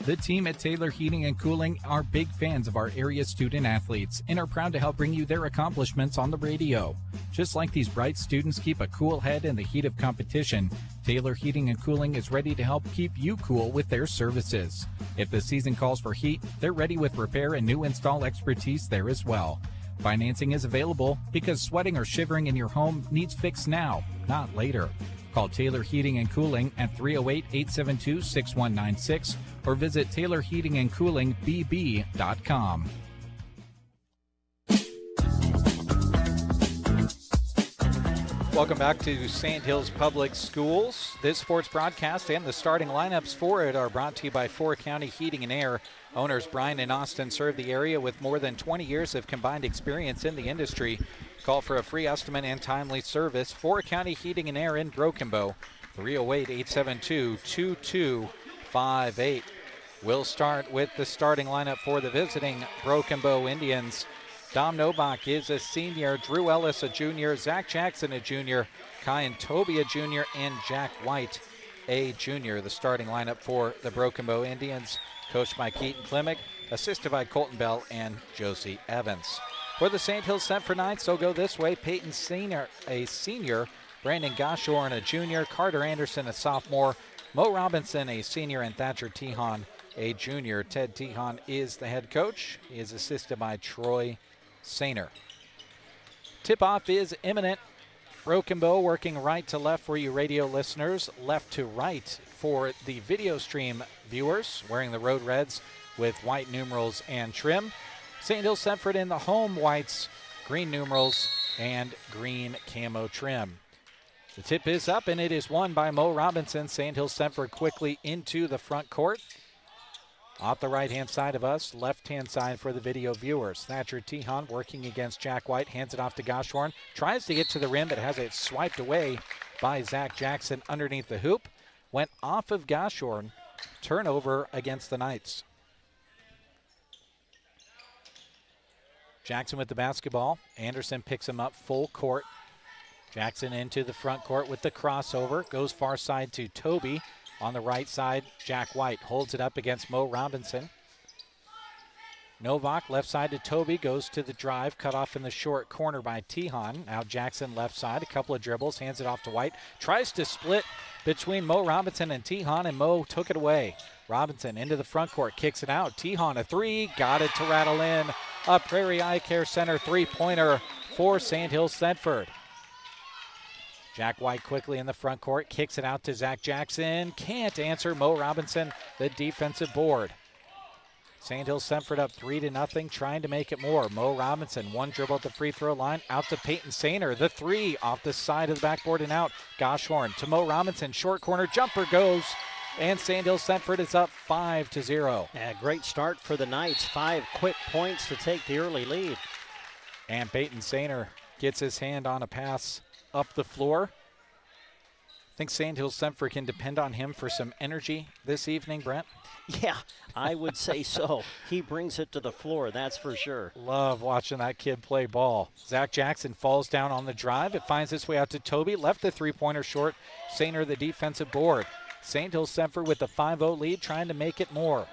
The team at Taylor Heating and Cooling are big fans of our area student athletes and are proud to help bring you their accomplishments on the radio. Just like these bright students keep a cool head in the heat of competition, Taylor Heating and Cooling is ready to help keep you cool with their services. If the season calls for heat, they're ready with repair and new install expertise there as well. Financing is available because sweating or shivering in your home needs fixed now, not later. Call Taylor Heating and Cooling at 308-872-6196 or visit TaylorHeatingandCoolingBB.com. Welcome back to Sandhills Public Schools. This sports broadcast and the starting lineups for it are brought to you by Four County Heating and Air. Owners Brian and Austin serve the area with more than 20 years of combined experience in the industry. Call for a free estimate and timely service. Four County Heating and Air in Broken Bow, 308-872-2258. We'll start with the starting lineup for the visiting Broken Bow Indians. Dom Novak is a senior, Drew Ellis a junior, Zach Jackson a junior, Kyan Toby a junior, and Jack White a junior. The starting lineup for the Broken Bow Indians, coached by Keaton Klimek, assisted by Colton Bell and Josie Evans. For the Sandhills Thedford Knights, they'll go this way. Peyton Senior, a senior, Brandon Goshorn a junior, Carter Anderson a sophomore, Mo Robinson a senior, and Thatcher Tion a junior. Ted Tehan is the head coach. He is assisted by Troy Sainer. Tip-off is imminent. Broken Bow working right to left for you radio listeners, left to right for the video stream viewers, wearing the Road Reds with white numerals and trim. Sandhills Thedford in the home whites, green numerals, and green camo trim. The tip is up, and it is won by Mo Robinson. Sandhills Thedford quickly into the front court. Off the right-hand side of us, left-hand side for the video viewers. Thatcher Tehan working against Jack White, hands it off to Goshorn. Tries to get to the rim, but has it swiped away by Zach Jackson underneath the hoop. Went off of Goshorn. Turnover against the Knights. Jackson with the basketball. Anderson picks him up full court. Jackson into the front court with the crossover. Goes far side to Toby. On the right side, Jack White holds it up against Mo Robinson. Novak left side to Toby, goes to the drive, cut off in the short corner by Tehan. Now Jackson left side, a couple of dribbles, hands it off to White. Tries to split between Mo Robinson and Tehan, and Mo took it away. Robinson into the front court, kicks it out. Tehan a three, got it to rattle in. A Prairie Eye Care Center three-pointer for Sandhills Thedford. Jack White quickly in the front court, kicks it out to Zach Jackson. Can't answer Mo Robinson, the defensive board. Sandhills Thedford up 3-0, trying to make it more. Mo Robinson, one dribble at the free throw line, out to Peyton Sainer. The three off the side of the backboard and out. Goshorn to Mo Robinson, short corner, jumper goes. And Sandhills Thedford is up 5-0. Yeah, great start for the Knights. 5 quick points to take the early lead. And Peyton Sainer gets his hand on a pass up the floor. I think Sandhills Thedford can depend on him for some energy this evening, Brent. Yeah, I would say so. He brings it to the floor, that's for sure. Love watching that kid play ball. Zach Jackson falls down on the drive. It finds its way out to Toby. Left the three-pointer short. Sainer the defensive board. Sandhills Thedford with the 5-0 lead, trying to make it more.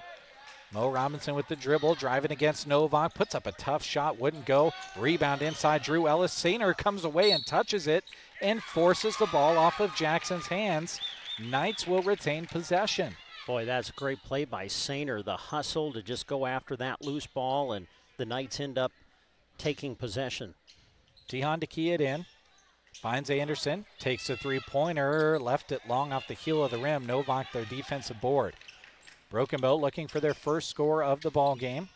Mo Robinson with the dribble, driving against Novak, puts up a tough shot, wouldn't go. Rebound inside Drew Ellis. Sainer comes away and touches it and forces the ball off of Jackson's hands. Knights will retain possession. Boy, that's a great play by Sainer. The hustle to just go after that loose ball, and the Knights end up taking possession. Tehan to key it in. Finds Anderson, takes a three-pointer, left it long off the heel of the rim. Novak, their defensive board. Broken Bow looking for their first score of the ball game.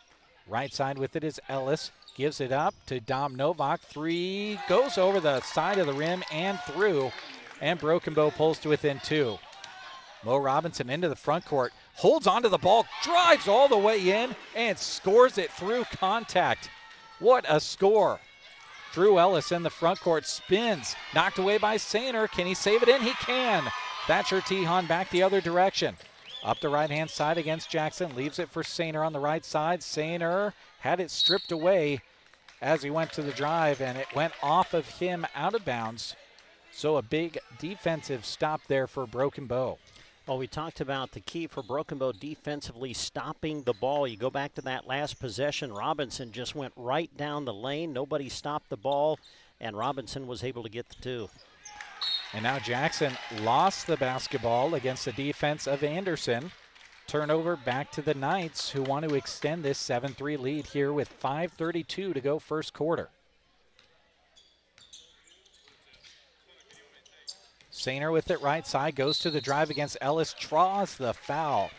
Right side with it is Ellis. Gives it up to Dom Novak. Three goes over the side of the rim and through. And Broken Bow pulls to within 2. Mo Robinson into the front court. Holds onto the ball. Drives all the way in and scores it through contact. What a score. Drew Ellis in the front court spins. Knocked away by Sainer. Can he save it in? He can. Thatcher Tehan back the other direction. Up the right-hand side against Jackson. Leaves it for Sainer on the right side. Sainer had it stripped away as he went to the drive, and it went off of him out of bounds. So a big defensive stop there for Broken Bow. Well, we talked about the key for Broken Bow defensively stopping the ball. You go back to that last possession. Robinson just went right down the lane. Nobody stopped the ball, and Robinson was able to get the 2. And now Jackson lost the basketball against the defense of Anderson. Turnover back to the Knights, who want to extend this 7-3 lead here with 5:32 to go first quarter. Sainer with it right side, goes to the drive against Ellis, draws the foul.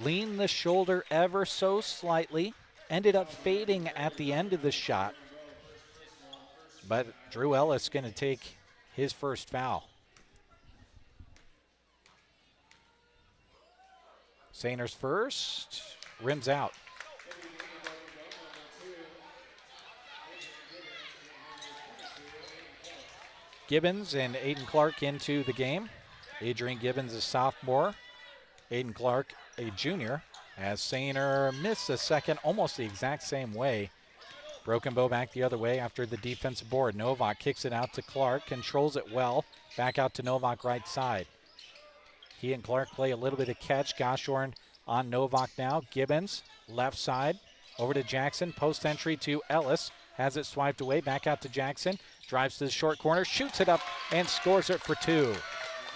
Leaned the shoulder ever so slightly, ended up fading at the end of the shot. But Drew Ellis going to take his first foul. Sainer's first, rims out. Gibbons and Aiden Clark into the game. Adrian Gibbons, a sophomore. Aiden Clark, a junior. As Sainer missed a second, almost the exact same way. Broken Bow back the other way after the defensive board. Novak kicks it out to Clark, controls it well. Back out to Novak right side. He and Clark play a little bit of catch. Goshorn on Novak now. Gibbons, left side. Over to Jackson. Post entry to Ellis. Has it swiped away. Back out to Jackson. Drives to the short corner. Shoots it up and scores it for 2.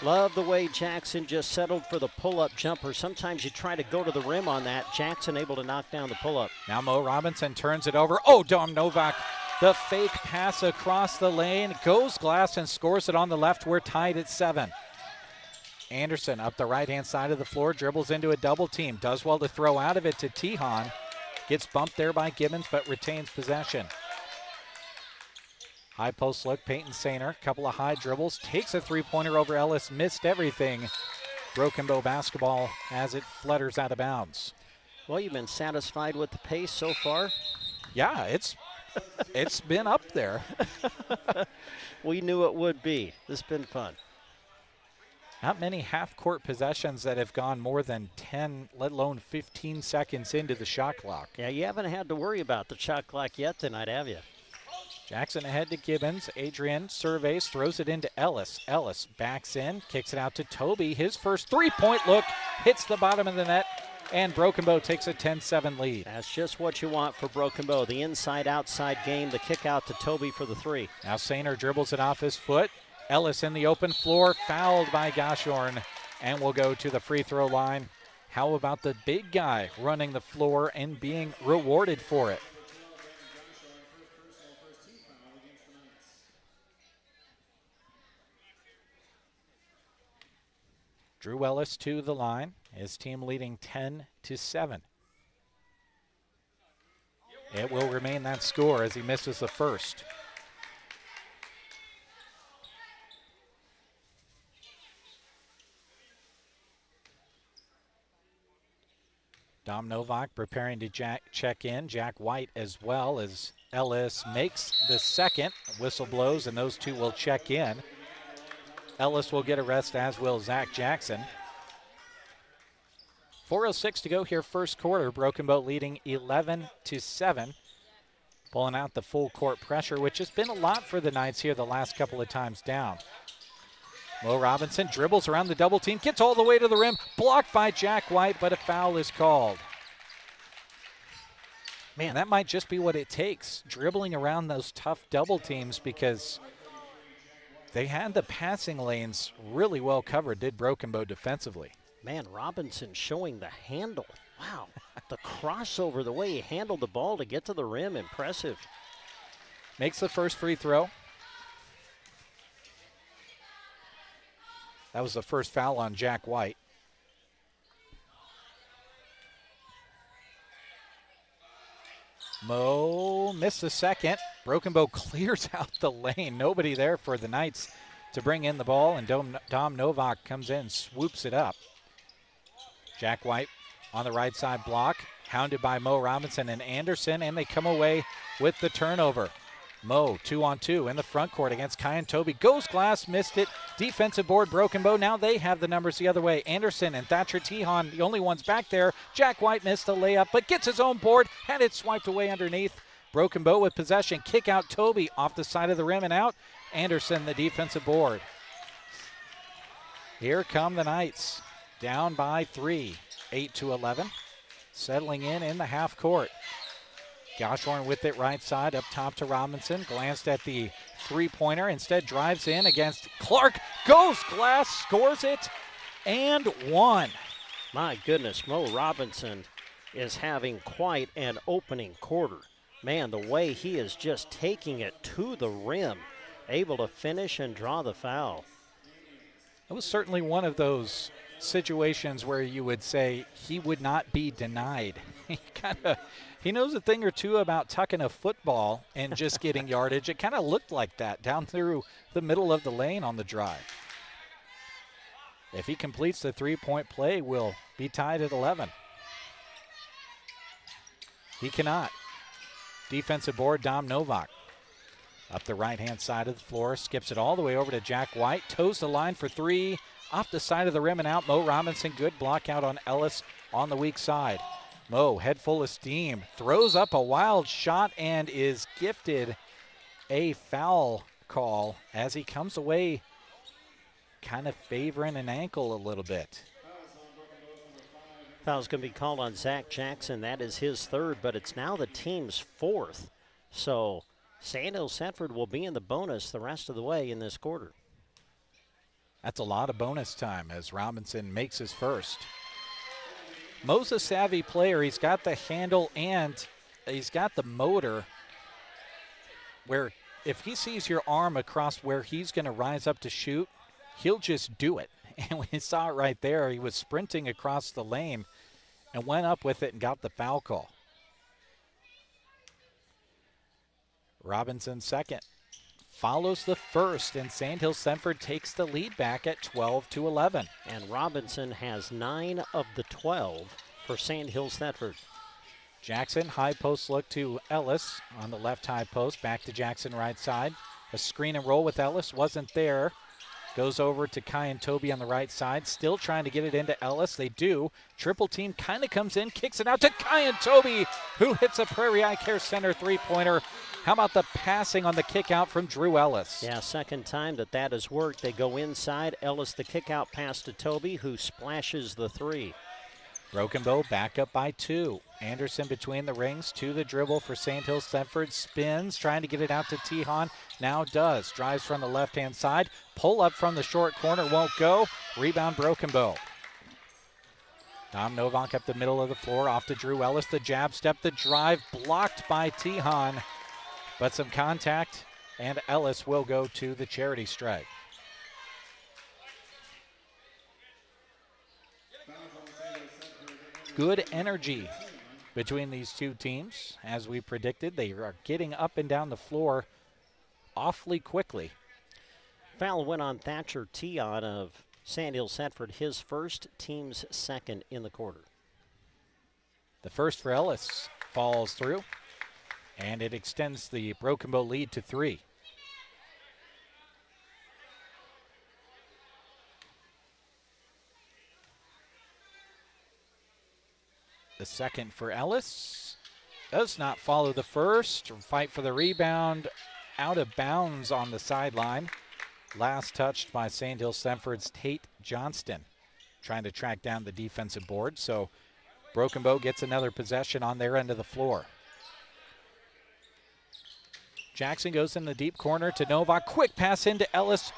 Love the way Jackson just settled for the pull-up jumper. Sometimes you try to go to the rim on that. Jackson able to knock down the pull-up. Now Mo Robinson turns it over. Oh, Dom Novak, the fake pass across the lane. Goes glass and scores it on the left. We're tied at 7. Anderson up the right-hand side of the floor, dribbles into a double team. Does well to throw out of it to Tihan. Gets bumped there by Gibbons, but retains possession. High post look, Peyton Sainer, couple of high dribbles, takes a three-pointer over Ellis, missed everything. Broken Bow basketball as it flutters out of bounds. Well, you've been satisfied with the pace so far? Yeah, it's been up there. We knew it would be. This has been fun. Not many half-court possessions that have gone more than 10, let alone 15 seconds into the shot clock. Yeah, you haven't had to worry about the shot clock yet tonight, have you? Jackson ahead to Gibbons. Adrian surveys, throws it into Ellis. Ellis backs in, kicks it out to Toby. His first three-point look hits the bottom of the net, and Broken Bow takes a 10-7 lead. That's just what you want for Broken Bow. The inside-outside game, the kick out to Toby for the three. Now Sainer dribbles it off his foot. Ellis in the open floor, fouled by Goshorn, and will go to the free throw line. How about the big guy running the floor and being rewarded for it? Drew Ellis to the line, his team leading 10-7. It will remain that score as he misses the first. Dom Novak preparing to check in. Jack White as well as Ellis makes the second. Whistle blows and those two will check in. Ellis will get a rest, as will Zach Jackson. 4:06 to go here first quarter. Broken Bow leading 11-7. Pulling out the full court pressure, which has been a lot for the Knights here the last couple of times down. Mo Robinson dribbles around the double team, gets all the way to the rim, blocked by Jack White, but a foul is called. Man, that might just be what it takes, dribbling around those tough double teams, because they had the passing lanes really well covered, did Broken Bow defensively. Man, Robinson showing the handle. Wow, the crossover, the way he handled the ball to get to the rim, impressive. Makes the first free throw. That was the first foul on Jack White. Mo missed the second. Broken Bow clears out the lane. Nobody there for the Knights to bring in the ball, and Dom Novak comes in, swoops it up. Jack White on the right side block, hounded by Mo Robinson and Anderson, and they come away with the turnover. Mo 2-on-2 in the front court against Kyan Toby. Goes glass, missed it. Defensive board, Broken Bow. Now they have the numbers the other way. Anderson and Thatcher Tihan, the only ones back there. Jack White missed the layup, but gets his own board. Had it swiped away underneath. Broken Bow with possession. Kick out Toby off the side of the rim and out. Anderson, the defensive board. Here come the Knights. Down by 3, 8-11. Settling in the half court. Goshorn with it right side, up top to Robinson. Glanced at the three-pointer, instead drives in against Clark. Goes glass, scores it, and one. My goodness, Mo Robinson is having quite an opening quarter. Man, the way he is just taking it to the rim, able to finish and draw the foul. It was certainly one of those situations where you would say he would not be denied. He knows a thing or two about tucking a football and just getting yardage. It kind of looked like that down through the middle of the lane on the drive. If he completes the three-point play, we'll be tied at 11. He cannot. Defensive board, Dom Novak. Up the right-hand side of the floor, skips it all the way over to Jack White. Toes the line for three. Off the side of the rim and out. Mo Robinson, good block out on Ellis on the weak side. Mo, head full of steam, throws up a wild shot and is gifted a foul call as he comes away kind of favoring an ankle a little bit. Foul's going to be called on Zach Jackson. That is his third, but it's now the team's fourth. So Sandhills Thedford will be in the bonus the rest of the way in this quarter. That's a lot of bonus time as Robinson makes his first. Mo's a savvy player. He's got the handle and he's got the motor where if he sees your arm across where he's going to rise up to shoot, he'll just do it. And we saw it right there. He was sprinting across the lane and went up with it and got the foul call. Robinson second. Follows the first, and Sandhills Thedford takes the lead back at 12-11. And Robinson has 9 of the 12 for Sandhills Thedford. Jackson, high post look to Ellis on the left high post. Back to Jackson, right side. A screen and roll with Ellis wasn't there. Goes over to Kai and Toby on the right side. Still trying to get it into Ellis. They do. Triple team kind of comes in, kicks it out to Kai and Toby, who hits a Prairie Eye Care Center three-pointer. How about the passing on the kick out from Drew Ellis? Yeah, second time that has worked. They go inside. Ellis, the kick out pass to Toby, who splashes the three. Broken Bow back up by 2. Anderson between the rings to the dribble for Sandhills Thedford. Spins, trying to get it out to Tihan. Now does. Drives from the left-hand side. Pull up from the short corner, won't go. Rebound Broken Bow. Dom Novak up the middle of the floor, off to Drew Ellis. The jab step, the drive, blocked by Tihan. But some contact, and Ellis will go to the charity stripe. Good energy between these two teams. As we predicted, they are getting up and down the floor awfully quickly. Foul went on Thatcher Tion of Sandhills Thedford, his first, team's second in the quarter. The first for Ellis falls through, and it extends the Broken Bow lead to 3. The second for Ellis does not follow the first. Fight for the rebound, out of bounds on the sideline. Last touched by Sandhills Thedford's Tate Johnston, trying to track down the defensive board. So Broken Bow gets another possession on their end of the floor. Jackson goes in the deep corner to Novak. Quick pass into Ellis,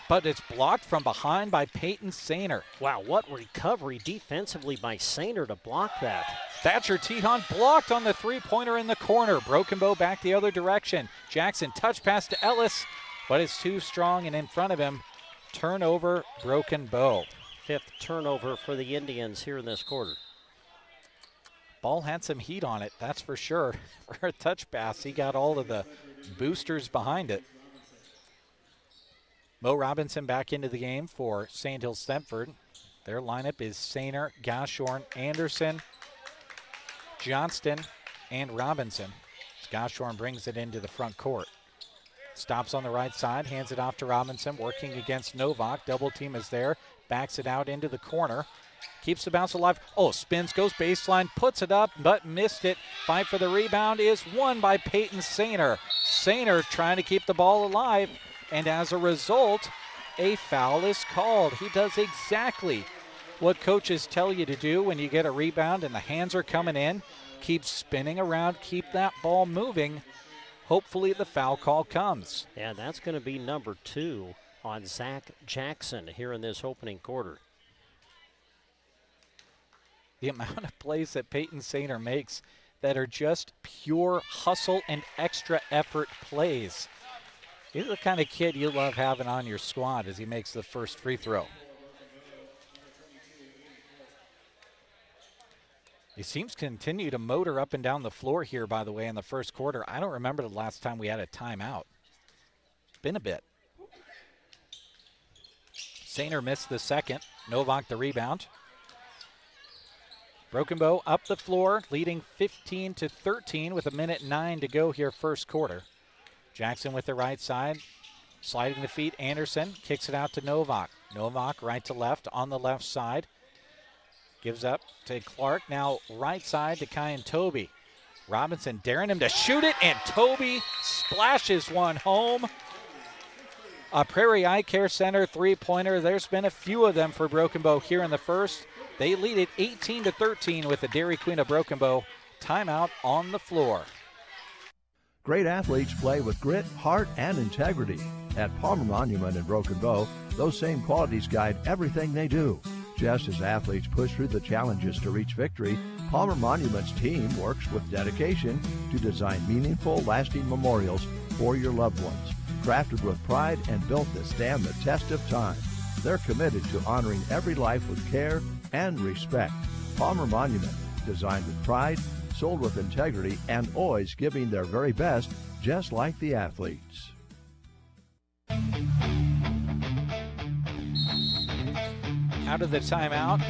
but it's blocked from behind by Peyton Sainer. Wow, what recovery defensively by Sainer to block that. Thatcher Tihan blocked on the three-pointer in the corner. Broken Bow back the other direction. Jackson touch pass to Ellis, but it's too strong and in front of him. Turnover, Broken Bow. 5th turnover for the Indians here in this quarter. Ball had some heat on it, that's for sure. For a touch pass, he got all of the boosters behind it. Mo Robinson back into the game for Sandhills Thedford. Their lineup is Sainer, Goshorn, Anderson, Johnston, and Robinson. Goshorn brings it into the front court. Stops on the right side, hands it off to Robinson, working against Novak. Double team is there, backs it out into the corner. Keeps the bounce alive. Oh, spins, goes baseline, puts it up, but missed it. Fight for the rebound is won by Peyton Sainer. Sainer trying to keep the ball alive, and as a result, a foul is called. He does exactly what coaches tell you to do when you get a rebound and the hands are coming in. Keep spinning around, keep that ball moving. Hopefully the foul call comes. Yeah, that's going to be number 2 on Zach Jackson here in this opening quarter. The amount of plays that Peyton Sainer makes that are just pure hustle and extra effort plays. He's the kind of kid you love having on your squad as he makes the first free throw. He seems to continue to motor up and down the floor here, by the way, in the first quarter. I don't remember the last time we had a timeout. It's been a bit. Sainer missed the second. Novak the rebound. Broken Bow up the floor, leading 15-13 with 1:09 to go here first quarter. Jackson with the right side, sliding the feet. Anderson kicks it out to Novak. Novak right to left on the left side. Gives up to Clark. Now right side to Kai and Toby. Robinson daring him to shoot it, and Toby splashes one home. A Prairie Eye Care Center three-pointer. There's been a few of them for Broken Bow here in the first. They lead it 18-13 with the Dairy Queen of Broken Bow. Timeout on the floor. Great athletes play with grit, heart, and integrity. At Palmer Monument in Broken Bow, Those same qualities guide everything they do. Just as athletes push through the challenges to reach victory, Palmer Monument's team works with dedication to design meaningful, lasting memorials for your loved ones, crafted with pride and built to stand the test of time. They're committed to honoring every life with care and respect. Palmer Monument, designed with pride, sold with integrity, and always giving their very best, just like the athletes. Out of the timeout,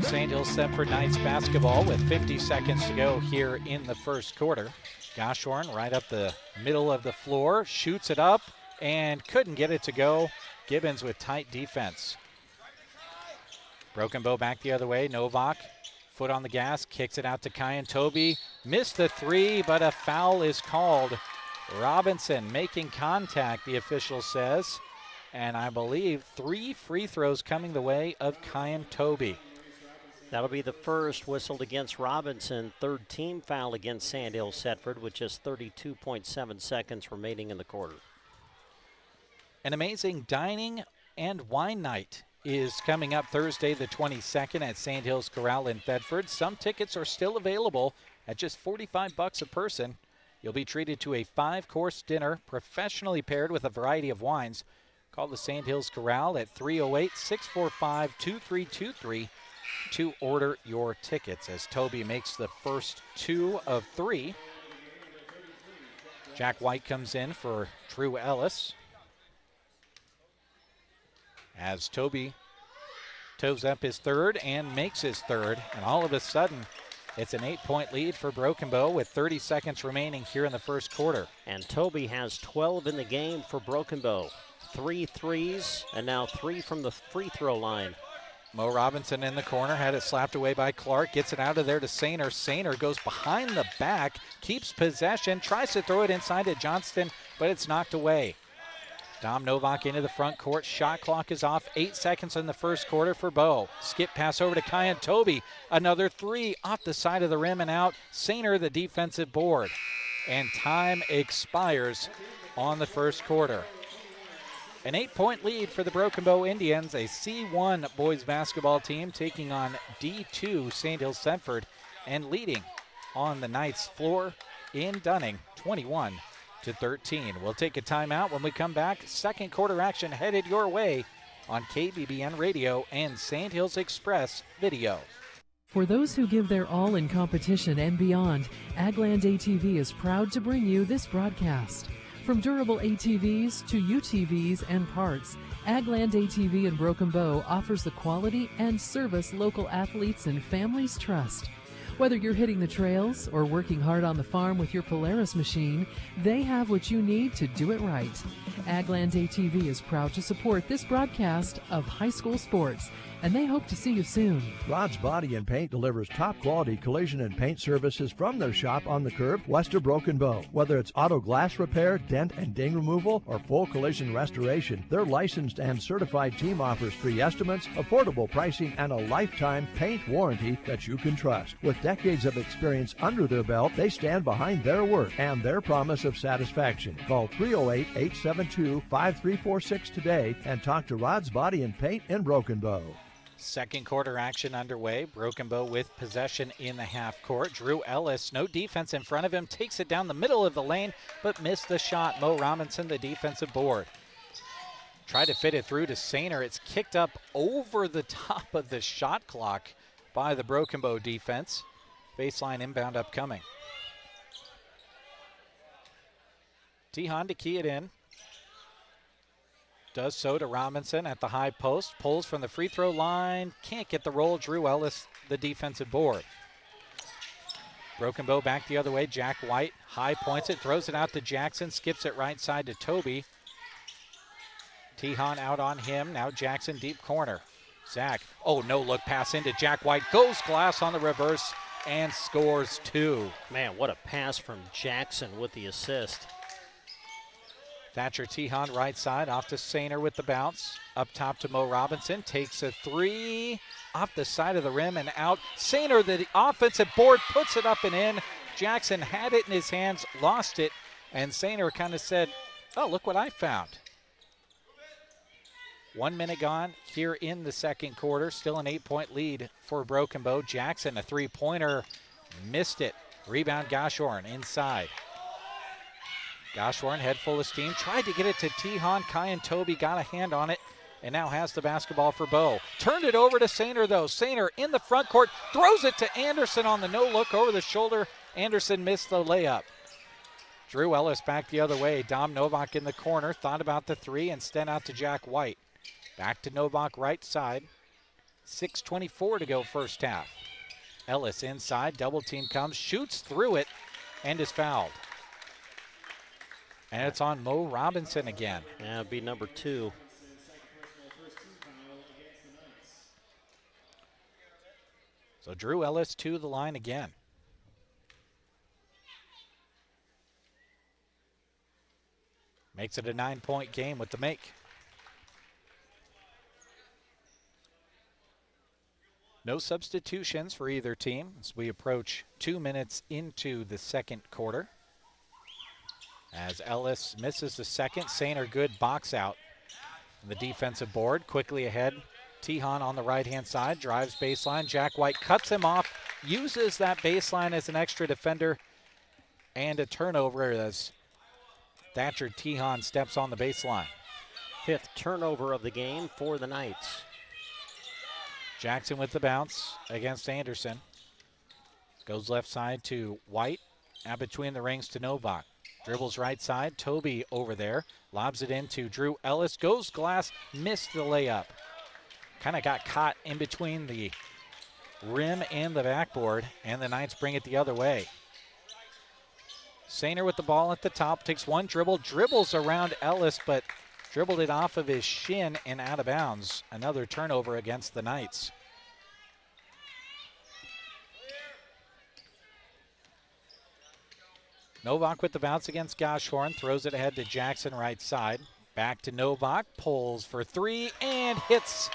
Sandhills Thedford Knights basketball with 50 seconds to go here in the first quarter. Goshorn right up the middle of the floor, shoots it up and couldn't get it to go. Gibbons with tight defense. Broken Bow back the other way. Novak, foot on the gas, kicks it out to Kyan Toby. Missed the three, but a foul is called. Robinson making contact, the official says. And I believe 3 free throws coming the way of Kyan Toby. That'll be the first whistled against Robinson. Third team foul against Sandhills Thedford with just 32.7 seconds remaining in the quarter. An amazing dining and wine night is coming up Thursday the 22nd at Sandhills Corral in Thedford. Some tickets are still available at just $45 a person. You'll be treated to a 5-course dinner professionally paired with a variety of wines. Call the Sandhills Corral at 308-645-2323 to order your tickets as Toby makes the first 2 of 3. Jack White comes in for Drew Ellis. As Toby toes up his third and makes his third, and all of a sudden it's an 8-point lead for Broken Bow with 30 seconds remaining here in the first quarter. And Toby has 12 in the game for Broken Bow. 3 threes, and now 3 from the free throw line. Mo Robinson in the corner, had it slapped away by Clark, gets it out of there to Sainer. Sainer goes behind the back, keeps possession, tries to throw it inside to Johnston, but it's knocked away. Dom Novak into the front court, shot clock is off, 8 seconds in the first quarter for Bow. Skip pass over to Kyan Toby, another 3 off the side of the rim and out. Sainer the defensive board. And time expires on the first quarter. An 8-point lead for the Broken Bow Indians, a C1 boys basketball team taking on D2 Sandhills Thedford and leading on the Knights floor in Dunning, 21-13. We'll take a timeout. When we come back, second quarter action headed your way on KBBN Radio and Sandhills Express Video. For those who give their all in competition and beyond, Agland ATV is proud to bring you this broadcast. From durable ATVs to UTVs and parts, Agland ATV in Broken Bow offers the quality and service local athletes and families trust. Whether you're hitting the trails or working hard on the farm with your Polaris machine, they have what you need to do it right. Agland ATV is proud to support this broadcast of high school sports, and they hope to see you soon. Rod's Body and Paint delivers top-quality collision and paint services from their shop on the curb west of Broken Bow. Whether it's auto glass repair, dent and ding removal, or full collision restoration, their licensed and certified team offers free estimates, affordable pricing, and a lifetime paint warranty that you can trust. With decades of experience under their belt, they stand behind their work and their promise of satisfaction. Call 308-872-5346 today and talk to Rod's Body and Paint in Broken Bow. Second quarter action underway. Broken Bow with possession in the half court. Drew Ellis, no defense in front of him, takes it down the middle of the lane, but missed the shot. Mo Robinson, the defensive board. Tried to fit it through to Sainer. It's kicked up over the top of the shot clock by the Broken Bow defense. Baseline inbound upcoming. Tihan to key it in. Does so to Robinson at the high post. Pulls from the free throw line. Can't get the roll. Drew Ellis, the defensive board. Broken Bow back the other way. Jack White high points it. Throws it out to Jackson. Skips it right side to Toby. Tihan out on him. Now Jackson deep corner. Zach. Oh, no look pass into Jack White. Goes glass on the reverse and scores 2. Man, what a pass from Jackson with the assist. Thatcher Tihan right side, off to Sainer with the bounce. Up top to Mo Robinson, takes a 3, off the side of the rim and out. Sainer, the offensive board, puts it up and in. Jackson had it in his hands, lost it, and Sainer kind of said, oh, look what I found. 1 minute gone here in the second quarter. Still an 8-point lead for Broken Bow. Jackson, a three-pointer, missed it. Rebound Goshorn inside. Goshorn, head full of steam, tried to get it to Tehan. Kyan Toby got a hand on it and now has the basketball for Bow. Turned it over to Sainer, though. Sainer in the front court, throws it to Anderson on the no-look over the shoulder. Anderson missed the layup. Drew Ellis back the other way. Dom Novak in the corner, thought about the three, instead out to Jack White. Back to Novak right side. 6:24 to go first half. Ellis inside, double team comes, shoots through it, and is fouled. And it's on Mo Robinson again. Yeah, it'd be number 2. So Drew Ellis to the line again. Makes it a 9-point game with the make. No substitutions for either team as we approach 2 minutes into the second quarter. As Ellis misses the second, Sainer good box out. The defensive board quickly ahead. Tehan on the right-hand side, drives baseline. Jack White cuts him off, uses that baseline as an extra defender, and a turnover as Thatcher Tehan steps on the baseline. 5th turnover of the game for the Knights. Jackson with the bounce against Anderson. Goes left side to White, out between the rings to Novak. Dribbles right side, Toby over there, lobs it into Drew Ellis, goes glass, missed the layup. Kind of got caught in between the rim and the backboard, and the Knights bring it the other way. Sainer with the ball at the top, takes one dribble, dribbles around Ellis, but dribbled it off of his shin and out of bounds. Another turnover against the Knights. Novak with the bounce against Goshorn, throws it ahead to Jackson right side. Back to Novak, pulls for three and hits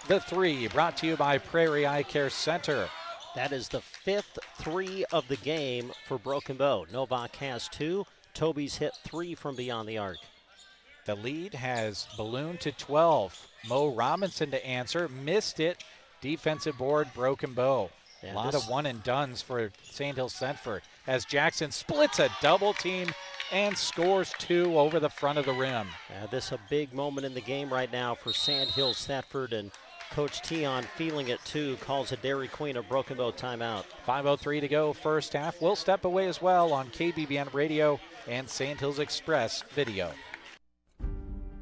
the three. Brought to you by Prairie Eye Care Center. That is the 5th three of the game for Broken Bow. Novak has 2. Toby's hit 3 from beyond the arc. The lead has ballooned to 12. Mo Robinson to answer, missed it. Defensive board, Broken Bow. A lot of one and dones for Sandhills Thedford as Jackson splits a double team and scores 2 over the front of the rim. This a big moment in the game right now for Sandhills Thedford, and Coach Tion feeling it too, calls a Dairy Queen of Broken Bow timeout. 5:03 to go first half. We'll step away as well on KBBN Radio and Sandhills Express video.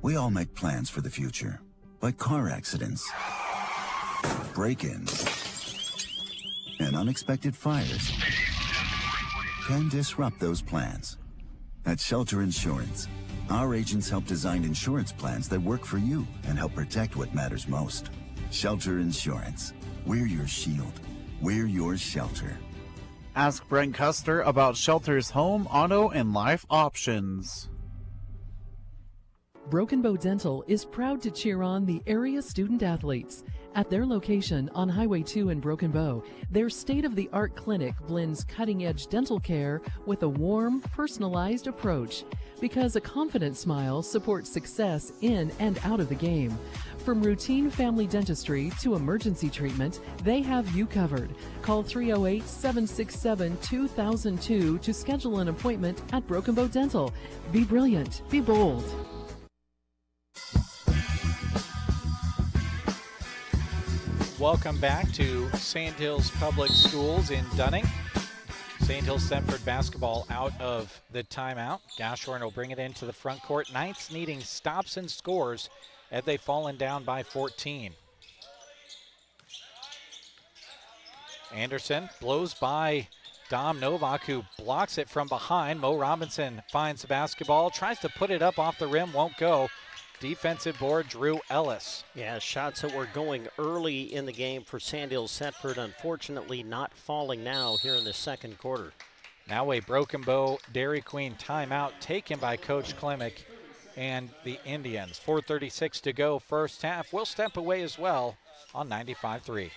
We all make plans for the future, but car accidents, break-ins, and unexpected fires can disrupt those plans. At Shelter Insurance, our agents help design insurance plans that work for you and help protect what matters most. Shelter Insurance. We're your shield. We're your shelter. Ask Brent Custer about Shelter's home, auto, and life options. Broken Bow Dental is proud to cheer on the area student athletes. At their location on Highway 2 in Broken Bow, their state-of-the-art clinic blends cutting-edge dental care with a warm, personalized approach, because a confident smile supports success in and out of the game. From routine family dentistry to emergency treatment, they have you covered. Call 308-767-2002 to schedule an appointment at Broken Bow Dental. Be brilliant. Be bold. Welcome back to Sandhills Public Schools in Dunning. Sandhills Thedford basketball out of the timeout. Goshorn will bring it into the front court. Knights needing stops and scores as they've fallen down by 14. Anderson blows by Dom Novak, who blocks it from behind. Mo Robinson finds the basketball, tries to put it up off the rim, won't go. Defensive board, Drew Ellis. Yeah, shots that were going early in the game for Sandhills Thedford, unfortunately not falling now here in the second quarter. Now a Broken Bow Dairy Queen timeout taken by Coach Klimek and the Indians. 4:36 to go first half. We'll step away as well on 95.3.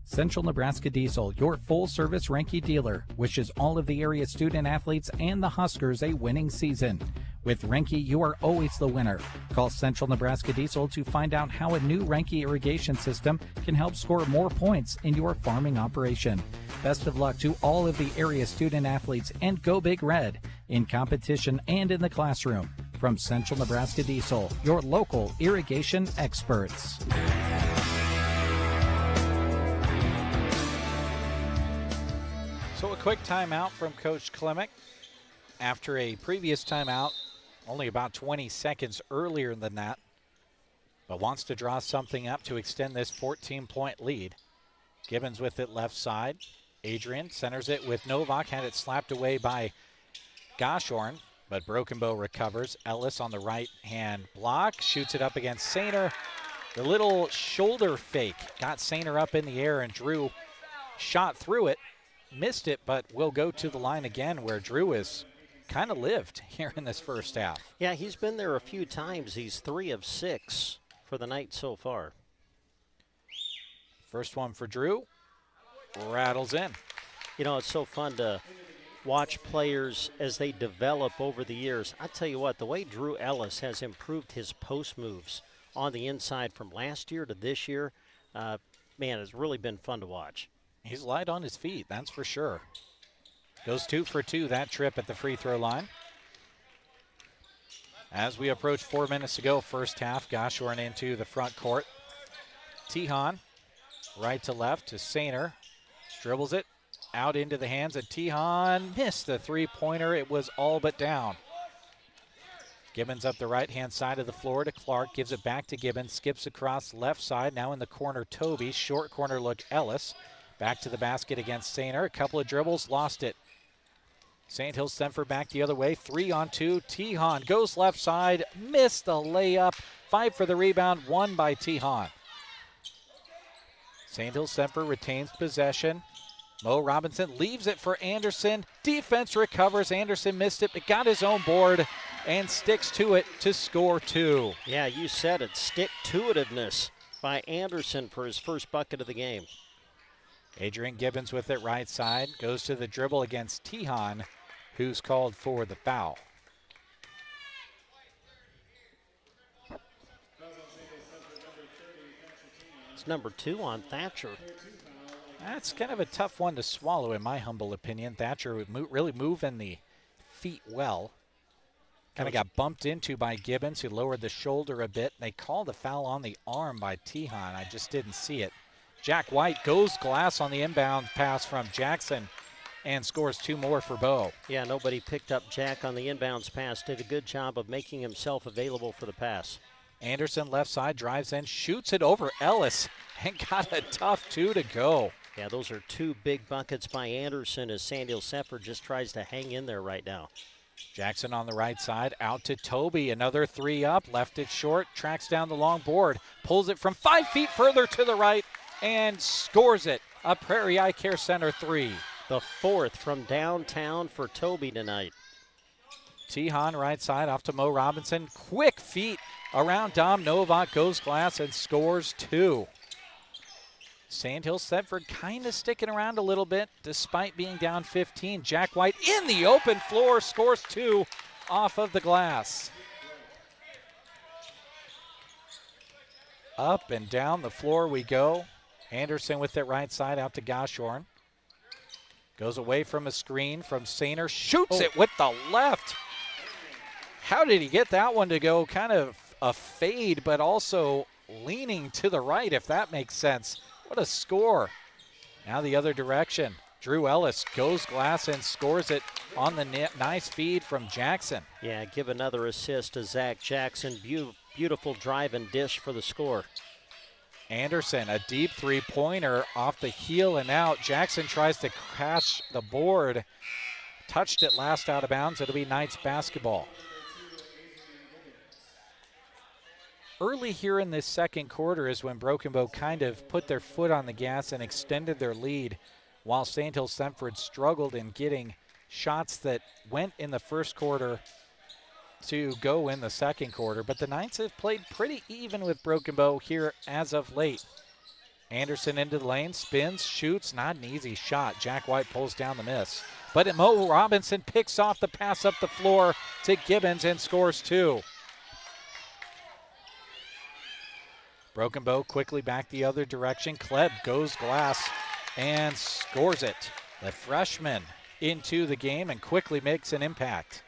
Central Nebraska Diesel, your full-service Renke dealer, wishes all of the area student athletes and the Huskers a winning season. With Renke, you are always the winner. Call Central Nebraska Diesel to find out how a new Renke irrigation system can help score more points in your farming operation. Best of luck to all of the area student athletes, and go Big Red in competition and in the classroom. From Central Nebraska Diesel, your local irrigation experts. So a quick timeout from Coach Klemick after a previous timeout only about 20 seconds earlier than that, but wants to draw something up to extend this 14-point lead. Gibbons with it left side. Adrian centers it with Novak, had it slapped away by Goshorn, but Broken Bow recovers. Ellis on the right-hand block, shoots it up against Sainer. The little shoulder fake got Sainer up in the air, and Drew shot through it, missed it, but will go to the line again, where Drew is kind of lived here in this first half. Yeah, he's been there a few times. He's 3 of 6 for the night so far. First one for Drew, rattles in. You know, it's so fun to watch players as they develop over the years. I tell you what, the way Drew Ellis has improved his post moves on the inside from last year to this year, man, it's really been fun to watch. He's light on his feet, that's for sure. Goes 2 for 2 that trip at the free throw line. As we approach 4 minutes to go, first half, Goshorn into the front court. Tihan, right to left to Sainer, dribbles it out into the hands of Tihan. Missed the three-pointer, it was all but down. Gibbons up the right-hand side of the floor to Clark, gives it back to Gibbons, skips across left side, now in the corner Toby, short corner look Ellis. Back to the basket against Sainer, a couple of dribbles, lost it. Sandhills Thedford back the other way, 3-on-2. Tihan goes left side, missed the layup. 5 for the rebound, 1 by Tihan. Sandhills Thedford retains possession. Mo Robinson leaves it for Anderson. Defense recovers. Anderson missed it, but got his own board and sticks to it to score 2. Yeah, you said it. Stick-to-itiveness by Anderson for his first bucket of the game. Adrian Gibbons with it right side. Goes to the dribble against Tihan, who's called for the foul. It's number 2 on Thatcher. That's kind of a tough one to swallow, in my humble opinion. Thatcher would really moving the feet well. Kind of got bumped into by Gibbons, who lowered the shoulder a bit. They called a foul on the arm by Tihan. I just didn't see it. Jack White goes glass on the inbound pass from Jackson and scores 2 more for Bow. Yeah, nobody picked up Jack on the inbounds pass. Did a good job of making himself available for the pass. Anderson left side drives in, shoots it over Ellis, and got a tough 2 to go. Yeah, those are 2 big buckets by Anderson as Sandhills Thedford just tries to hang in there right now. Jackson on the right side, out to Toby, another 3 up, left it short, tracks down the long board, pulls it from 5 feet further to the right, and scores it. A Prairie Eye Care Center 3. The 4th from downtown for Toby tonight. Tihan right side off to Mo Robinson. Quick feet around Dom Novak, goes glass and scores 2. Sandhills Thedford kind of sticking around a little bit despite being down 15. Jack White in the open floor, scores 2 off of the glass. Up and down the floor we go. Anderson with it right side out to Goshorn. Goes away from a screen from Sainer. Shoots it with the left. How did he get that one to go? Kind of a fade, but also leaning to the right, if that makes sense. What a score. Now the other direction. Drew Ellis goes glass and scores it on the net. Nice feed from Jackson. Yeah, give another assist to Zach Jackson. Beautiful drive and dish for the score. Anderson, a deep three-pointer off the heel and out. Jackson tries to catch the board. Touched it last out of bounds. It'll be Knights basketball. Early here in this second quarter is when Broken Bow kind of put their foot on the gas and extended their lead, while Sandhills Thedford struggled in getting shots that went in the first quarter to go in the second quarter. But the Knights have played pretty even with Broken Bow here as of late. Anderson into the lane, spins, shoots, not an easy shot. Jack White pulls down the miss. But Mo Robinson picks off the pass up the floor to Gibbons and scores 2. Broken Bow quickly back the other direction. Kleb goes glass and scores it. The freshman into the game and quickly makes an impact.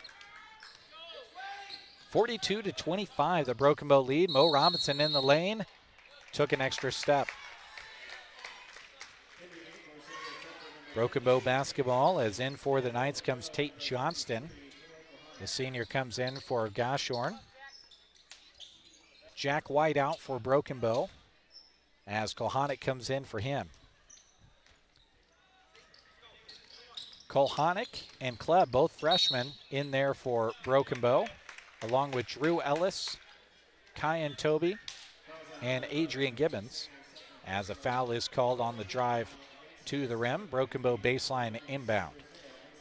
42-25, the Broken Bow lead. Mo Robinson in the lane, took an extra step. Broken Bow basketball, as in for the Knights comes Tate Johnston. The senior comes in for Goshorn. Jack White out for Broken Bow as Kohanic comes in for him. Kohanic and Kleb, both freshmen, in there for Broken Bow, along with Drew Ellis, Kyan Toby, and Adrian Gibbons, as a foul is called on the drive to the rim. Broken Bow baseline inbound.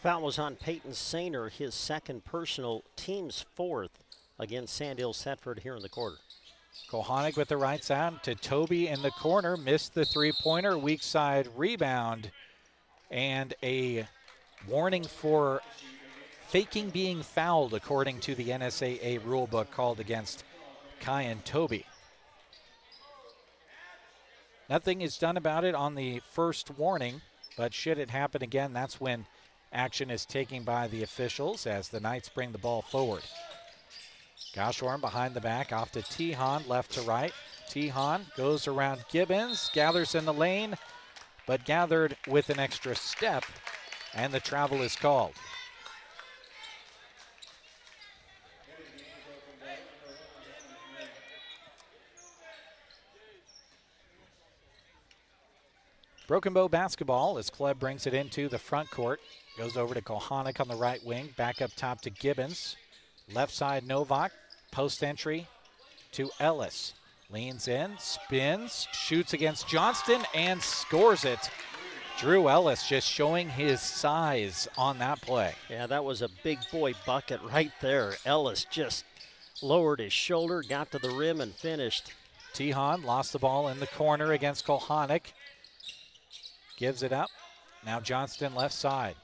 Foul was on Peyton Sainer, his second personal, team's fourth against Sandhills Thedford here in the quarter. Kohanic with the right side to Toby in the corner, missed the three-pointer, weak side rebound, and a warning for faking being fouled according to the NSAA rulebook called against Kyan Toby. Nothing is done about it on the first warning, but should it happen again, that's when action is taken by the officials as the Knights bring the ball forward. Goshorn behind the back, off to Tehan, left to right. Tehan goes around Gibbons, gathers in the lane, but gathered with an extra step, and the travel is called. Broken Bow basketball as Kleb brings it into the front court. Goes over to Kohanic on the right wing. Back up top to Gibbons. Left side Novak. Post entry to Ellis. Leans in, spins, shoots against Johnston, and scores it. Drew Ellis just showing his size on that play. Yeah, that was a big boy bucket right there. Ellis just lowered his shoulder, got to the rim, and finished. Tehan lost the ball in the corner against Kohanic. Gives it up. Now Johnston left side.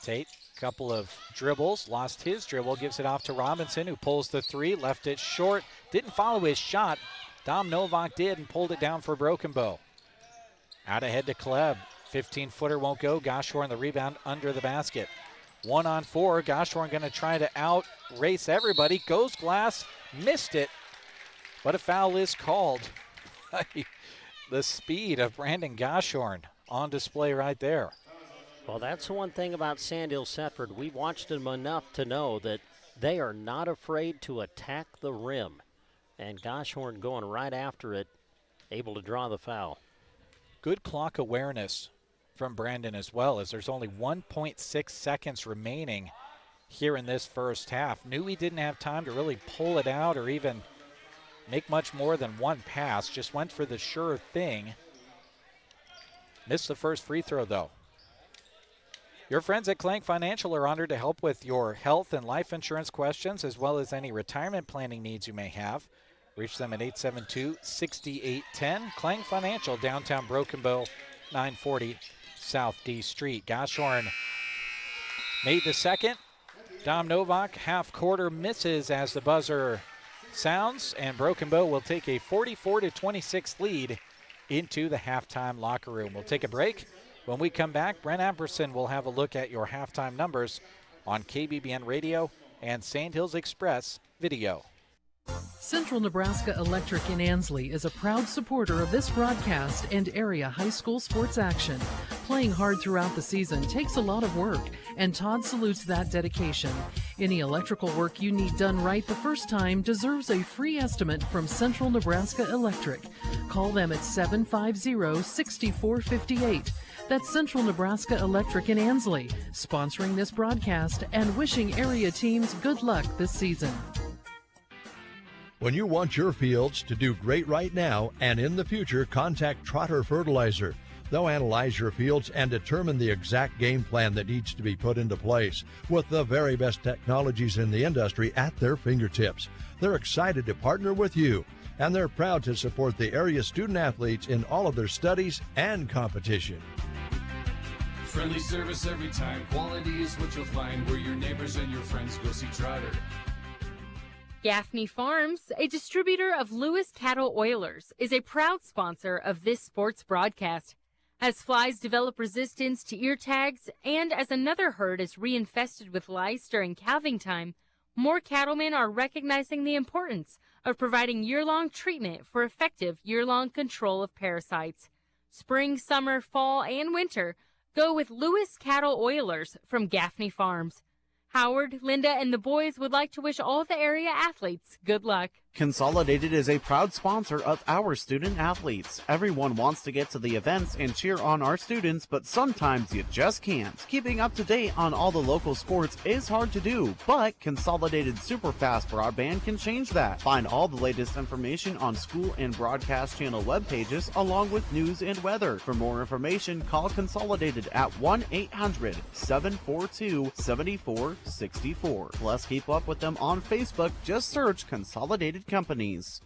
Tate, couple of dribbles, lost his dribble, gives it off to Robinson, who pulls the three, left it short, didn't follow his shot. Dom Novak did and pulled it down for Broken Bow. Out ahead to Kleb. 15-footer won't go. Goshorn the rebound under the basket. 1-on-4. Goshorn going to try to out-race everybody. Goes glass, missed it, but a foul is called. The speed of Brandon Goshorn on display right there. Well, that's the one thing about Sandhills Thedford. We've watched them enough to know that they are not afraid to attack the rim. And Goshorn going right after it, able to draw the foul. Good clock awareness from Brandon as well, as there's only 1.6 seconds remaining here in this first half. Knew he didn't have time to really pull it out or even make much more than one pass. Just went for the sure thing. Missed the first free throw, though. Your friends at Clank Financial are honored to help with your health and life insurance questions, as well as any retirement planning needs you may have. Reach them at 872-6810. Clank Financial, downtown Broken Bow, 940 South D Street. Goshorn made the second. Dom Novak, half quarter, misses as the buzzer sounds, and Broken Bow will take a 44-26 lead into the halftime locker room. We'll take a break. When we come back, Brent Amberson will have a look at your halftime numbers on KBBN Radio and Sandhills Express Video. Central Nebraska Electric in Ansley is a proud supporter of this broadcast and area high school sports action. Playing hard throughout the season takes a lot of work, and Todd salutes that dedication. Any electrical work you need done right the first time deserves a free estimate from Central Nebraska Electric. Call them at 750-6458. That's Central Nebraska Electric in Ansley, sponsoring this broadcast and wishing area teams good luck this season. When you want your fields to do great right now and in the future, contact Trotter Fertilizer. They'll analyze your fields and determine the exact game plan that needs to be put into place with the very best technologies in the industry at their fingertips. They're excited to partner with you. and they're proud to support the area student athletes in all of their studies and competition. Friendly service every time. Quality is what you'll find where your neighbors and your friends go see Trotter. Gaffney Farms, a distributor of Lewis cattle oilers, is a proud sponsor of this sports broadcast. As flies develop resistance to ear tags and as another herd is reinfested with lice during calving time, more cattlemen are recognizing the importance of providing year-long treatment for effective year-long control of parasites. Spring, summer, fall, and winter, go with Lewis cattle oilers from Gaffney Farms. Howard, Linda, and the boys would like to wish all the area athletes good luck. Consolidated is a proud sponsor of our student athletes. Everyone wants to get to the events and cheer on our students, but sometimes you just can't. Keeping up to date on all the local sports is hard to do, but Consolidated Superfast Broadband can change that. Find all the latest information on school and broadcast channel web pages, along with news and weather. For more information, call Consolidated at 1-800-742-7464. Plus, keep up with them on Facebook. Just search Consolidated Companies.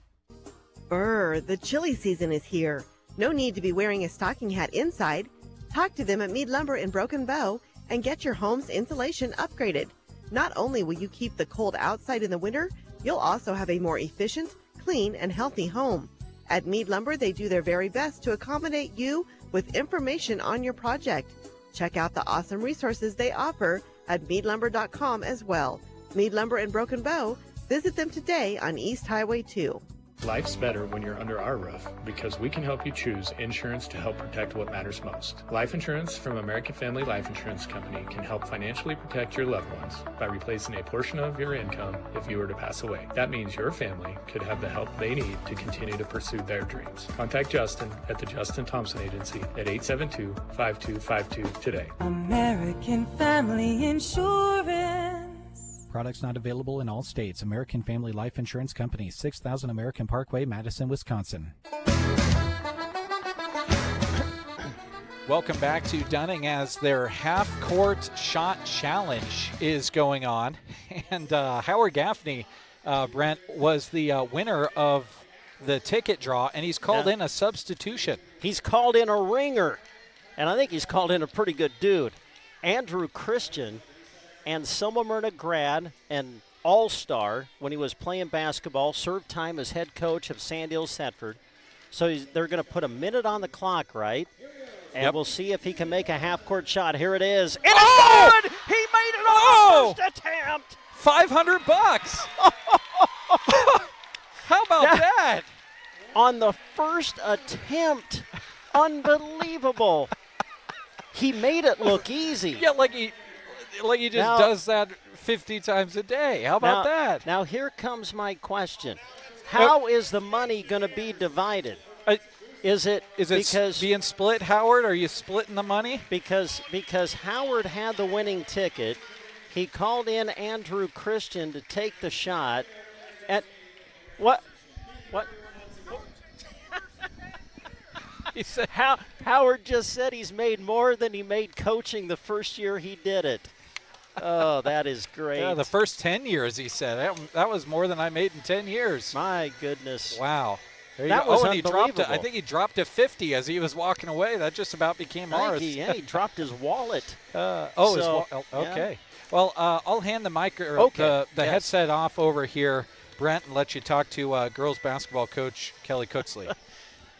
The chili season is here. No need to be wearing a stocking hat inside. Talk to them at Mead Lumber in Broken Bow and get your home's insulation upgraded. Not only will you keep the cold outside in the winter, you'll also have a more efficient, clean, and healthy home. At Mead Lumber, they do their very best to accommodate you with information on your project. Check out the awesome resources they offer at meadlumber.com as well. Mead Lumber in Broken Bow. Visit them today on East Highway 2. Life's better when you're under our roof because we can help you choose insurance to help protect what matters most. Life insurance from American Family Life Insurance Company can help financially protect your loved ones by replacing a portion of your income if you were to pass away. That means your family could have the help they need to continue to pursue their dreams. Contact Justin at the Justin Thompson Agency at 872-5252 today. American Family Insurance. Products not available in all states. American Family Life Insurance Company, 6000 American Parkway, Madison, Wisconsin. Welcome back to Dunning as their half-court shot challenge is going on. And Howard Gaffney, Brent, was the winner of the ticket draw, and he's called in a substitution. He's called in a ringer, and I think he's called in a pretty good dude. Andrew Christian, and Selma Myrna grad and all-star when he was playing basketball, served time as head coach of Sandhills Thedford. So they're going to put a minute on the clock, right? And we'll see if he can make a half-court shot. Here it is. And it's good! He made it on the first attempt! $500! How about that? On the first attempt. Unbelievable. He made it look easy. Yeah, like he just does that 50 times a day. How about that? Now, here comes my question. How is the money going to be divided? Is it because being split, Howard? Are you splitting the money? Because Howard had the winning ticket. He called in Andrew Christian to take the shot. At what? He said Howard just said he's made more than he made coaching the first year he did it. Oh, that is great. Yeah, the first 10 years, he said. That was more than I made in 10 years. My goodness. Wow. That was and he dropped unbelievable. I think he dropped to 50 as he was walking away. That just about became ours. He dropped his wallet. Okay. Well, I'll hand the mic or the headset off over here, Brent, and let you talk to girls basketball coach Kelly Cooksley.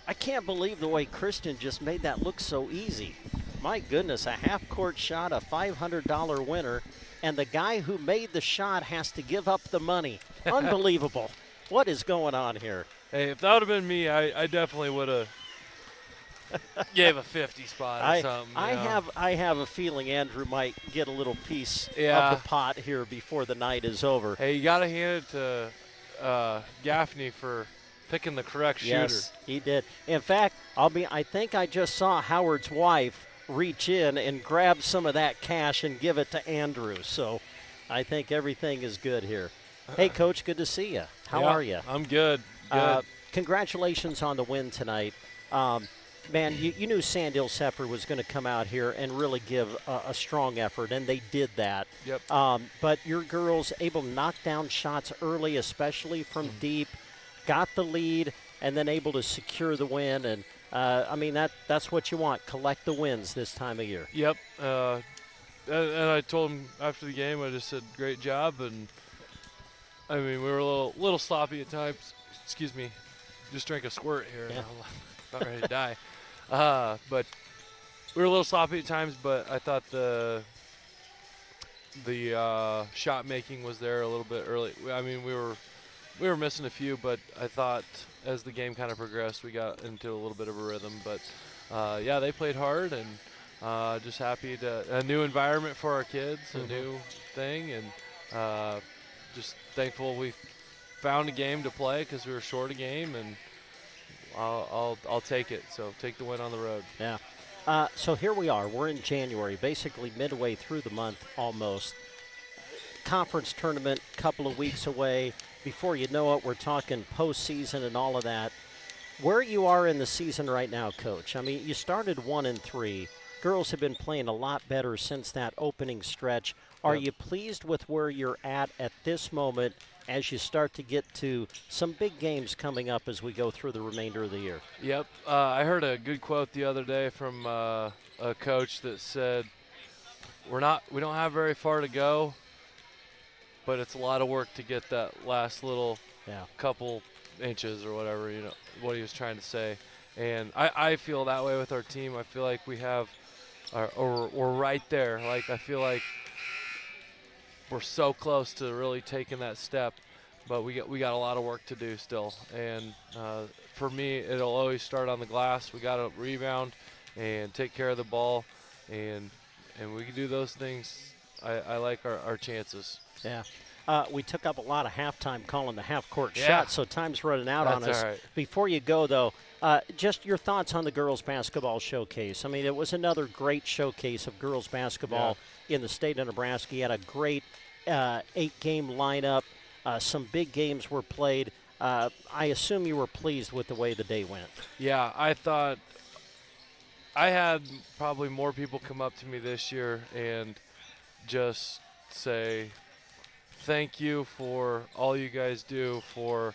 I can't believe the way Christian just made that look so easy. My goodness, a half-court shot, a $500 winner, and the guy who made the shot has to give up the money. Unbelievable. What is going on here? Hey, if that would have been me, I definitely would have gave a 50 spot or something. I have a feeling Andrew might get a little piece of the pot here before the night is over. Hey, you got to hand it to Gaffney for picking the correct shooter. Yes, he did. In fact, I think I just saw Howard's wife reach in and grab some of that cash and give it to Andrew. So I think everything is good here. Hey, Coach, good to see you. How are you? I'm good. Congratulations on the win tonight. Man, you knew Sandhills Thedford was going to come out here and really give a strong effort, and they did that. Yep. But your girls able to knock down shots early, especially from deep. got the lead, and then able to secure the win. And, I mean, that's what you want, collect the wins this time of year. Yep. And I told him after the game, I just said, great job. And, I mean, we were a little sloppy at times. Excuse me. Just drank a squirt here. Yeah. And I'm about ready to die. But we were a little sloppy at times, but I thought the shot making was there a little bit early. I mean, we were missing a few, but I thought as the game kind of progressed, we got into a little bit of a rhythm. But yeah, they played hard, and just happy to a new environment for our kids, a new thing, and just thankful we found a game to play because we were short a game, and I'll take it. So take the win on the road. Yeah. So here we are. We're in January, basically midway through the month almost. Conference tournament, couple of weeks away. Before you know it, we're talking postseason and all of that. Where you are in the season right now, Coach? I mean, you started 1-3. Girls have been playing a lot better since that opening stretch. Are you pleased with where you're at this moment as you start to get to some big games coming up as we go through the remainder of the year? Yep. I heard a good quote the other day from a coach that said, we don't have very far to go, but it's a lot of work to get that last little couple inches or whatever, what he was trying to say. And I feel that way with our team. I feel like we have, or we're right there. Like, I feel like we're so close to really taking that step, but we got a lot of work to do still. And for me, it'll always start on the glass. We got to rebound and take care of the ball, and we can do those things. I like our chances. Yeah. We took up a lot of halftime calling the half-court shot, so time's running out on us. All right. Before you go, though, just your thoughts on the girls' basketball showcase. I mean, it was another great showcase of girls' basketball in the state of Nebraska. You had a great 8-game lineup. Some big games were played. I assume you were pleased with the way the day went. Yeah, I thought I had probably more people come up to me this year and just say thank you for all you guys do, for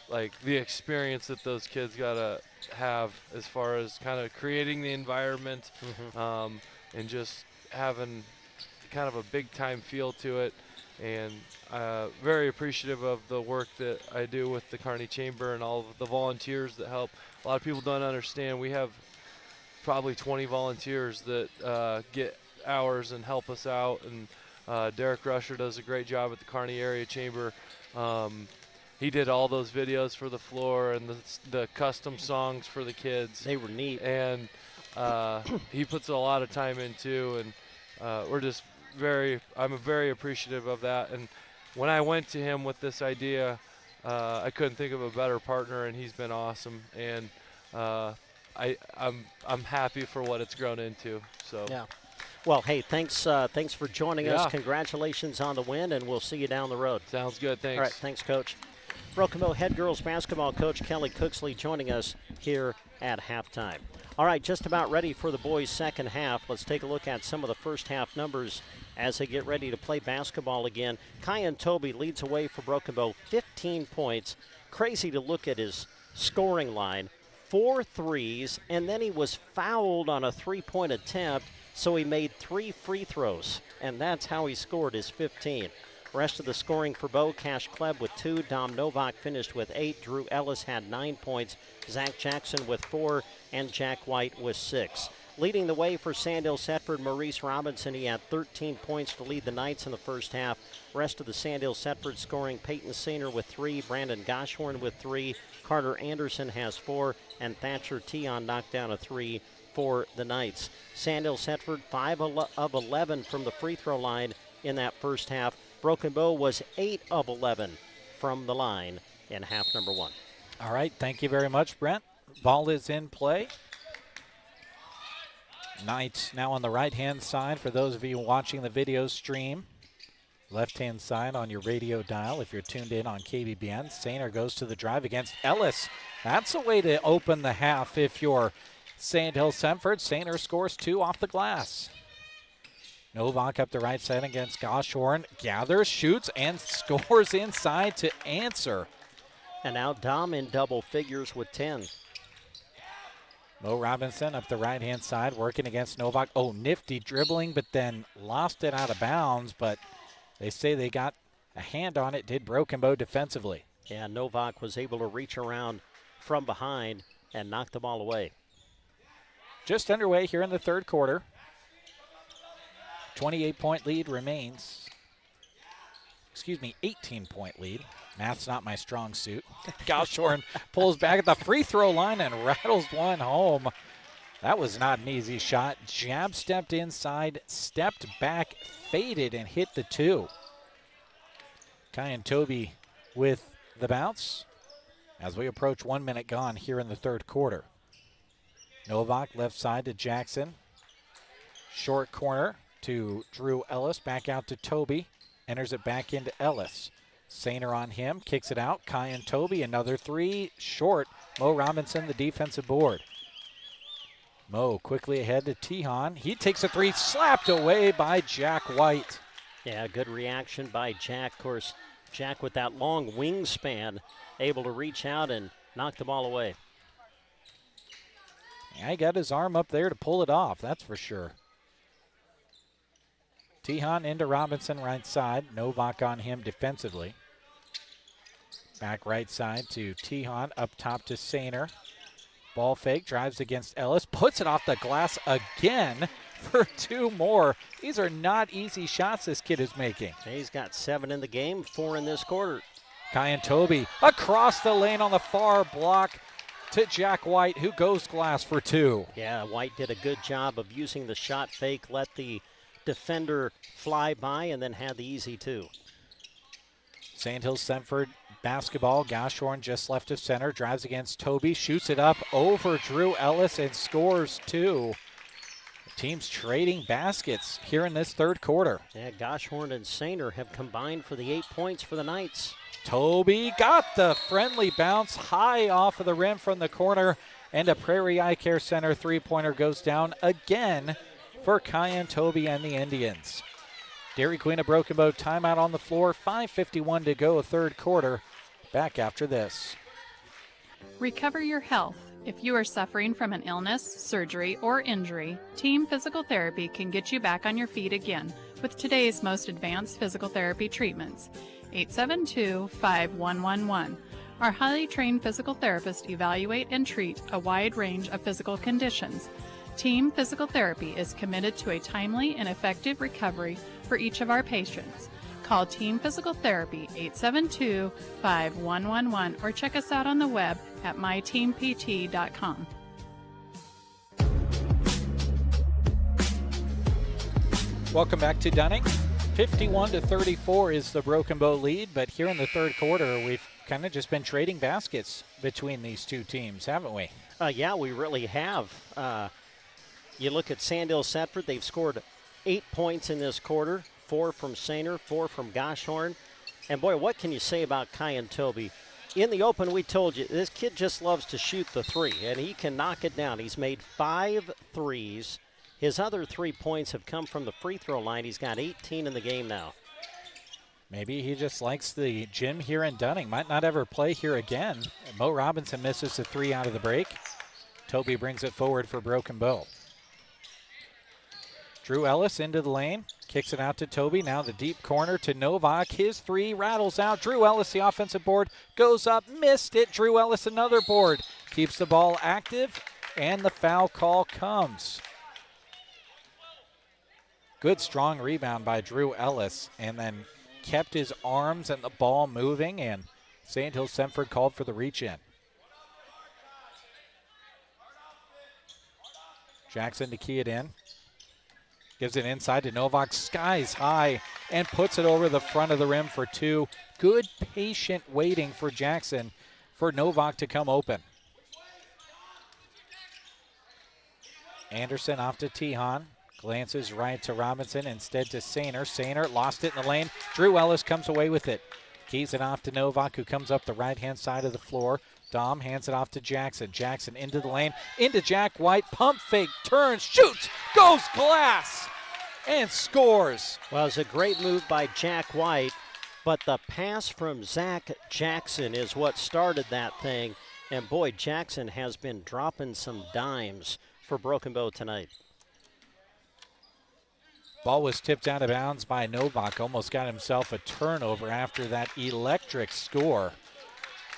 like the experience that those kids gotta have as far as kind of creating the environment, and just having kind of a big time feel to it. And very appreciative of the work that I do with the Kearney Chamber and all of the volunteers that help. A lot of people don't understand. We have probably 20 volunteers that get hours and help us out. And Derek Rusher does a great job at the Kearney Area Chamber. He did all those videos for the floor and the custom songs for the kids. They were neat. And he puts a lot of time into, and we're just I'm very appreciative of that. And when I went to him with this idea, I couldn't think of a better partner, and he's been awesome. And I'm happy for what it's grown into. So yeah. Well, hey, thanks for joining us. Congratulations on the win, and we'll see you down the road. Sounds good. Thanks. All right, thanks, Coach. Broken Bow head girls basketball coach Kelly Cooksley joining us here at halftime. All right, just about ready for the boys' second half. Let's take a look at some of the first half numbers as they get ready to play basketball again. Kyan Toby leads away for Broken Bow, 15 points. Crazy to look at his scoring line. 4 threes, and then he was fouled on a three-point attempt, so he made 3 free throws, and that's how he scored his 15. Rest of the scoring for Bow, Cash Kleb with 2, Dom Novak finished with 8, Drew Ellis had 9 points, Zach Jackson with 4, and Jack White with 6. Leading the way for Sandhills Thedford, Maurice Robinson. He had 13 points to lead the Knights in the first half. Rest of the Sandhills Thedford scoring, Peyton Sainer with 3, Brandon Goshorn with 3, Carter Anderson has 4, and Thatcher Tion knocked down a 3 for the Knights. Sandhills Thedford 5 of 11 from the free throw line in that first half. Broken Bow was 8 of 11 from the line in half number 1. All right, thank you very much, Brent. Ball is in play. Knights now on the right-hand side for those of you watching the video stream. Left-hand side on your radio dial if you're tuned in on KBBN. Sainer goes to the drive against Ellis. That's a way to open the half if you're Sandhills Thedford. Sainer scores 2 off the glass. Novak up the right side against Goshorn. Gathers, shoots, and scores inside to answer. And now Dom in double figures with 10. Mo Robinson up the right-hand side working against Novak. Oh, nifty dribbling, but then lost it out of bounds, but they say they got a hand on it, did Broken Bow defensively. Yeah, Novak was able to reach around from behind and knock the ball away. Just underway here in the third quarter. 28-point lead remains. 18-point lead. Math's not my strong suit. Goshorn pulls back at the free throw line and rattles one home. That was not an easy shot. Jab stepped inside, stepped back, faded, and hit the two. Kyan Toby with the bounce as we approach 1 minute gone here in the third quarter. Novak left side to Jackson. Short corner to Drew Ellis. Back out to Toby. Enters it back into Ellis. Sainer on him. Kicks it out. Kyan Toby, another three. Short. Mo Robinson, the defensive board. Mo quickly ahead to Tihan. He takes a three. Slapped away by Jack White. Yeah, good reaction by Jack. Of course, Jack with that long wingspan, able to reach out and knock the ball away. Yeah, he got his arm up there to pull it off, that's for sure. Tihan into Robinson right side. Novak on him defensively. Back right side to Tihan. Up top to Sainer. Ball fake, drives against Ellis. Puts it off the glass again for two more. These are not easy shots this kid is making. He's got 7 in the game, 4 in this quarter. Kyan Toby across the lane on the far block to Jack White, who goes glass for two. Yeah, White did a good job of using the shot fake, let the defender fly by, and then had the easy two. Sandhills Thedford basketball. Goshorn just left of center, drives against Toby, shoots it up over Drew Ellis and scores two. The team's trading baskets here in this third quarter. Yeah, Goshorn and Sainer have combined for the 8 points for the Knights. Toby got the friendly bounce high off of the rim from the corner, and a Prairie Eye Care Center three-pointer goes down again for Kyan Toby and the Indians. Dairy Queen of Broken Bow timeout on the floor, 5:51 to go, third quarter. Back after this. Recover your health. If you are suffering from an illness, surgery, or injury, Team Physical Therapy can get you back on your feet again with today's most advanced physical therapy treatments. 872-5111. Our highly trained physical therapists evaluate and treat a wide range of physical conditions. Team Physical Therapy is committed to a timely and effective recovery for each of our patients. Call Team Physical Therapy 872-5111 or check us out on the web at myteampt.com. Welcome back to Dunning. 51-34 is the Broken Bow lead, but here in the third quarter, we've kind of just been trading baskets between these two teams, haven't we? Yeah, we really have. You look at Sandhills Thedford, they've scored 8 points in this quarter, 4 from Sainer, 4 from Goshorn. And boy, what can you say about Kyan Toby? In the open, we told you, this kid just loves to shoot the three, and he can knock it down. He's made 5 threes. His other 3 points have come from the free throw line. He's got 18 in the game now. Maybe he just likes the gym here in Dunning. Might not ever play here again. Mo Robinson misses the three out of the break. Toby brings it forward for Broken Bow. Drew Ellis into the lane, kicks it out to Toby. Now the deep corner to Novak. His three rattles out. Drew Ellis, the offensive board, goes up, missed it. Drew Ellis, another board. Keeps the ball active, and the foul call comes. Good strong rebound by Drew Ellis, and then kept his arms and the ball moving, and Sandhills Thedford called for the reach-in. Jackson to key it in. Gives it inside to Novak, skies high, and puts it over the front of the rim for two. Good patient waiting for Jackson for Novak to come open. Anderson off to Tihan. Glances right to Robinson, instead to Sainer. Sainer lost it in the lane. Drew Ellis comes away with it. Keys it off to Novak, who comes up the right-hand side of the floor. Dom hands it off to Jackson. Jackson into the lane, into Jack White. Pump fake, turns, shoots, goes glass, and scores. Well, it's a great move by Jack White. But the pass from Zach Jackson is what started that thing. And boy, Jackson has been dropping some dimes for Broken Bow tonight. Ball was tipped out of bounds by Novak. Almost got himself a turnover after that electric score.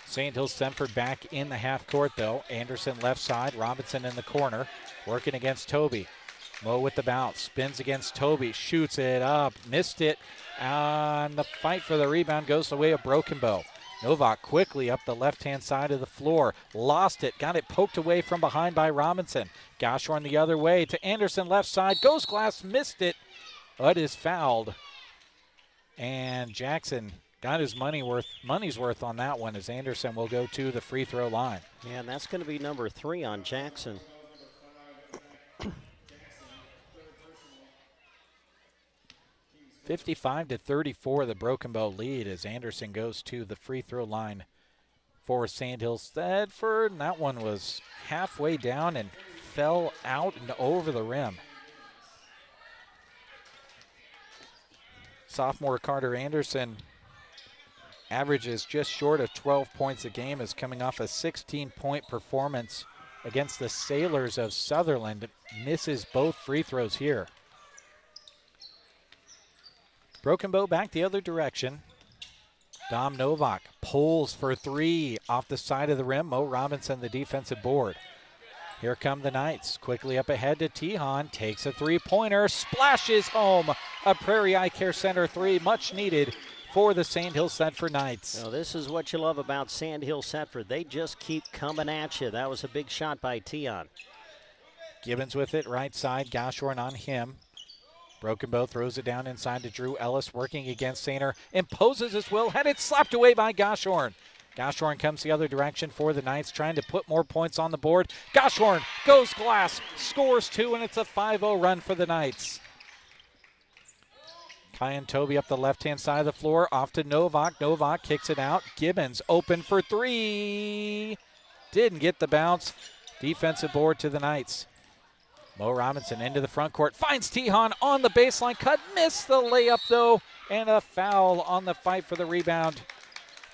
Sandhills Thedford back in the half court, though. Anderson left side, Robinson in the corner, working against Toby. Mo with the bounce, spins against Toby, shoots it up, missed it. And the fight for the rebound goes the way of Broken Bow. Novak quickly up the left-hand side of the floor, lost it, got it poked away from behind by Robinson. Goshorn the other way to Anderson left side, goes glass, missed it, but is fouled. And Jackson got his money's worth on that one, as Anderson will go to the free throw line. Yeah, and that's going to be number 3 on Jackson. (55-34) the Broken Bow lead as Anderson goes to the free throw line for Sandhills Thedford. And that one was halfway down and fell out and over the rim. Sophomore Carter Anderson averages just short of 12 points a game, is coming off a 16-point performance against the Sailors of Sutherland. Misses both free throws here. Broken Bow back the other direction. Dom Novak pulls for 3 off the side of the rim. Mo Robinson, the defensive board. Here come the Knights. Quickly up ahead to Tihan. Takes a three-pointer. Splashes home. A Prairie Eye Care Center 3. Much needed for the Sandhills Thedford Knights. Now, this is what you love about Sandhills Thedford. They just keep coming at you. That was a big shot by Tihan. Gibbons with it. Right side. Goshorn on him. Broken Bow throws it down inside to Drew Ellis, working against Sainer. Imposes his will. Had it slapped away by Goshorn. Goshorn comes the other direction for the Knights, trying to put more points on the board. Goshorn goes glass, scores 2, and it's a 5-0 run for the Knights. Kyan Toby up the left-hand side of the floor, off to Novak. Novak kicks it out. Gibbons open for 3. Didn't get the bounce. Defensive board to the Knights. Mo Robinson into the front court, finds Tihan on the baseline cut, missed the layup though, and a foul on the fight for the rebound.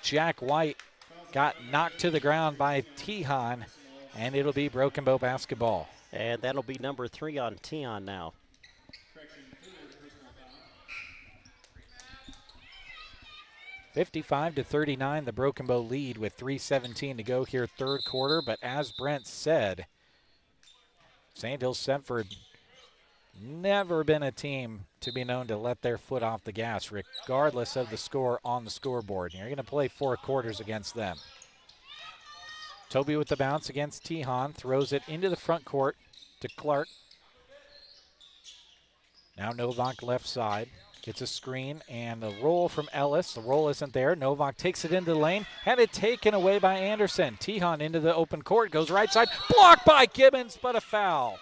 Jack White got knocked to the ground by Tihan, and it'll be Broken Bow basketball. And that'll be number 3 on Tihan now. (55-39) the Broken Bow lead with 3:17 to go here, third quarter. But as Brent said, Sandhills Thedford never been a team to be known to let their foot off the gas, regardless of the score on the scoreboard. You're going to play 4 quarters against them. Toby with the bounce against Tihan, throws it into the front court to Clark. Now Novak left side, gets a screen and a roll from Ellis. The roll isn't there. Novak takes it into the lane, had it taken away by Anderson. Tihan into the open court, goes right side, blocked by Gibbons, but a foul.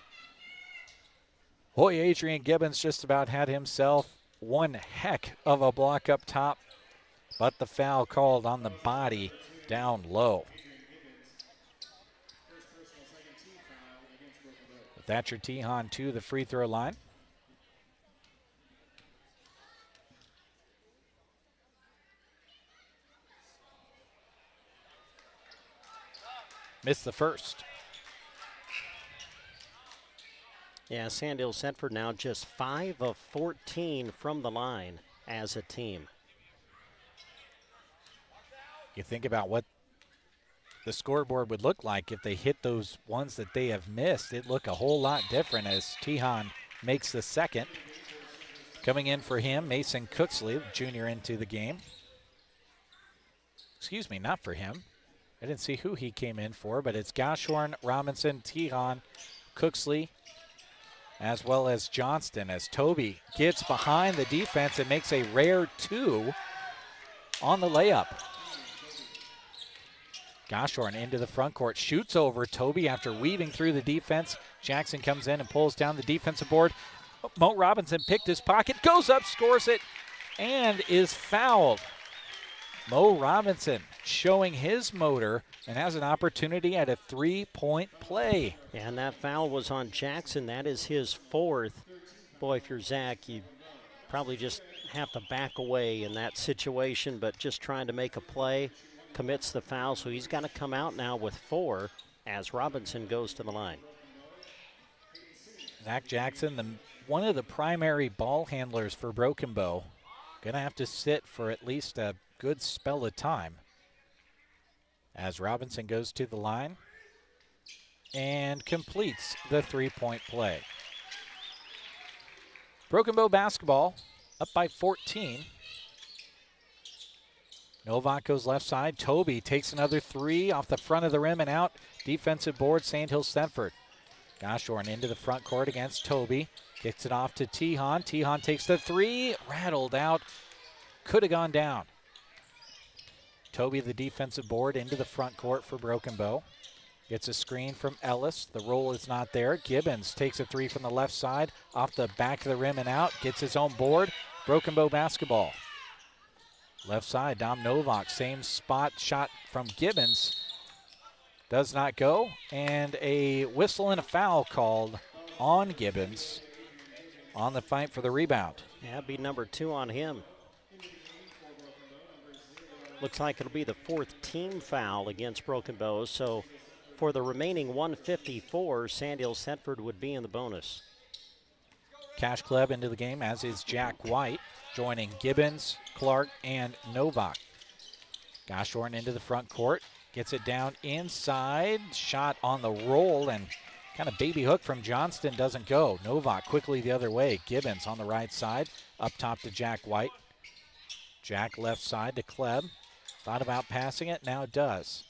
Boy, Adrian Gibbons just about had himself one heck of a block up top, but the foul called on the body down low. Thatcher Tihan to the free throw line. Missed the first. Yeah, Sandhills Thedford now just 5 of 14 from the line as a team. You think about what the scoreboard would look like if they hit those ones that they have missed. It'd look a whole lot different as Tihan makes the second. Coming in for him, Mason Cooksley, junior into the game. Excuse me, not for him. I didn't see who he came in for, but it's Goshorn, Robinson, Tihan, Cooksley, as well as Johnston, as Toby gets behind the defense and makes a rare 2 on the layup. Goshorn into the front court, shoots over Toby after weaving through the defense. Jackson comes in and pulls down the defensive board. Mo Robinson picked his pocket, goes up, scores it, and is fouled. Mo Robinson showing his motor and has an opportunity at a 3-point play. And that foul was on Jackson. That is his 4th. Boy, if you're Zach, you probably just have to back away in that situation, but just trying to make a play, commits the foul, so he's got to come out now with 4 as Robinson goes to the line. Zach Jackson, one of the primary ball handlers for Broken Bow, going to have to sit for at least a good spell of time as Robinson goes to the line and completes the three-point play. Broken Bow basketball up by 14. Novak goes left side. Toby takes another 3 off the front of the rim and out. Defensive board, Sandhills Thedford. Goshorn into the front court against Toby. Kicks it off to Tihan. Tihan takes the 3, rattled out. Could have gone down. Toby, the defensive board, into the front court for Broken Bow. Gets a screen from Ellis. The roll is not there. Gibbons takes a 3 from the left side. Off the back of the rim and out. Gets his own board. Broken Bow basketball. Left side, Dom Novak. Same spot shot from Gibbons. Does not go. And a whistle and a foul called on Gibbons on the fight for the rebound. Yeah, that'd be number 2 on him. Looks like it'll be the 4th team foul against Broken Bow. So for the remaining 154, Sandhills Thedford would be in the bonus. Cash Club into the game, as is Jack White, joining Gibbons, Clark, and Novak. Goshorn into the front court, gets it down inside, shot on the roll, and kind of baby hook from Johnston doesn't go. Novak quickly the other way. Gibbons on the right side, up top to Jack White. Jack left side to Kleb. Thought about passing it, now does.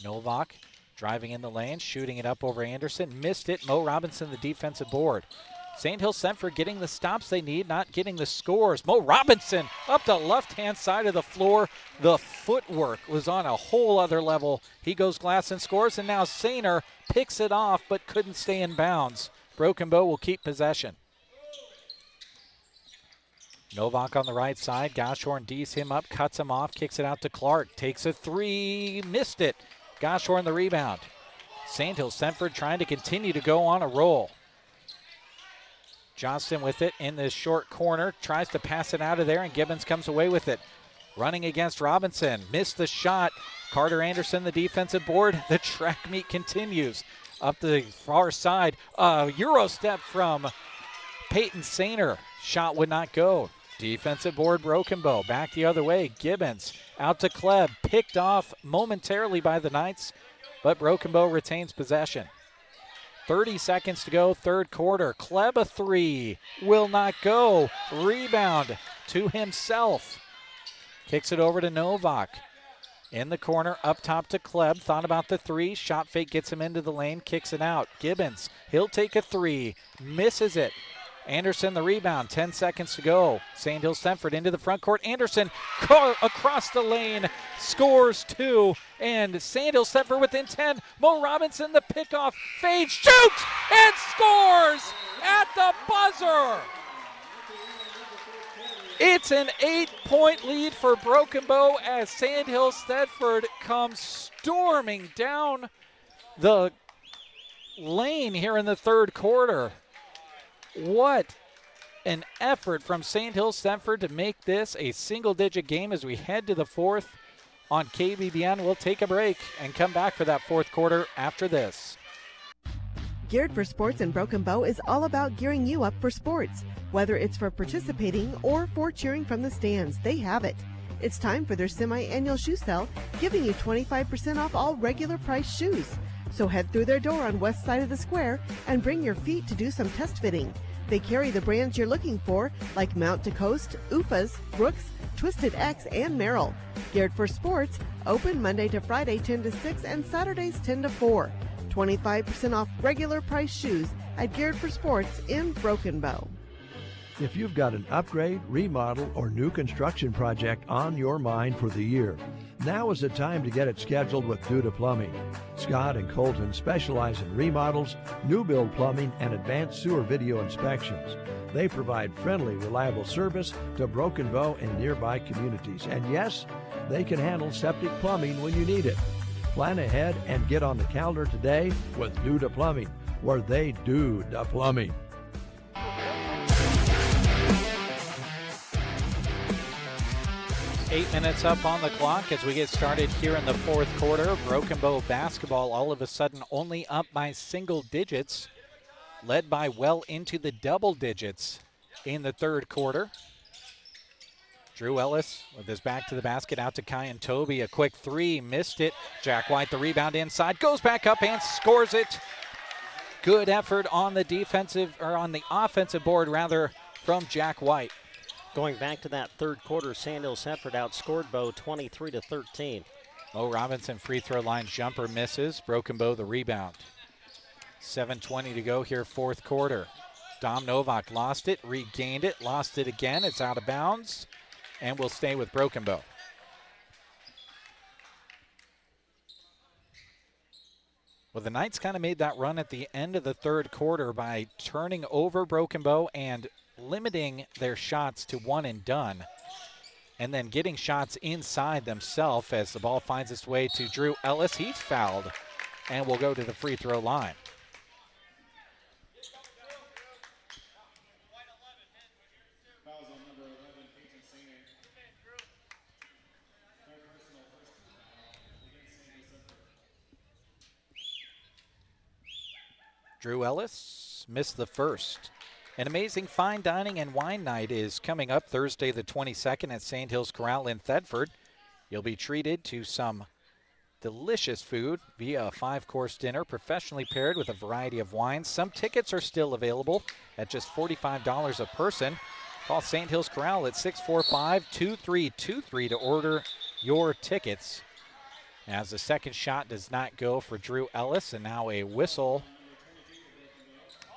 Novak driving in the lane, shooting it up over Anderson. Missed it. Mo Robinson, the defensive board. Sandhills Thedford getting the stops they need, not getting the scores. Mo Robinson up the left-hand side of the floor. The footwork was on a whole other level. He goes glass and scores, and now Sainer picks it off but couldn't stay in bounds. Broken Bow will keep possession. Novak on the right side. Goshorn D's him up, cuts him off, kicks it out to Clark. Takes a 3, missed it. Goshorn the rebound. Sandhills Thedford trying to continue to go on a roll. Johnston with it in this short corner, tries to pass it out of there, and Gibbons comes away with it. Running against Robinson, missed the shot. Carter Anderson, the defensive board. The track meet continues. Up the far side, Euro step from Peyton Sainer. Shot would not go. Defensive board, Broken Bow. Back the other way, Gibbons out to Kleb. Picked off momentarily by the Knights, but Broken Bow retains possession. 30 seconds to go, third quarter. Kleb a 3, will not go. Rebound to himself. Kicks it over to Novak. In the corner, up top to Kleb. Thought about the 3. Shot fake gets him into the lane, kicks it out. Gibbons, he'll take a 3, misses it. Anderson the rebound, 10 seconds to go. Sandhills Thedford into the front court. Anderson across the lane, scores 2. And Sandhills Thedford within 10. Mo Robinson the pickoff, fades, shoots, and scores at the buzzer. It's an 8-point lead for Broken Bow as Sandhills Thedford comes storming down the lane here in the third quarter. What an effort from Sandhills Thedford to make this a single-digit game as we head to the fourth on KBBN. We'll take a break and come back for that fourth quarter after this. Geared for Sports in Broken Bow is all about gearing you up for sports. Whether it's for participating or for cheering from the stands, they have it. It's time for their semi-annual shoe sale, giving you 25% off all regular price shoes. So head through their door on west side of the square and bring your feet to do some test fitting. They carry the brands you're looking for, like Mount to Coast, Ufas, Brooks, Twisted X, and Merrill. Geared for Sports, open Monday to Friday 10 to 6 and Saturdays 10 to 4. 25% off regular price shoes at Geared for Sports in Broken Bow. If you've got an upgrade, remodel, or new construction project on your mind for the year, now is the time to get it scheduled with Duda Plumbing. Scott and Colton specialize in remodels, new build plumbing, and advanced sewer video inspections. They provide friendly, reliable service to Broken Bow and nearby communities. And yes, they can handle septic plumbing when you need it. Plan ahead and get on the calendar today with Duda Plumbing, where they do the plumbing. 8 minutes up on the clock as we get started here in the fourth quarter. Broken Bow basketball all of a sudden only up by single digits, led by well into the double digits in the third quarter. Drew Ellis with his back to the basket, out to Kyan Toby. A quick three, missed it. Jack White the rebound inside, goes back up and scores it. Good effort on the offensive board rather from Jack White. Going back to that third quarter, Sandhills Thedford outscored Bow 23-13. Mo Robinson free throw line jumper misses. Broken Bow the rebound. 7:20 to go here, fourth quarter. Dom Novak lost it, regained it, lost it again. It's out of bounds and will stay with Broken Bow. Well, the Knights kind of made that run at the end of the third quarter by turning over Broken Bow and limiting their shots to one and done, and then getting shots inside themselves as the ball finds its way to Drew Ellis. He's fouled and will go to the free throw line. Drew Ellis missed the first. An amazing fine dining and wine night is coming up Thursday the 22nd at Sandhills Corral in Thedford. You'll be treated to some delicious food via a 5-course dinner professionally paired with a variety of wines. Some tickets are still available at just $45 a person. Call Sandhills Corral at 645-2323 to order your tickets. As the second shot does not go for Drew Ellis, and now a whistle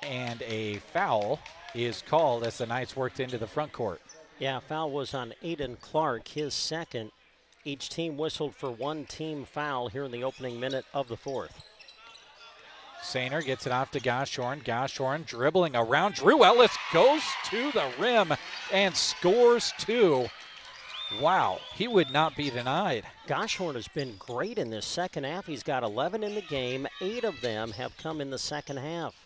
and a foul is called as the Knights worked into the front court. Yeah, foul was on Aiden Clark, his second. Each team whistled for one team foul here in the opening minute of the fourth. Sainer gets it off to Goshorn. Goshorn dribbling around. Drew Ellis goes to the rim and scores two. Wow, he would not be denied. Goshorn has been great in this second half. He's got 11 in the game. 8 of them have come in the second half.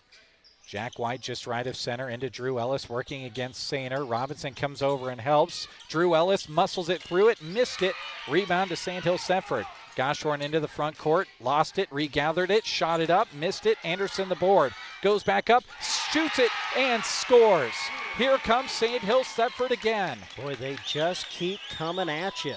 Jack White just right of center into Drew Ellis working against Sainer. Robinson comes over and helps. Drew Ellis muscles it through it, missed it. Rebound to Sandhills Thedford. Goshorn into the front court, lost it, regathered it, shot it up, missed it. Anderson the board, goes back up, shoots it, and scores. Here comes Sandhills Thedford again. Boy, they just keep coming at you.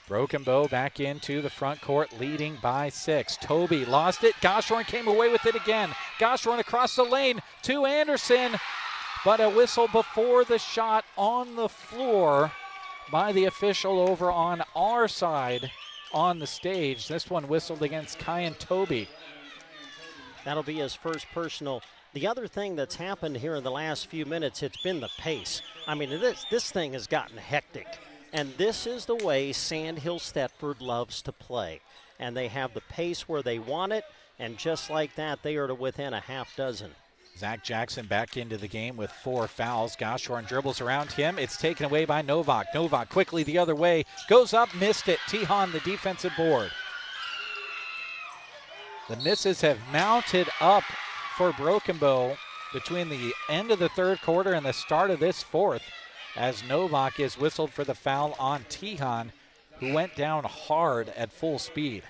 Broken Bow back into the front court, leading by 6. Toby lost it. Goshorn came away with it again. Goshorn across the lane to Anderson, but a whistle before the shot on the floor by the official over on our side on the stage. This one whistled against Kyan Toby. That'll be his first personal. The other thing that's happened here in the last few minutes, it's been the pace. I mean, this thing has gotten hectic. And this is the way Sandhills Thedford loves to play. And they have the pace where they want it, and just like that, they are to within a half dozen. Zach Jackson back into the game with 4 fouls. Goshorn dribbles around him. It's taken away by Novak. Novak quickly the other way. Goes up, missed it. Tihan the defensive board. The misses have mounted up for Broken Bow between the end of the third quarter and the start of this fourth, as Novak is whistled for the foul on Tihan, who went down hard at full speed.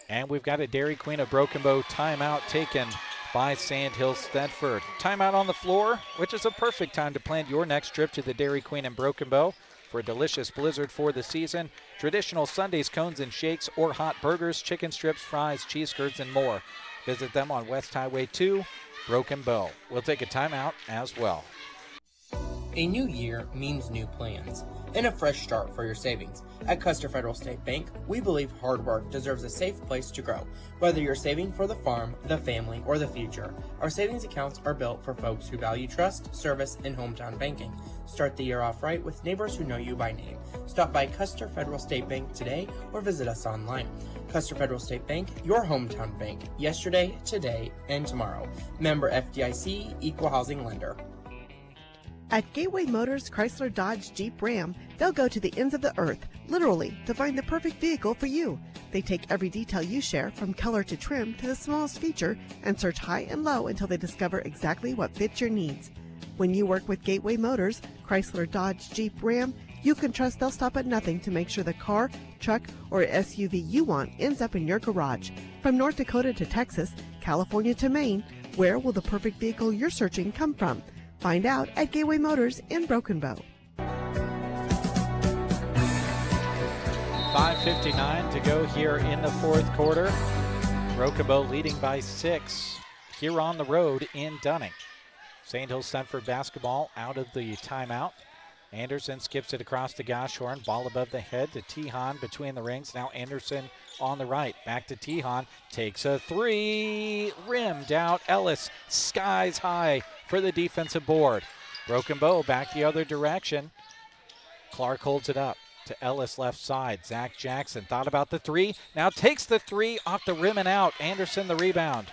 And we've got a Dairy Queen of Broken Bow timeout taken by Sandhills Thedford. Timeout on the floor, which is a perfect time to plan your next trip to the Dairy Queen in Broken Bow for a delicious blizzard for the season, traditional sundaes, cones, and shakes, or hot burgers, chicken strips, fries, cheese curds, and more. Visit them on West Highway 2, Broken Bow. We'll take a timeout as well. A new year means new plans and a fresh start for your savings. At Custer Federal State Bank, we believe hard work deserves a safe place to grow. Whether you're saving for the farm, the family, or the future, our savings accounts are built for folks who value trust, service, and hometown banking. Start the year off right with neighbors who know you by name. Stop by Custer Federal State Bank today or visit us online. Custer Federal State Bank, your hometown bank, yesterday, today, and tomorrow. Member FDIC, Equal Housing Lender. At Gateway Motors Chrysler Dodge Jeep Ram, they'll go to the ends of the earth, literally, to find the perfect vehicle for you. They take every detail you share, from color to trim to the smallest feature, and search high and low until they discover exactly what fits your needs. When you work with Gateway Motors, Chrysler, Dodge, Jeep, Ram, you can trust they'll stop at nothing to make sure the car, truck, or SUV you want ends up in your garage. From North Dakota to Texas, California to Maine, where will the perfect vehicle you're searching come from? Find out at Gateway Motors in Broken Bow. 5:59 to go here in the fourth quarter. Broken Bow leading by 6 here on the road in Dunning. Sandhills Thedford basketball out of the timeout. Anderson skips it across to Goshorn. Ball above the head to Tehan between the rings. Now Anderson on the right. Back to Tehan. Takes a three. Rimmed out. Ellis skies high for the defensive board. Broken Bow back the other direction. Clark holds it up to Ellis left side. Zach Jackson thought about the three. Now takes the three off the rim and out. Anderson the rebound.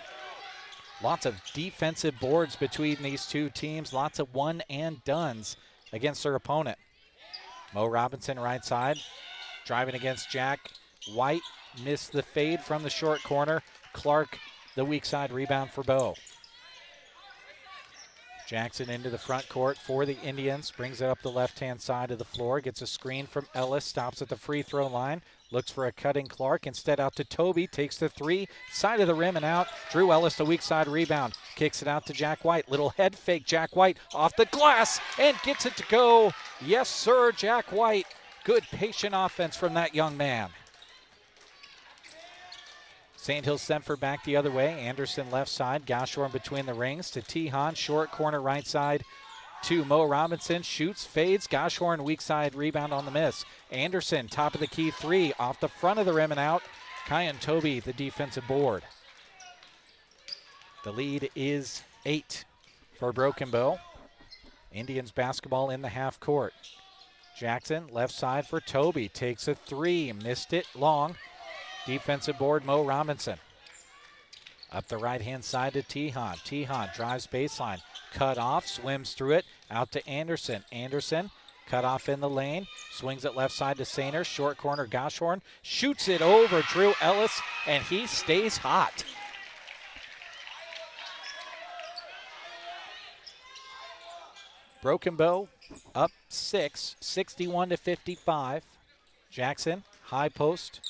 Lots of defensive boards between these two teams. Lots of one and dones against their opponent. Mo Robinson right side. Driving against Jack White. Missed the fade from the short corner. Clark the weak side rebound for Bow. Jackson into the front court for the Indians. Brings it up the left-hand side of the floor. Gets a screen from Ellis. Stops at the free throw line. Looks for a cutting Clark. Instead out to Toby. Takes the three. Side of the rim and out. Drew Ellis the weak side rebound. Kicks it out to Jack White. Little head fake. Jack White off the glass and gets it to go. Yes, sir, Jack White. Good patient offense from that young man. Sandhills Thedford back the other way. Anderson left side. Goshorn between the rings to Tehan. Short corner right side to Mo Robinson. Shoots, fades. Goshorn weak side rebound on the miss. Anderson top of the key three off the front of the rim and out. Kyan Toby the defensive board. The lead is 8 for Broken Bow. Indians basketball in the half court. Jackson left side for Toby. Takes a three. Missed it long. Defensive board, Mo Robinson. Up the right-hand side to Tehan. Tehan drives baseline. Cut off, swims through it. Out to Anderson. Anderson cut off in the lane. Swings it left side to Sainer. Short corner, Goshorn. Shoots it over Drew Ellis, and he stays hot. Broken Bow up 6, 61-55. Jackson, high post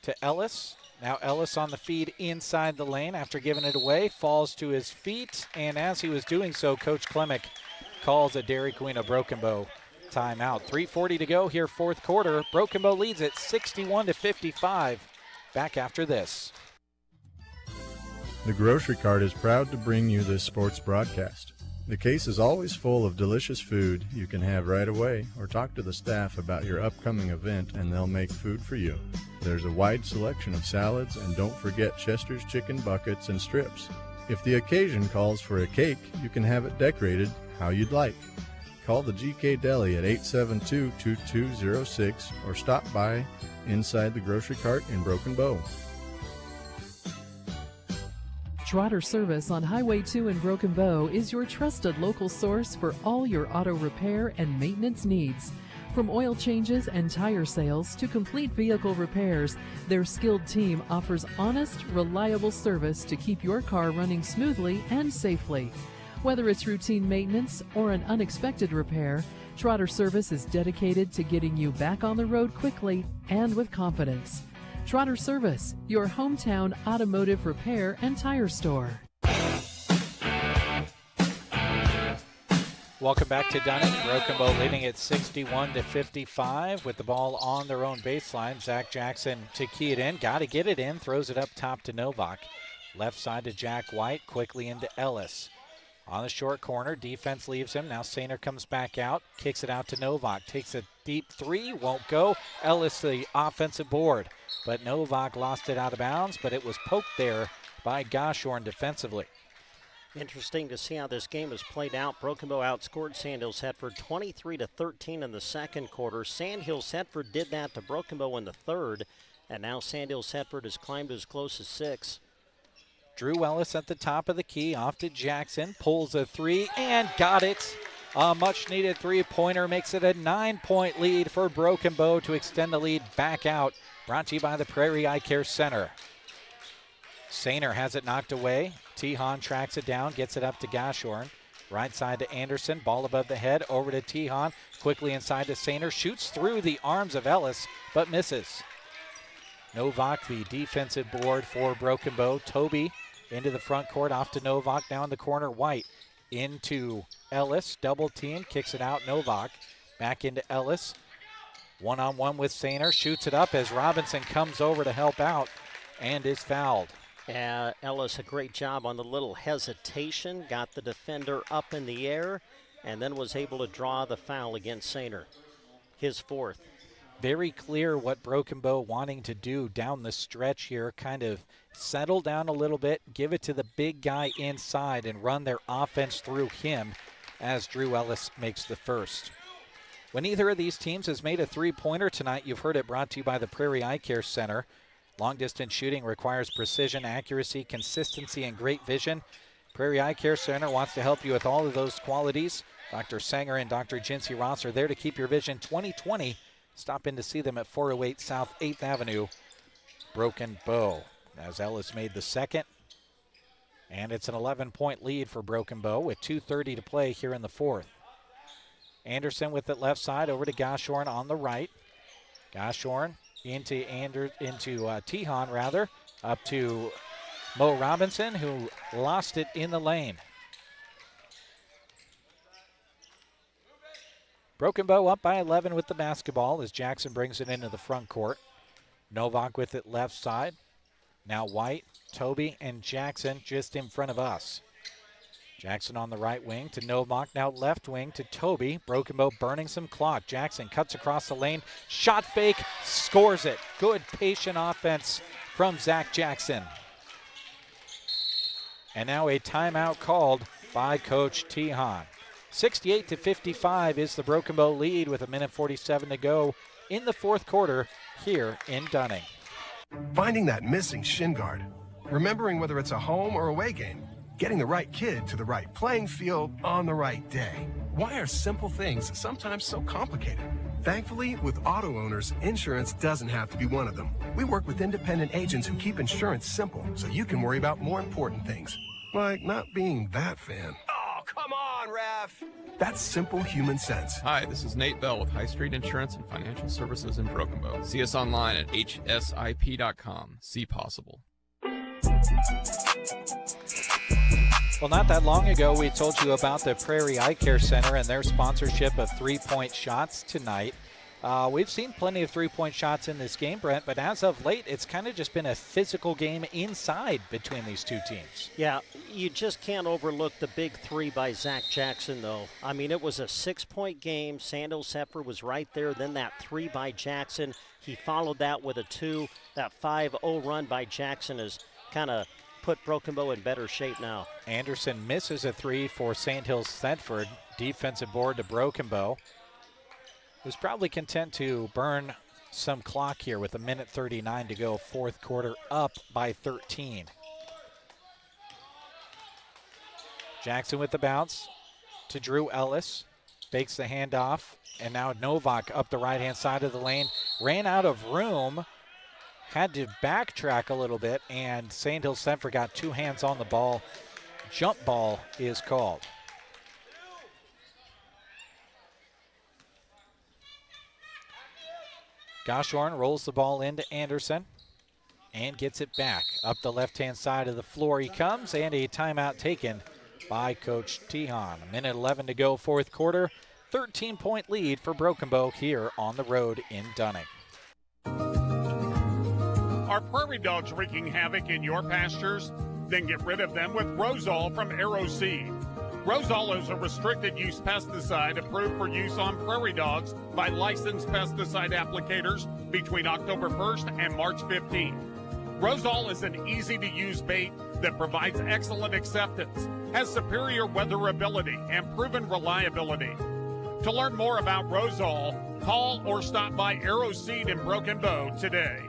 to Ellis. Now Ellis on the feed inside the lane after giving it away. Falls to his feet, and as he was doing so, Coach Klemick calls a Dairy Queen of Broken Bow timeout. 3:40 to go here, fourth quarter. Broken Bow leads it 61-55. Back after this. The Grocery Cart is proud to bring you this sports broadcast. The case is always full of delicious food you can have right away, or talk to the staff about your upcoming event and they'll make food for you. There's a wide selection of salads, and don't forget Chester's chicken buckets and strips. If the occasion calls for a cake, you can have it decorated how you'd like. Call the GK Deli at 872-2206 or stop by inside the Grocery Cart in Broken Bow. Trotter Service on Highway 2 in Broken Bow is your trusted local source for all your auto repair and maintenance needs. From oil changes and tire sales to complete vehicle repairs, their skilled team offers honest, reliable service to keep your car running smoothly and safely. Whether it's routine maintenance or an unexpected repair, Trotter Service is dedicated to getting you back on the road quickly and with confidence. Trotter Service, your hometown automotive repair and tire store. Welcome back to Dunning. Broken Bow leading at 61-55 with the ball on their own baseline. Zach Jackson to key it in. Got to get it in. Throws it up top to Novak. Left side to Jack White. Quickly into Ellis. On the short corner, defense leaves him. Now Sainer comes back out. Kicks it out to Novak. Takes a deep three. Won't go. Ellis the offensive board. But Novak lost it out of bounds, but it was poked there by Goshorn defensively. Interesting to see how this game has played out. Broken Bow outscored Sandhills Thedford 23-13 in the second quarter. Sandhills Thedford did that to Broken Bow in the third, and now Sandhills Thedford has climbed as close as 6. Drew Ellis at the top of the key, off to Jackson, pulls a three and got it. A much-needed three-pointer makes it a 9-point lead for Broken Bow to extend the lead back out. Brought to you by the Prairie Eye Care Center. Sainer has it knocked away. Tehan tracks it down, gets it up to Gashorn. Right side to Anderson, ball above the head, over to Tehan. Quickly inside to Sainer, shoots through the arms of Ellis, but misses. Novak, the defensive board for Broken Bow. Toby into the front court, off to Novak, now in the corner. White into Ellis, double team, kicks it out. Novak back into Ellis. One-on-one with Sainer, shoots it up as Robinson comes over to help out and is fouled. Ellis, a great job on the little hesitation, got the defender up in the air, and then was able to draw the foul against Sainer, his fourth. Very clear what Broken Bow wanting to do down the stretch here, kind of settle down a little bit, give it to the big guy inside, and run their offense through him as Drew Ellis makes the first. When either of these teams has made a three-pointer tonight, you've heard it brought to you by the Prairie Eye Care Center. Long-distance shooting requires precision, accuracy, consistency, and great vision. Prairie Eye Care Center wants to help you with all of those qualities. Dr. Sanger and Dr. Jinsey Ross are there to keep your vision 20/20. Stop in to see them at 408 South 8th Avenue, Broken Bow. As Ellis made the second, and it's an 11-point lead for Broken Bow with 2:30 to play here in the fourth. Anderson with it left side, over to Gashorn on the right. Gashorn into Tehan, rather, up to Mo Robinson, who lost it in the lane. Broken Bow up by 11 with the basketball as Jackson brings it into the front court. Novak with it left side. Now White, Toby, and Jackson just in front of us. Jackson on the right wing to Novak, now left wing to Toby. Broken Bow burning some clock. Jackson cuts across the lane, shot fake, scores it. Good patient offense from Zach Jackson. And now a timeout called by Coach Tehan. 68-55 is the Broken Bow lead with 1:47 to go in the fourth quarter here in Dunning. Finding that missing shin guard, remembering whether it's a home or away game, getting the right kid to the right playing field on the right day. Why are simple things sometimes so complicated? Thankfully, with auto owners, insurance doesn't have to be one of them. We work with independent agents who keep insurance simple so you can worry about more important things, like not being that fan. Oh, come on, ref! That's simple human sense. Hi, this is Nate Bell with High Street Insurance and Financial Services in Broken Bow. See us online at hsip.com. See possible. Well, not that long ago, we told you about the Prairie Eye Care Center and their sponsorship of three-point shots tonight. We've seen plenty of three-point shots in this game, Brent, but as of late, it's kind of just been a physical game inside between these two teams. Yeah, you just can't overlook the big three by Zach Jackson, though. I mean, it was a 6-point game. Sandhills Thedford was right there. Then that three by Jackson. He followed that with a 2. That 5-0 run by Jackson has kind of put Broken Bow in better shape now. Anderson misses a 3 for Sandhills Thedford. Defensive board to Broken Bow, who's probably content to burn some clock here with 1:39 to go. Fourth quarter up by 13. Jackson with the bounce to Drew Ellis. Fakes the handoff, and now Novak up the right-hand side of the lane. Ran out of room. Had to backtrack a little bit, and Sandhills Thedford got two hands on the ball. Jump ball is called. Gashorn rolls the ball into Anderson and gets it back. Up the left-hand side of the floor he comes, and a timeout taken by Coach Tehan. 1:11 to go, fourth quarter. 13-point lead for Broken Bow here on the road in Dunning. Are prairie dogs wreaking havoc in your pastures? Then get rid of them with Rosol from AeroSeed. Rosol is a restricted use pesticide approved for use on prairie dogs by licensed pesticide applicators between October 1st and March 15th. Rosol is an easy-to-use bait that provides excellent acceptance, has superior weatherability, and proven reliability. To learn more about Rosol, call or stop by AeroSeed in Broken Bow today.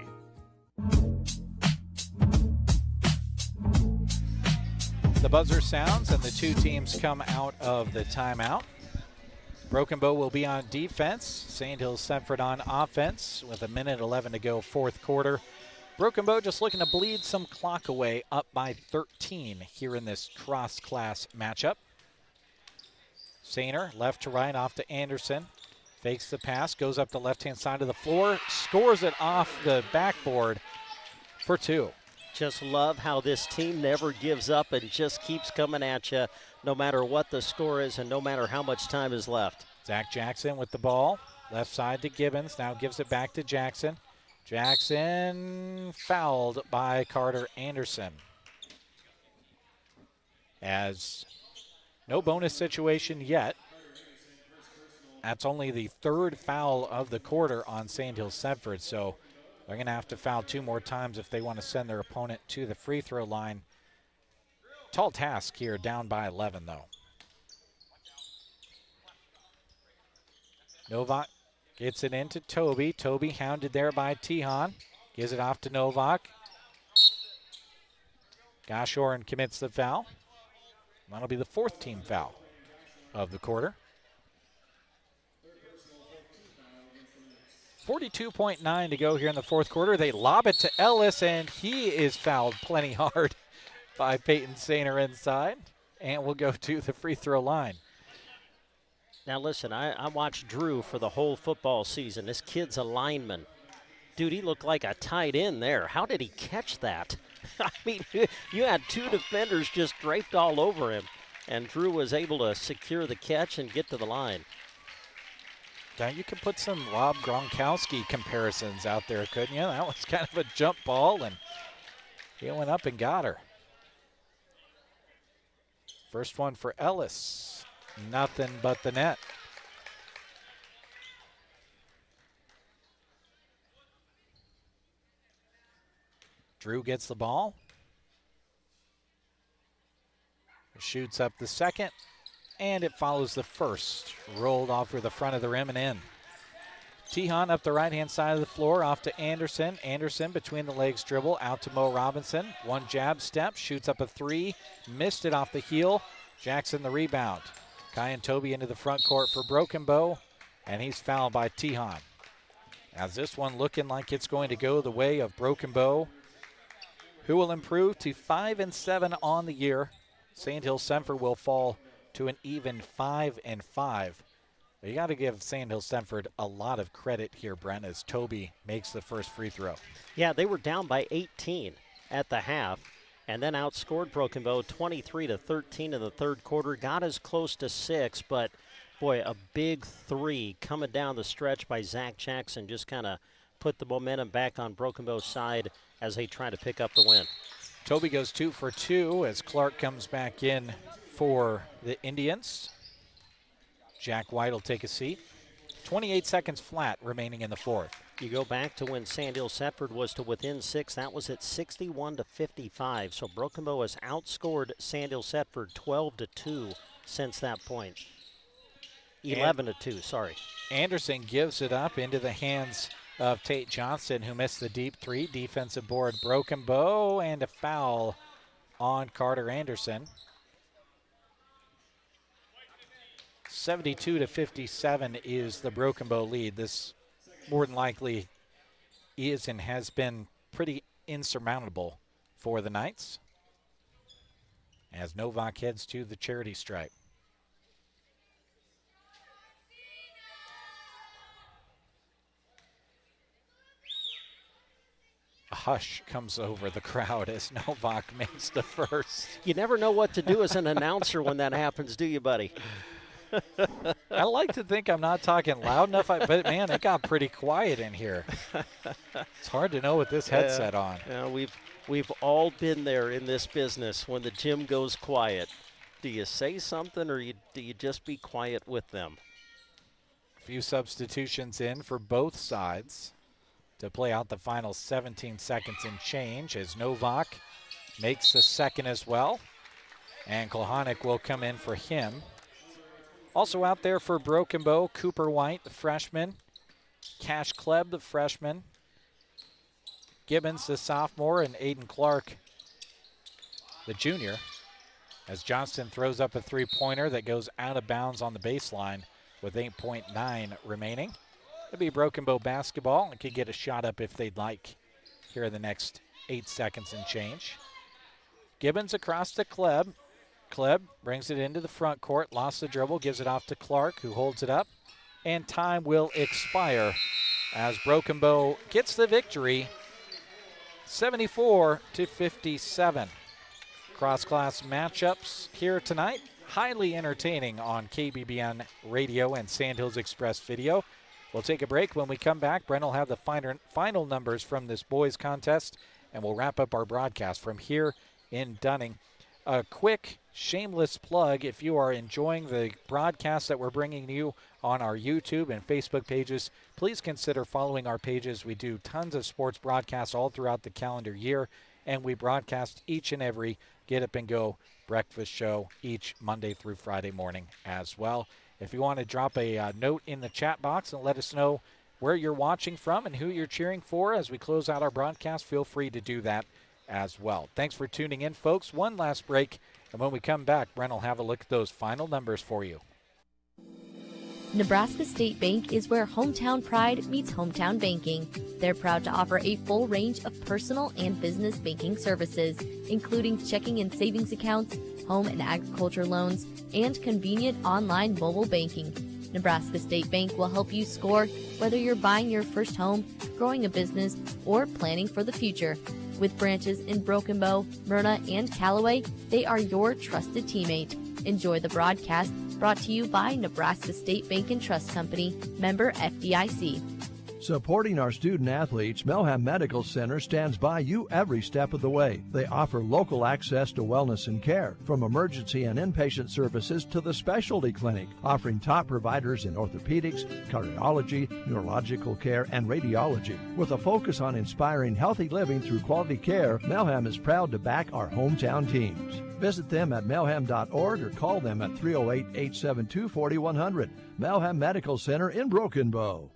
The buzzer sounds and the two teams come out of the timeout. Broken Bow will be on defense. Sandhills Thedford on offense with 1:11 to go, fourth quarter. Broken Bow just looking to bleed some clock away, up by 13 here in this cross-class matchup. Sainer, left to right, off to Anderson. Fakes the pass, goes up the left-hand side of the floor, scores it off the backboard for 2. Just love how this team never gives up and just keeps coming at you no matter what the score is and no matter how much time is left. Zach Jackson with the ball, left side to Gibbons, now gives it back to Jackson. Jackson fouled by Carter Anderson. As no bonus situation yet. That's only the third foul of the quarter on Sandhills Thedford, so they're going to have to foul 2 more times if they want to send their opponent to the free throw line. Tall task here, down by 11 though. Novak gets it into Toby. Toby hounded there by Tihan. Gives it off to Novak. Goshorn commits the foul. That'll be the 4th team foul of the quarter. 42.9 to go here in the fourth quarter. They lob it to Ellis, and he is fouled plenty hard by Peyton Sainer inside, and will go to the free throw line. Now listen, I watched Drew for the whole football season. This kid's a lineman. Dude, he looked like a tight end there. How did he catch that? I mean, you had 2 defenders just draped all over him, and Drew was able to secure the catch and get to the line. Now you could put some Rob Gronkowski comparisons out there, couldn't you? That was kind of a jump ball, and he went up and got her. First one for Ellis. Nothing but the net. Drew gets the ball. Shoots up the second, and it follows the first. Rolled off for the front of the rim and in. Tihan up the right-hand side of the floor, off to Anderson. Anderson between the legs dribble, out to Mo Robinson. One jab step, shoots up a 3, missed it off the heel. Jackson the rebound. Kai and Toby into the front court for Broken Bow, and he's fouled by Tihan. As this one looking like it's going to go the way of Broken Bow, who will improve to 5-7 on the year. Sandhills Thedford will fall to an even 5-5. You got to give Sandhills Thedford a lot of credit here, Brent, as Toby makes the first free throw. Yeah, they were down by 18 at the half, and then outscored Broken Bow 23-13 in the third quarter. Got as close to 6, but boy, a big 3 coming down the stretch by Zach Jackson just kind of put the momentum back on Broken Bow's side as they try to pick up the win. Toby goes 2 for 2 as Clark comes back in for the Indians. Jack White will take a seat. 28 seconds flat remaining in the fourth. You go back to when Sandhills Thedford was to within 6. That was at 61-55. So Broken Bow has outscored Sandhills Thedford 12-2 since that point. 11-2, sorry. Anderson gives it up into the hands of Tate Johnson, who missed the deep 3. Defensive board, Broken Bow, and a foul on Carter Anderson. 72-57 is the Broken Bow lead. This more than likely is and has been pretty insurmountable for the Knights as Novak heads to the charity stripe. A hush comes over the crowd as Novak makes the first. You never know what to do as an announcer when that happens, do you, buddy? I like to think I'm not talking loud enough, but man, it got pretty quiet in here. It's hard to know with this headset on. Yeah, we've all been there in this business when the gym goes quiet. Do you say something or do you just be quiet with them? A few substitutions in for both sides to play out the final 17 seconds and change as Novak makes the second as well. And Klohanik will come in for him. Also out there for Broken Bow, Cooper White, the freshman. Cash Kleb, the freshman. Gibbons, the sophomore, and Aiden Clark, the junior. As Johnston throws up a 3-pointer that goes out of bounds on the baseline. with 8.9 remaining. It'll be Broken Bow basketball and could get a shot up if they'd like here in the next 8 seconds and change. Gibbons across to Kleb. Kleb brings it into the front court, lost the dribble, gives it off to Clark, who holds it up, and time will expire as Broken Bow gets the victory, 74-57. Cross-class matchups here tonight, highly entertaining on KBBN Radio and Sandhills Express Video. We'll take a break. When we come back, Brent will have the final numbers from this boys contest, and we'll wrap up our broadcast from here in Dunning. A quick, shameless plug, if you are enjoying the broadcast that we're bringing you on our YouTube and Facebook pages, please consider following our pages. We do tons of sports broadcasts all throughout the calendar year, and we broadcast each and every Get Up and Go breakfast show each Monday through Friday morning as well. If you want to drop a note in the chat box and let us know where you're watching from and who you're cheering for as we close out our broadcast, feel free to do that as well. Thanks for tuning in, folks. One last break, and when we come back, Brent will have a look at those final numbers for you. Nebraska State Bank is where hometown pride meets hometown banking. They're proud to offer a full range of personal and business banking services, including checking and savings accounts, home and agriculture loans, and convenient online mobile banking. Nebraska State Bank will help you score whether you're buying your first home, growing a business, or planning for the future. With branches in Broken Bow, Myrna, and Callaway, they are your trusted teammate. Enjoy the broadcast, brought to you by Nebraska State Bank and Trust Company, member FDIC. Supporting our student athletes, Melham Medical Center stands by you every step of the way. They offer local access to wellness and care, from emergency and inpatient services to the specialty clinic, offering top providers in orthopedics, cardiology, neurological care, and radiology. With a focus on inspiring healthy living through quality care, Melham is proud to back our hometown teams. Visit them at melham.org or call them at 308-872-4100. Melham Medical Center in Broken Bow.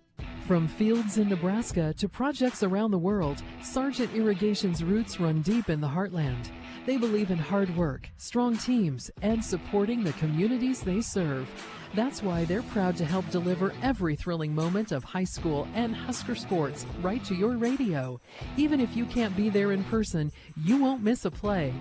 From fields in Nebraska to projects around the world, Sargent Irrigation's roots run deep in the heartland. They believe in hard work, strong teams, and supporting the communities they serve. That's why they're proud to help deliver every thrilling moment of high school and Husker sports right to your radio. Even if you can't be there in person, you won't miss a play.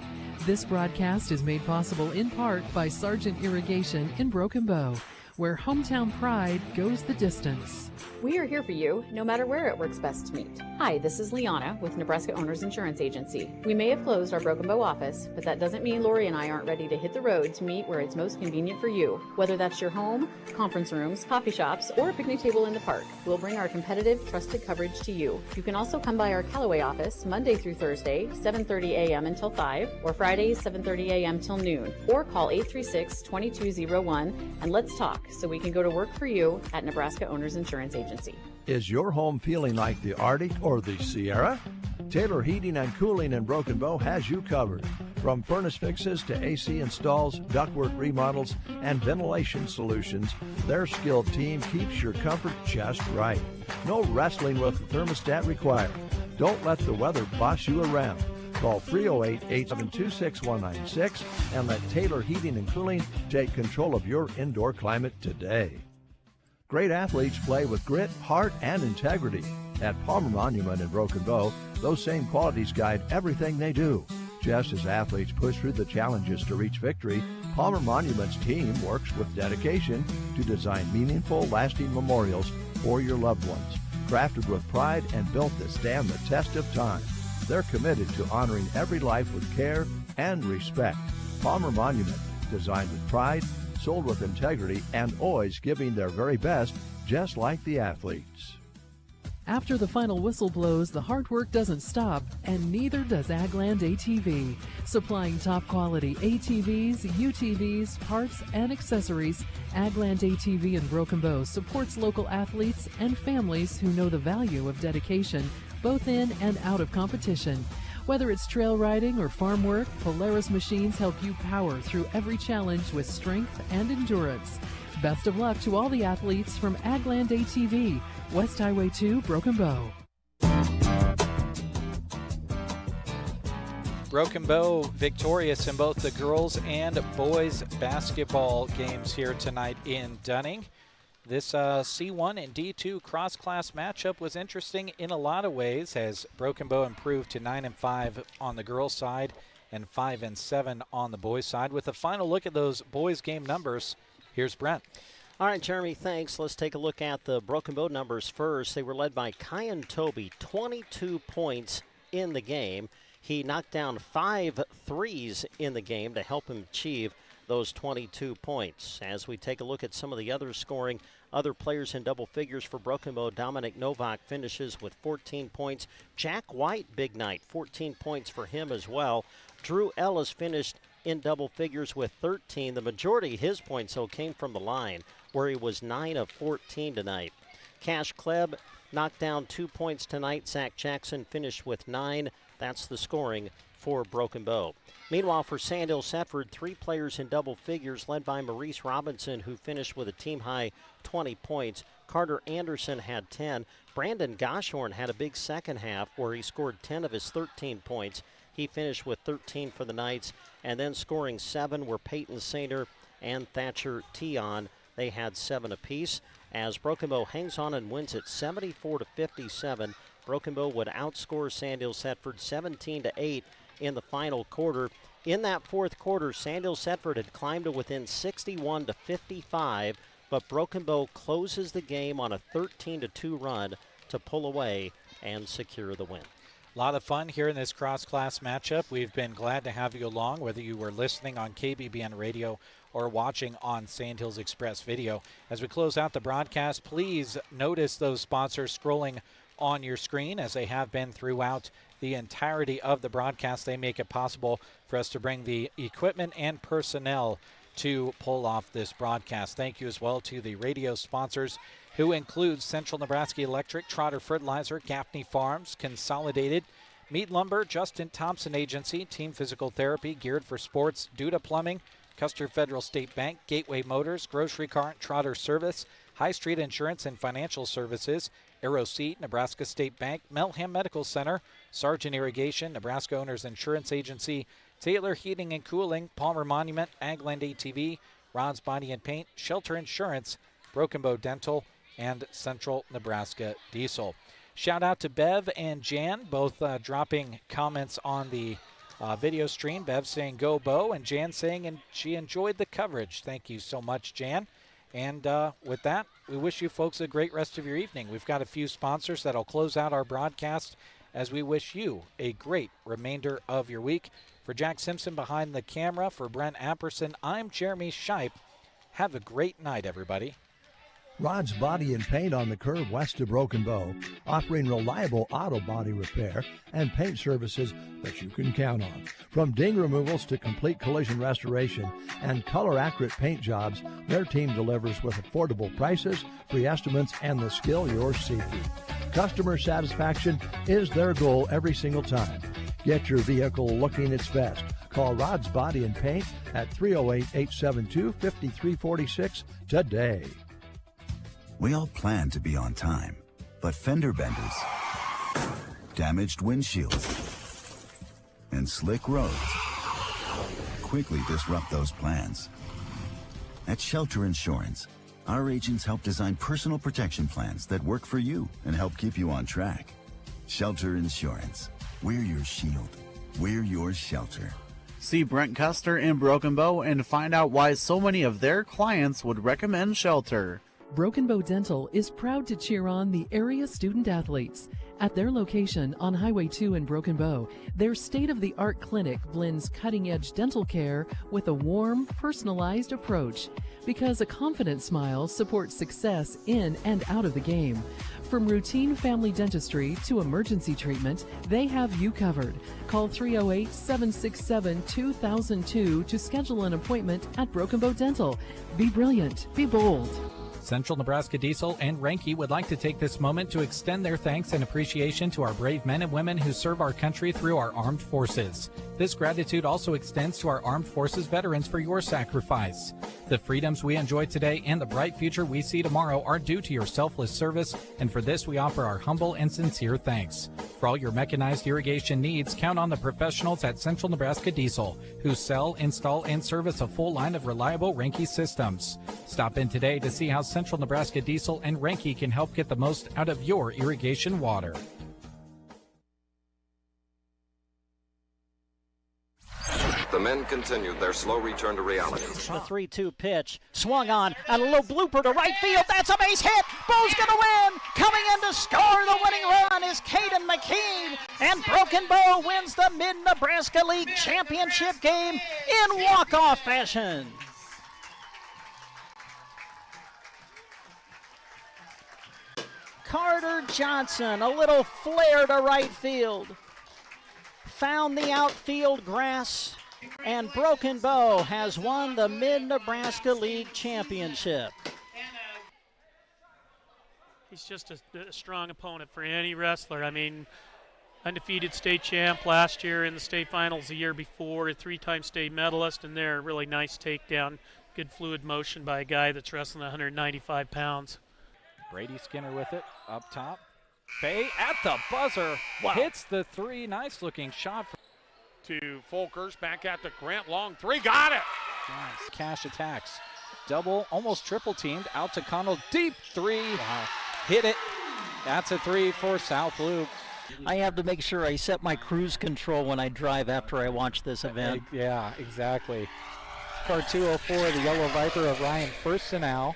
This broadcast is made possible in part by Sargent Irrigation in Broken Bow, where hometown pride goes the distance. We are here for you, no matter where it works best to meet. Hi, this is Liana with Nebraska Owners Insurance Agency. We may have closed our Broken Bow office, but that doesn't mean Lori and I aren't ready to hit the road to meet where it's most convenient for you. Whether that's your home, conference rooms, coffee shops, or a picnic table in the park, we'll bring our competitive, trusted coverage to you. You can also come by our Callaway office Monday through Thursday, 7:30 a.m. until 5, or Fridays, 7:30 a.m. till noon, or call 836-2201 and let's talk so we can go to work for you at Nebraska Owners Insurance Agency. Is your home feeling like the Arctic or the Sierra? Taylor Heating and Cooling in Broken Bow has you covered. From furnace fixes to AC installs, ductwork remodels, and ventilation solutions, their skilled team keeps your comfort just right. No wrestling with the thermostat required. Don't let the weather boss you around. Call 308-872-6196 and let Taylor Heating and Cooling take control of your indoor climate today. Great athletes play with grit, heart, and integrity. At Palmer Monument in Broken Bow, those same qualities guide everything they do. Just as athletes push through the challenges to reach victory, Palmer Monument's team works with dedication to design meaningful, lasting memorials for your loved ones, crafted with pride and built to stand the test of time. They're committed to honoring every life with care and respect. Palmer Monument, designed with pride, sold with integrity, and always giving their very best, just like the athletes. After the final whistle blows, the hard work doesn't stop, and neither does Agland ATV. Supplying top quality ATVs, UTVs, parts, and accessories, Agland ATV in Broken Bow supports local athletes and families who know the value of dedication, both in and out of competition. Whether it's trail riding or farm work, Polaris machines help you power through every challenge with strength and endurance. Best of luck to all the athletes from Agland ATV, West Highway 2, Broken Bow. Broken Bow victorious in both the girls and boys basketball games here tonight in Dunning. This C1 and D2 cross-class matchup was interesting in a lot of ways as Broken Bow improved to 9-5 on the girls' side and 5-7 on the boys' side. With a final look at those boys' game numbers, here's Brent. All right, Jeremy, thanks. Let's take a look at the Broken Bow numbers first. They were led by Kyan Toby, 22 points in the game. He knocked down 5 threes in the game to help him achieve those 22 points. As we take a look at some of the other scoring, other players in double figures for Broken Bow, Dominic Novak finishes with 14 points. Jack White, big night, 14 points for him as well. Drew Ellis finished in double figures with 13. The majority of his points, though, came from the line, where he was 9 of 14 tonight. Cash Kleb knocked down 2 points tonight. Zach Jackson finished with 9. That's the scoring for Broken Bow. Meanwhile, for Sandhills Thedford, 3 players in double figures, led by Maurice Robinson, who finished with a team-high 20 points. Carter Anderson had 10. Brandon Goshorn had a big second half where he scored 10 of his 13 points. He finished with 13 for the Knights. And then scoring 7 were Peyton Sainer and Thatcher Tion. They had 7 apiece. As Broken Bow hangs on and wins it 74-57, Broken Bow would outscore Sandhills Thedford 17-8 in the final quarter. In that fourth quarter, Sandhills Thedford had climbed to within 61-55, but Broken Bow closes the game on a 13-2 run to pull away and secure the win. A lot of fun here in this cross-class matchup. We've been glad to have you along, whether you were listening on KBBN Radio or watching on Sandhills Express Video. As we close out the broadcast, please notice those sponsors scrolling on your screen as they have been throughout the entirety of the broadcast. They make it possible for us to bring the equipment and personnel to pull off this broadcast. Thank you as well to the radio sponsors, who include Central Nebraska Electric, Trotter Fertilizer, Gaffney Farms, Consolidated, Meat Lumber, Justin Thompson Agency, Team Physical Therapy, Geared for Sports, Duda Plumbing, Custer Federal State Bank, Gateway Motors, Grocery Cart, Trotter Service, High Street Insurance and Financial Services, Arrow Seed, Nebraska State Bank, Melham Medical Center, Sargent Irrigation, Nebraska Owners Insurance Agency, Taylor Heating and Cooling, Palmer Monument, Agland ATV, Rod's Body and Paint, Shelter Insurance, Broken Bow Dental, and Central Nebraska Diesel. Shout out to Bev and Jan, both dropping comments on the video stream. Bev saying go Bow, and Jan saying she enjoyed the coverage. Thank you so much, Jan. And with that, we wish you folks a great rest of your evening. We've got a few sponsors that'll close out our broadcast as we wish you a great remainder of your week. For Jack Simpson behind the camera, for Brent Apperson, I'm Jeremy Shipe. Have a great night, everybody. Rod's Body and Paint on the curve west of Broken Bow, offering reliable auto body repair and paint services that you can count on. From ding removals to complete collision restoration and color-accurate paint jobs, their team delivers with affordable prices, free estimates, and the skill you're seeking. Customer satisfaction is their goal every single time. Get your vehicle looking its best. Call Rod's Body and Paint at 308-872-5346 today. We all plan to be on time, but fender benders, damaged windshields, and slick roads quickly disrupt those plans. At Shelter Insurance, our agents help design personal protection plans that work for you and help keep you on track. Shelter Insurance. We're your shield. We're your shelter. See Brent Custer in Broken Bow and find out why so many of their clients would recommend Shelter. Broken Bow Dental is proud to cheer on the area student athletes. At their location on Highway 2 in Broken Bow, their state-of-the-art clinic blends cutting-edge dental care with a warm, personalized approach, because a confident smile supports success in and out of the game. From routine family dentistry to emergency treatment, they have you covered. Call 308-767-2002 to schedule an appointment at Broken Bow Dental. Be brilliant. Be bold. Central Nebraska Diesel and Renke would like to take this moment to extend their thanks and appreciation to our brave men and women who serve our country through our armed forces. This gratitude also extends to our armed forces veterans for your sacrifice. The freedoms we enjoy today and the bright future we see tomorrow are due to your selfless service, and for this we offer our humble and sincere thanks. For all your mechanized irrigation needs, count on the professionals at Central Nebraska Diesel, who sell, install, and service a full line of reliable Renke systems. Stop in today to see how Central Nebraska Diesel and Renke can help get the most out of your irrigation water. The men continued their slow return to reality. The 3-2 pitch, swung on, and a little blooper to right field. That's a base hit. Bo's gonna win. Coming in to score the winning run is Caden McKean, and Broken Bow wins the Mid-Nebraska League Championship game in walk-off fashion. Carter Johnson, a little flare to right field. Found the outfield grass, and Broken Bow has won the Mid-Nebraska League Championship. He's just a strong opponent for any wrestler. I mean, undefeated state champ last year in the state finals the year before, a 3-time state medalist, and there, a really nice takedown. Good fluid motion by a guy that's wrestling 195 pounds. Brady Skinner with it, up top. Bay at the buzzer, hits the 3, nice looking shot. To Folkers, back at the Grant, long 3, got it! Nice. Cash attacks, double, almost triple teamed, out to Connell, deep 3, hit it. That's a 3 for South Loop. I have to make sure I set my cruise control when I drive after I watch this event. Yeah, exactly. Car 204, the Yellow Viper of Ryan Firstenau.